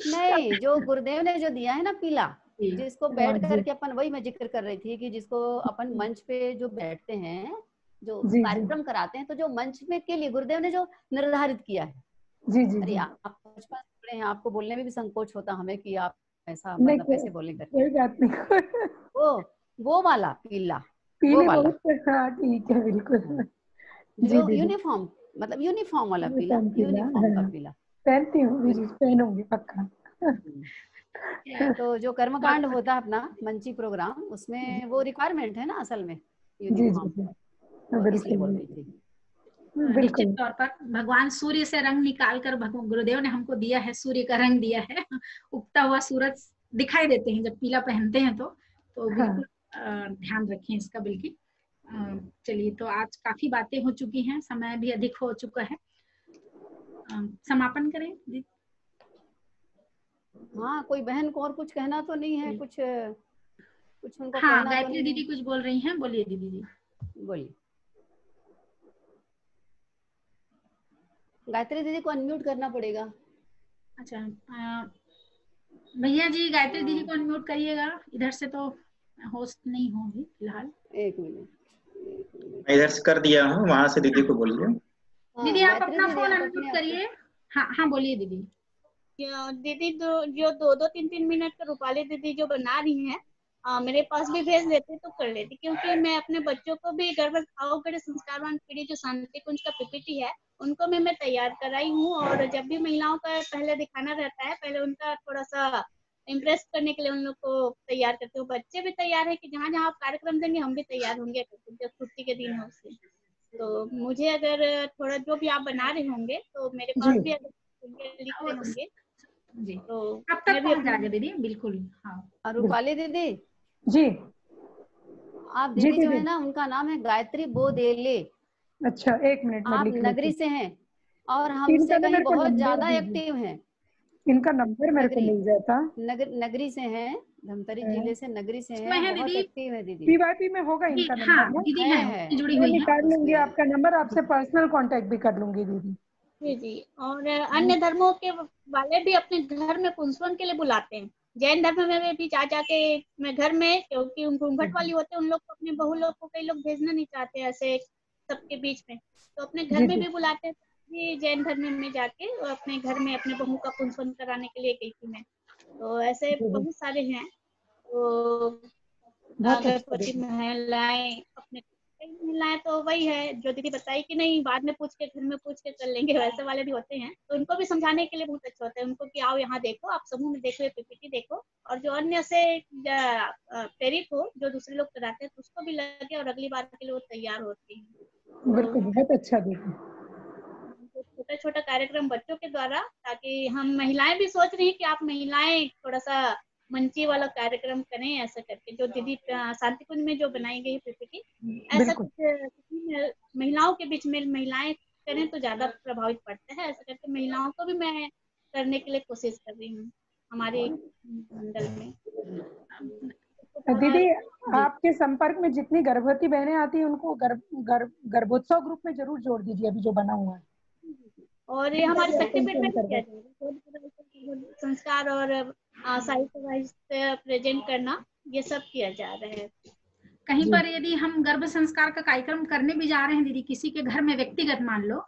नहीं, जो गुरुदेव ने जो दिया है ना पीला, जिसको बैठ करके अपन, वही मैं जिक्र कर रही थी कि जिसको अपन मंच पे जो बैठते हैं, जो कार्यक्रम कराते हैं, तो जो मंच में के लिए गुरुदेव ने जो निर्धारित किया है। अरे आप बचपन से हैं, आपको बोलने में भी संकोच होता हमें कि आप ऐसा मतलब कैसे बोले करके। कोई बात नहीं। वो वाला पीला, वो वाला, हाँ ठीक है, बिल्कुल। जो यूनिफॉर्म, मतलब यूनिफॉर्म वाला पीला, यूनिफॉर्म का पीला पहनती हूँ, पहनूंगी पक्का। तो जो कर्मकांड होता है अपना मंची प्रोग्राम, उसमें वो रिक्वायरमेंट है ना असल में यूनिफॉर्म। निश्चित तौर पर भगवान सूर्य से रंग निकाल कर गुरुदेव ने हमको दिया है, सूर्य का रंग दिया है। उगता हुआ सूरज दिखाई देते हैं जब पीला पहनते हैं, तो बिल्कुल ध्यान रखें इसका बिल्कुल। चलिए, तो आज काफी बातें हो चुकी हैं, समय भी अधिक हो चुका है, समापन करें जी। हाँ, कोई बहन को और कुछ कहना तो नहीं है? कुछ उनको हाँ, गायत्री दीदी कुछ बोल रही हैं, बोलिए दीदी जी। बोलिए। गायत्री दीदी को अनम्यूट करना पड़ेगा। अच्छा, भैया जी गायत्री दीदी को अनम्यूट करिएगा, इधर से तो होस्ट नहीं होगी फिलहाल। एक मिनट, इधर से कर दिया हूँ, वहां से दीदी को बोलिए। दीदी आप अपना फोन अनम्यूट करिए। हाँ बोलिए दीदी। दीदी जो 2-3 मिनट का रूपाली दीदी जो बना रही हैं, मेरे पास भी भेज देते तो कर लेती, क्योंकि मैं अपने बच्चों को भी गर्भ संस्कारवान पीढ़ी जो शांति कुंज का पीपीटी है उनको मैं तैयार कराई हूँ। और जब भी महिलाओं का पहले दिखाना रहता है, पहले उनका थोड़ा सा इम्प्रेस करने के लिए उन लोग को तैयार करते हूँ। बच्चे भी तैयार है कि जहाँ जहाँ आप कार्यक्रम देंगे हम भी तैयार होंगे, जब छुट्टी के दिन हो उससे। तो मुझे अगर थोड़ा जो भी आप बना रहे होंगे तो मेरे पास भी अगर लिख रहे होंगे जी, तो अब तक पहुंच जाएगा दीदी, बिल्कुल। हाँ, रूपाली दीदी जी, आप दीदी जो है ना, उनका नाम है गायत्री बोदेले। अच्छा, एक मिनट, आप नगरी से हैं? और हमसे इनका ना कहीं मेरे को बहुत नंबर ज्यादा दीजिए, एक्टिव हैं। इनका नंबर मेरे को नगरी मिल जाता। नगरी से हैं, धमतरी जिले से नगरी से उसमें हैं, है बहुत दीदी, एक्टिव है दीदी। पीवाईपी में होगा इनका हाँ नंबर ना? दीदी है, है उसकी जुड़ी मैं हुई है। निकाल लूंगी उसमें। आपका नंबर, आपसे पर्सनल कांटेक्ट भी कर लूंगी दीदी। जी जी। और अन्य धर्मों के वाले भी अपने घर में पुंसवन के लिए बुलाते हैं। जैन धर्म में भी जा जाके मैं घर में, क्योंकि उन घूंघट वाली होते हैं, उन लोग को, अपने बहू लोग को कई लोग भेजना नहीं चाहते ऐसे सबके बीच में, तो अपने घर जी में जी भी बुलाते हैं। भी जैन धर्म में जाके और अपने घर में अपने बहू का पुंसवन कराने के लिए गई थी मैं। तो ऐसे जी जी, बहुत सारे हैं। तो बहुत अच्छा गर्भवती दीदी। महिलाएं, अपने कई महिलाएं तो वही है जो दीदी बताई कि नहीं बाद में पूछ के, घर में पूछ के कर लेंगे, वैसे वाले भी होते हैं। तो उनको भी समझाने के लिए बहुत अच्छा होता है उनको कि आओ यहाँ देखो, आप समूह में देखो, पीपीटी देखो, और जो अन्य से प्रेरित हो, जो दूसरे लोग कराते हैं, तो उसको भी लगे और अगली बार के लिए वो तैयार होती है। बिल्कुल, तो बहुत अच्छा दीदी। छोटा छोटा कार्यक्रम बच्चों के द्वारा, ताकि हम महिलाएं भी सोच रही हैं कि आप महिलाएं थोड़ा सा मंची वाला कार्यक्रम करें, ऐसा करके जो दीदी शांति कुंज में जो बनाई गई पीपीटी, ऐसा बिल्कुल कुछ महिलाओं के बीच में महिलाएं करें तो ज्यादा प्रभावित पड़ता है। ऐसा करके महिलाओं को भी मैं करने के लिए कोशिश कर रही हूँ हमारे मंडल में। दीदी, आपके संपर्क में जितनी गर्भवती बहनें आती हैं उनको गर्भोत्सव ग्रुप में जरूर जोड़ दीजिए, अभी जो बना हुआ है। और ये हमारे शक्तिपीठ में भी किया जाएगा, संस्कार और साहित्य वाइज प्रेजेंट करना, ये सब किया जा रहा है। कहीं पर यदि हम गर्भ संस्कार का कार्यक्रम करने भी जा रहे हैं दीदी, किसी के घर में व्यक्तिगत मान लो,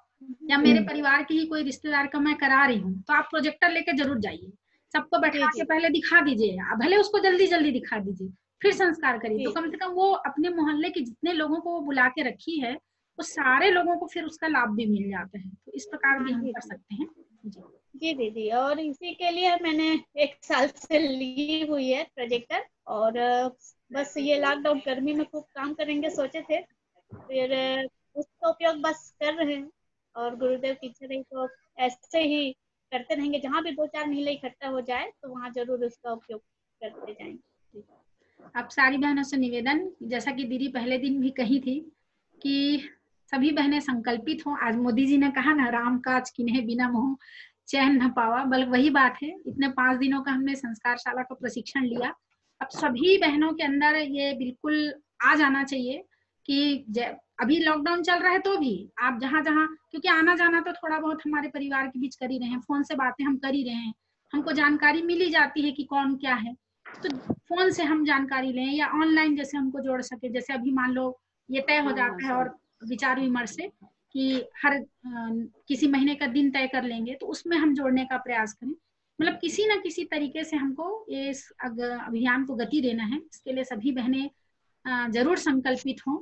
या मेरे परिवार के ही कोई रिश्तेदार का मैं करा रही हूँ, तो आप प्रोजेक्टर लेके जरूर जाइए, सबको बैठा के पहले दिखा दीजिए, भले उसको जल्दी जल्दी दिखा दीजिए, फिर संस्कार करिए। तो कम से कम वो अपने मोहल्ले के जितने लोगों को वो बुला के रखी है, वो सारे लोगों को फिर उसका लाभ भी मिल जाता है। तो इस प्रकार भी हम कर सकते हैं। जी दीदी, और इसी के लिए मैंने 1 साल से ली हुई है प्रोजेक्टर, और बस ये लॉकडाउन गर्मी में खूब काम करेंगे सोचे थे, फिर उसका उपयोग बस कर रहे हैं। और गुरुदेव की इच्छा रही तो ऐसे ही करते रहेंगे, जहाँ भी 2-4 महिला इकट्ठा हो जाए तो वहाँ जरूर उसका उपयोग करते जाएंगे। अब सारी बहनों से निवेदन, जैसा कि दीदी पहले दिन भी कही थी, कि सभी बहनें संकल्पित हों। आज मोदी जी ने कहा ना, राम काज किन्हें बिना मोह चैन न पावा, बल्कि वही बात है। इतने 5 दिनों का हमने संस्कारशाला का प्रशिक्षण लिया, अब सभी बहनों के अंदर ये बिल्कुल आ जाना चाहिए कि अभी लॉकडाउन चल रहा है तो भी आप जहाँ जहाँ, क्योंकि आना जाना तो थोड़ा बहुत हमारे परिवार के बीच कर ही रहे हैं, फोन से बातें हम कर ही रहे हैं, हमको जानकारी मिल ही जाती है कि कौन क्या है, तो फोन से हम जानकारी लें या ऑनलाइन जैसे हमको जोड़ सके। जैसे अभी मान लो ये तय हो जाता है और विचार विमर्श से कि हर किसी महीने का दिन तय कर लेंगे, तो उसमें हम जोड़ने का प्रयास करें। मतलब किसी ना किसी तरीके से हमको इस अभियान को गति देना है। इसके लिए सभी बहनें जरूर संकल्पित हों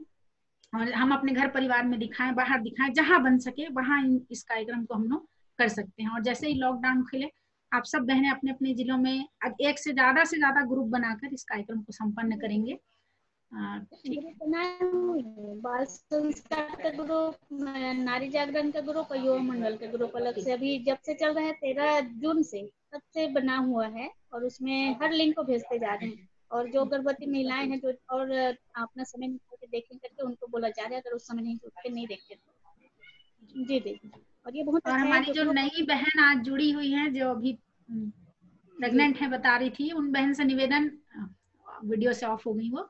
और हम अपने घर परिवार में दिखाएं, बाहर दिखाएं, जहां बन सके वहां इस कार्यक्रम को हम लोग कर सकते हैं। और जैसे ही लॉकडाउन खुले, आप सब बहनें अपने अपने जिलों में 1 से ज्यादा ग्रुप बनाकर इस कार्यक्रम को संपन्न करेंगे। बाल संस्कार का ग्रुप, नारी जागरण का ग्रुप और युवा मंडल का ग्रुप अलग से अभी जब से चल रहा है 13 जून से तब से बना हुआ है, और उसमें हर लिंक को भेजते जा रहे हैं। और जो गर्भवती महिलाएं हैं जो और अपना समय निकाल के देखें करके उनको बोला जा रहा है, अगर उस समय नहीं उठ के नहीं देखते तो। जी दीदी, और ये बहुत अच्छा है। हमारी जो नई बहन आज जुड़ी हुई है, जो अभी प्रेग्नेंट है, बता रही थी, उन बहन से निवेदन, वीडियो से ऑफ हो गई वो,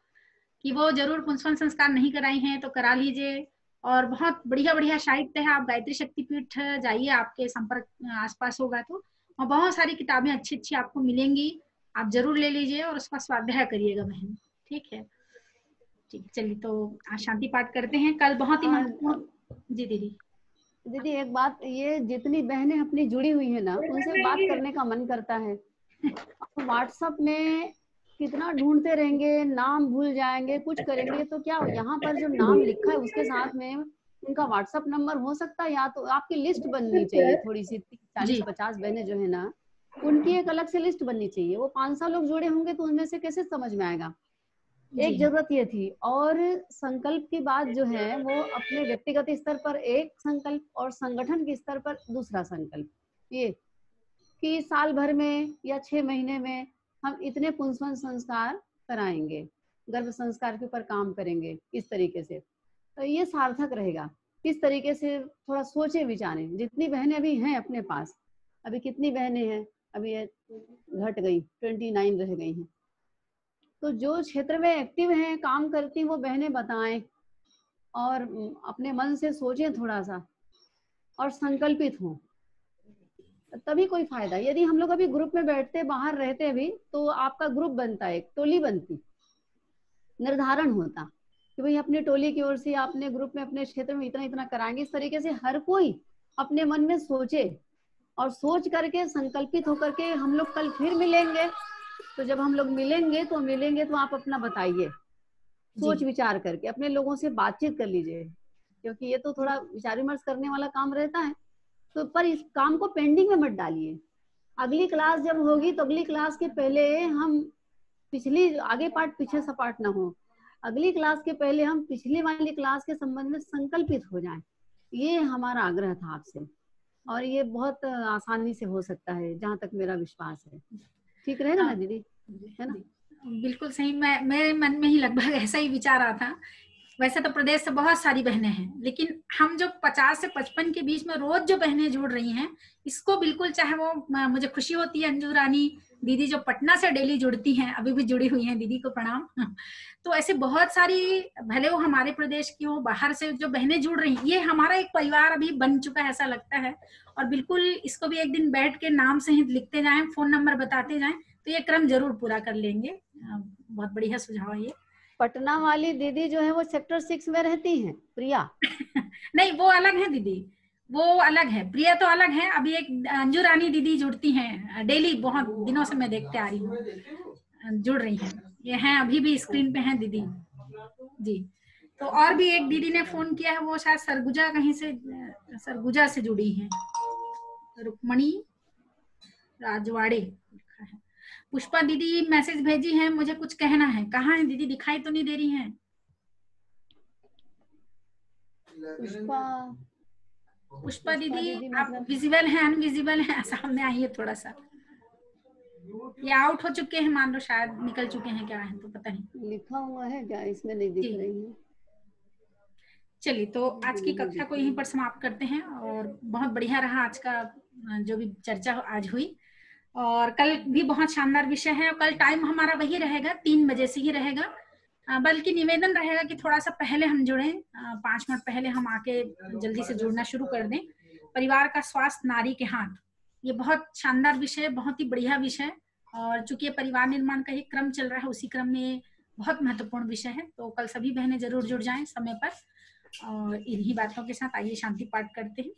कि वो जरूर पुंसवन संस्कार नहीं कराई हैं तो करा लीजिए। और बहुत बढ़िया बढ़िया साहित्य है, आप गायत्री शक्तिपीठ जाइए, आपके संपर्क आसपास होगा तो, और बहुत सारी किताबें अच्छी अच्छी आपको मिलेंगी, आप जरूर ले लीजिए और उसका स्वाध्याय करिएगा बहन। ठीक है, ठीक, चलिए तो आज शांति पाठ करते हैं। कल बहुत ही महत्वपूर्ण। जी दीदी, एक बात, ये जितनी बहनें अपनी जुड़ी हुई है ना, उनसे बात करने का मन करता है। व्हाट्सएप में कितना ढूंढते रहेंगे, नाम भूल जाएंगे, कुछ करेंगे तो क्या, यहाँ पर जो नाम लिखा है उसके साथ में उनका व्हाट्सएप नंबर हो सकता है, या तो आपकी लिस्ट बननी चाहिए थोड़ी सी, 40-50 बहनें जो है ना, उनकी एक अलग से लिस्ट बननी चाहिए। वो 500 लोग जुड़े होंगे तो उनमें से कैसे समझ में आएगा। एक जरूरत ये थी। और संकल्प की बात जो है, वो अपने व्यक्तिगत स्तर पर एक संकल्प और संगठन के स्तर पर दूसरा संकल्प, ये कि साल भर में या 6 महीने में हम इतने पुंसवन संस्कार कराएंगे, गर्भ संस्कार के ऊपर काम करेंगे इस तरीके से, तो ये सार्थक रहेगा। किस तरीके से थोड़ा सोचे विचारें। जितनी बहनें अभी हैं अपने पास, अभी कितनी बहनें हैं, अभी घट गई, 29 रह गई हैं। तो जो क्षेत्र में एक्टिव हैं, काम करती हैं, वो बहनें बताएं और अपने मन से सोचें थोड़ा सा और संकल्पित हों, तभी कोई फायदा। यदि हम लोग अभी ग्रुप में बैठते, बाहर रहते अभी, तो आपका ग्रुप बनता, एक टोली बनती, निर्धारण होता कि भाई अपनी टोली की ओर से अपने ग्रुप में अपने क्षेत्र में इतना इतना कराएंगे। इस तरीके से हर कोई अपने मन में सोचे और सोच करके संकल्पित होकर के हम लोग कल फिर मिलेंगे। तो जब हम लोग मिलेंगे तो आप अपना बताइए, सोच विचार करके अपने लोगों से बातचीत कर लीजिए, क्योंकि ये तो थोड़ा विचार विमर्श करने वाला काम रहता है। तो पर इस काम को पेंडिंग में मत डालिए। अगली क्लास जब होगी तो अगली क्लास के पहले हम पिछली, आगे पार्ट पीछे सा पार्ट ना हो, अगली क्लास के पहले हम पिछली वाली क्लास के संबंध में संकल्पित हो जाएं। ये हमारा आग्रह था आपसे, और ये बहुत आसानी से हो सकता है जहाँ तक मेरा विश्वास है। ठीक रहेगा ना दीदी, है ना? बिल्कुल सही। मेरे मन में ही लगभग ऐसा ही विचार आ था। वैसे तो प्रदेश से बहुत सारी बहनें हैं, लेकिन हम जो 50 से 55 के बीच में रोज जो बहनें जुड़ रही हैं, इसको बिल्कुल, चाहे वो, मुझे खुशी होती है अंजू रानी दीदी जो पटना से डेली जुड़ती हैं, अभी भी जुड़ी हुई हैं, दीदी को प्रणाम। तो ऐसे बहुत सारी, भले वो हमारे प्रदेश की हो, बाहर से जो बहनें जुड़ रही हैं, ये हमारा एक परिवार अभी बन चुका है, ऐसा लगता है। और बिल्कुल इसको भी एक दिन बैठ के नाम सहित लिखते जाएं, फोन नंबर बताते जाएं, तो ये क्रम जरूर पूरा कर लेंगे। बहुत बढ़िया सुझाव है ये। पटना वाली दीदी जो है वो सेक्टर 6 में रहती हैं, प्रिया। नहीं, वो अलग है दीदी, वो अलग है, प्रिया तो अलग है। अभी एक अंजू रानी दीदी जुड़ती हैं डेली, बहुत दिनों से मैं देखते आ रही हूँ, जुड़ रही हैं। ये हैं, अभी भी स्क्रीन पे हैं दीदी जी। तो और भी एक दीदी ने फोन किया है, वो शायद सरगुजा, कहीं से सरगुजा से जुड़ी हैं, रुक्मणी राजवाड़े लिखा है। पुष्पा दीदी मैसेज भेजी है, मुझे कुछ कहना है। कहाँ है दीदी, दिखाई तो नहीं दे रही हैं? पुष्पा दीदी आप विजिबल हैं, अनविजिबल हैं, सामने आइए थोड़ा सा। ये आउट हो चुके हैं, मान लो शायद निकल चुके हैं, क्या है तो पता नहीं। लिखा हुआ है क्या, इसमें नहीं दिख रही है। चलिए, तो आज की कक्षा को यहीं पर समाप्त करते हैं। और बहुत बढ़िया रहा आज का जो भी चर्चा आज हुई, और कल भी बहुत शानदार विषय है। और कल टाइम हमारा वही रहेगा, 3 बजे से ही रहेगा। बल्कि निवेदन रहेगा कि थोड़ा सा पहले हम जुड़ें, 5 मिनट पहले हम आके जल्दी से जुड़ना शुरू कर दें। परिवार का स्वास्थ्य नारी के हाथ, ये बहुत शानदार विषय, बहुत ही बढ़िया विषय। और चूंकि परिवार निर्माण का ही क्रम चल रहा है, उसी क्रम में बहुत महत्वपूर्ण विषय है। तो कल सभी बहनें जरूर जुड़ जाएं समय पर। और इन्हीं बातों के साथ आइए शांति पाठ करते हैं।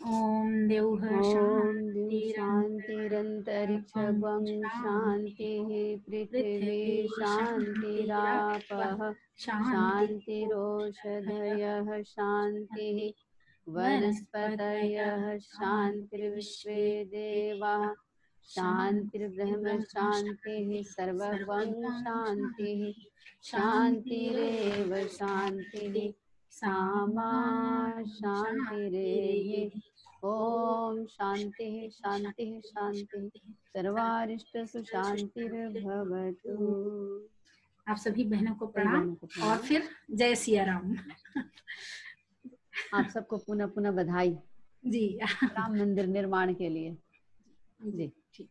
ओम देव शांतिरंतरिक्षं शांति पृथिवी शांतिरापः शांतिरोषधयः शांतिः वनस्पतयः शांतिर्विश्वे देवाः शांतिर्ब्रह्म शांतिः सर्वं शांतिः शांतिरेव शांतिः सामा शांतिरेव। ओम शांति शांति शांति सर्वारिष्ट सुशांतिर्भवतु। आप सभी बहनों को प्रणाम और फिर जय सिया राम। आप सबको पुनः पुनः बधाई जी राम मंदिर निर्माण के लिए जी। ठीक।